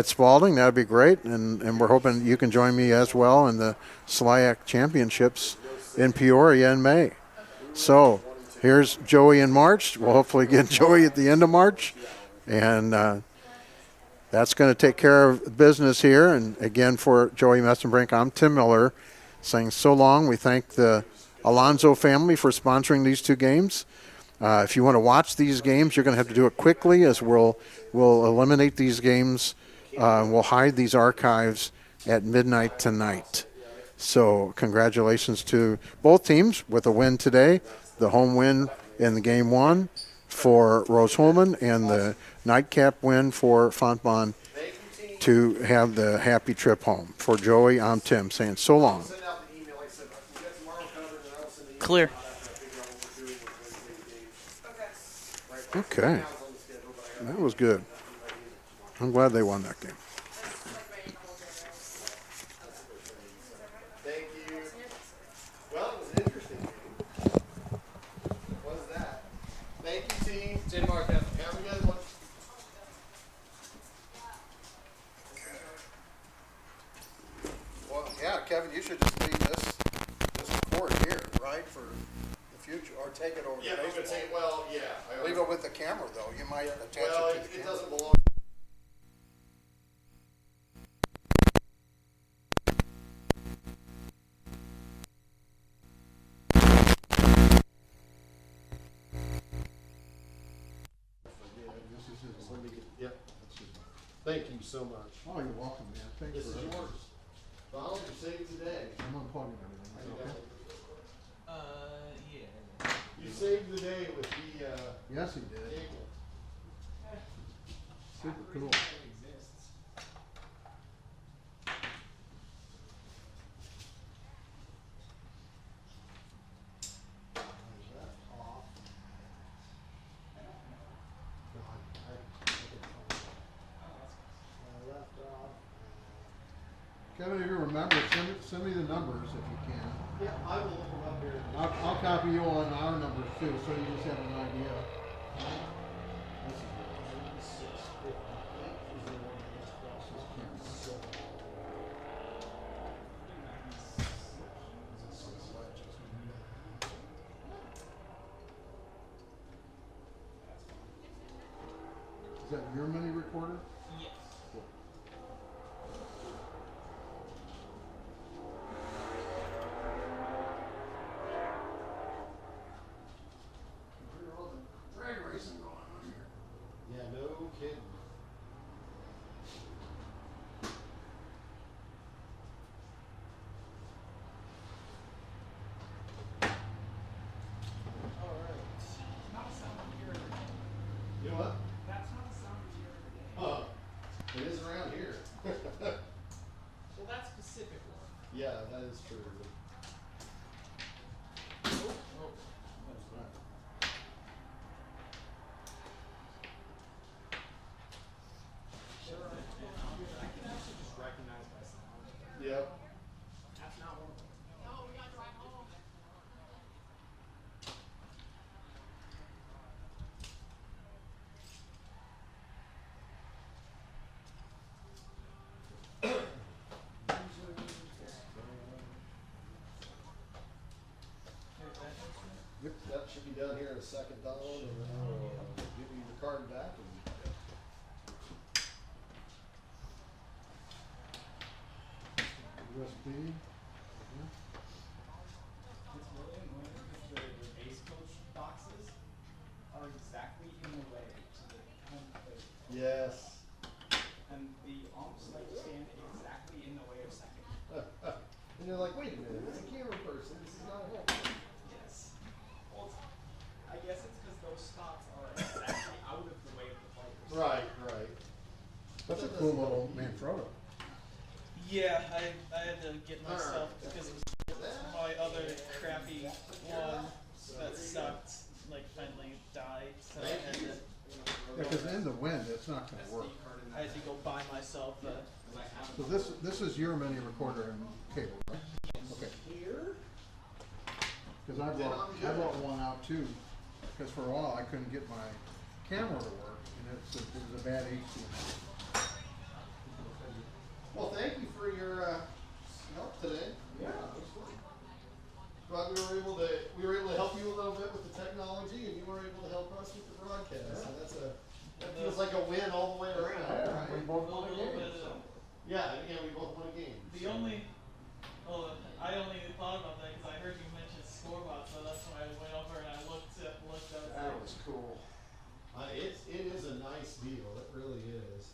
Spalding. That would be great, and we're hoping you can join me as well in the SLIAC Championships in Peoria in May. So here's Joey in March. We'll hopefully get Joey at the end of March, and that's going to take care of business here. And again, for Joey Messenbrink, I'm Tim Miller saying so long. We thank the Alonso family for sponsoring these two games. If you want to watch these games, you're going to have to do it quickly, as we'll eliminate these games. We'll hide these archives at midnight tonight. So congratulations to both teams with a win today, the home win in the game one for Rose-Hulman and the nightcap win for Fontbonne to have the happy trip home. For Joey, I'm Tim saying so long. Clear. Okay. That was good. I'm glad they won that game. Thank you. Well, it was an interesting game. What was that? Thank you, team. J. Mark, have a good one. Well, yeah, Kevin, you should just leave this report here, right, for the future, or take it over to baseball. Leave it with the camera, though. You might attach it to the camera. It doesn't belong. Thank you so much. Oh, you're welcome, man. Thanks. This is yours. Donald, you're saved today. I'm unplugging everything. Okay? Yeah. You saved the day with the Yes, he did. cable. Super cool. Kevin, if you remember, send me the numbers if you can. Yeah, I will look them up here. I'll copy you on our numbers too, so you just have an idea. Is that your mini recorder? Yes. Cool. Drag racing going on here. Yeah, no kidding. All right. Not a sound you hear every day. You know what? That's not a sound you hear every day. It is around here. Well, that's specific one. Yeah, that is true. I can actually just recognize by sound. Yep. That's not one of them. No, we got to drive home. Yep, that should be done here in a second, Donald, and then I'll give you your card back. USB. It's really annoying because the base coach boxes are exactly in the way to the home plate. Yes. And the umps like to stand exactly in the way of second. And you're like, wait a minute, it's a camera person, this is not a home. Yes. Well, I guess it's because those spots are exactly out of the way of the players. Right, right. That's a cool little Manfrotto. Yeah, I had to get myself because my other crappy one that sucked, like finally died. So I had to Because in the wind, it's not going to work. I had to go buy myself the. So this is your mini recorder and cable, right? Okay. Here. Because I brought one out too. Because for a while I couldn't get my camera to work, and it was a bad HDMI. Well, thank you for your help today. Yeah. Glad we were able to help you a little bit with the technology, and you were able to help us with the broadcast. Yeah. So that feels like a win all the way around. Yeah, we both won a game. Yeah, we both won a game. I only thought about that because I heard you mention scoreboard, so that's why I went over and I looked up. That was cool. It is a nice deal. It really is.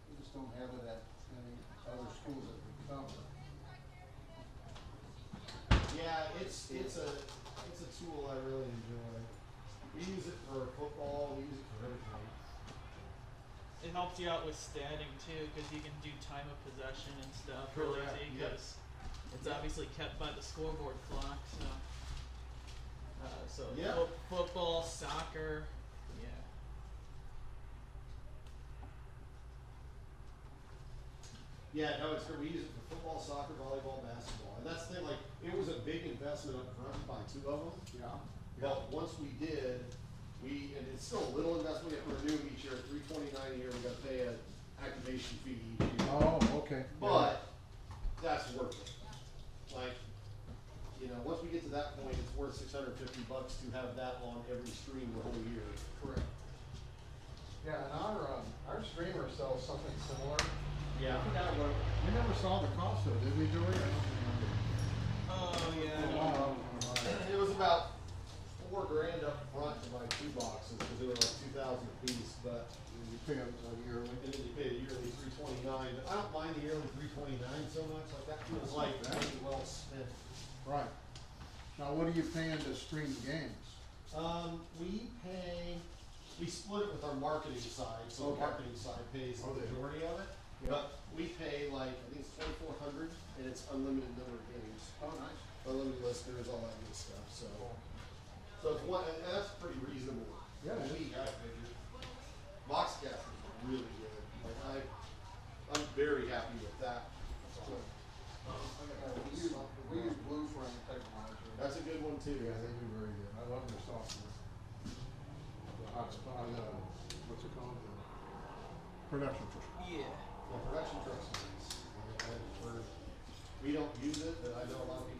We just don't have it at any other schools that we cover. Yeah, it's a tool I really enjoy. We use it for football. We use it for everything. It helps you out with statting too, because you can do time of possession and stuff really Correct, easy. yep. Because it's obviously kept by the scoreboard clock. So Yeah. Football, soccer, yeah. Yeah, no, it's good. We use it for football, soccer, volleyball, basketball, and that's the thing. Like, it was a big investment up front to buy 2 of them. Yeah. But once we did, and it's still a little investment. We have to renew them each year at $329 a year. We got to pay an activation fee each year. Oh, okay. But that's worth it. Like, once we get to that point, it's worth $650 to have that on every stream the whole year. Correct. Yeah, and our streamer sells something similar. Yeah. We never saw the cost of it, did we, Joey? I don't remember. Oh yeah. Wow. It was about $4,000 up front to buy 2 boxes because they were like $2,000 a piece. But You pay it yearly. and then you pay a yearly $329. But I don't mind the yearly $329 so much. Like that feels like money well spent. Right. Now, what are you paying to stream games? We split it with our marketing side, so the Okay. marketing side pays the Okay. majority of it. Yeah. But we pay I think it's $2,400, and it's unlimited number of games, Oh, nice. unlimited listeners, all that good stuff. So it's and that's pretty reasonable. Yeah, it is. We got figured. Boxcast is really good. Like I'm very happy with that. So, We use Blue Frame technology. that's a good one too. Yeah, they do very good. I love their software. The hotspot, what's it called? The production truck. Yeah. The production truck's nice. We don't use it, but I know a lot of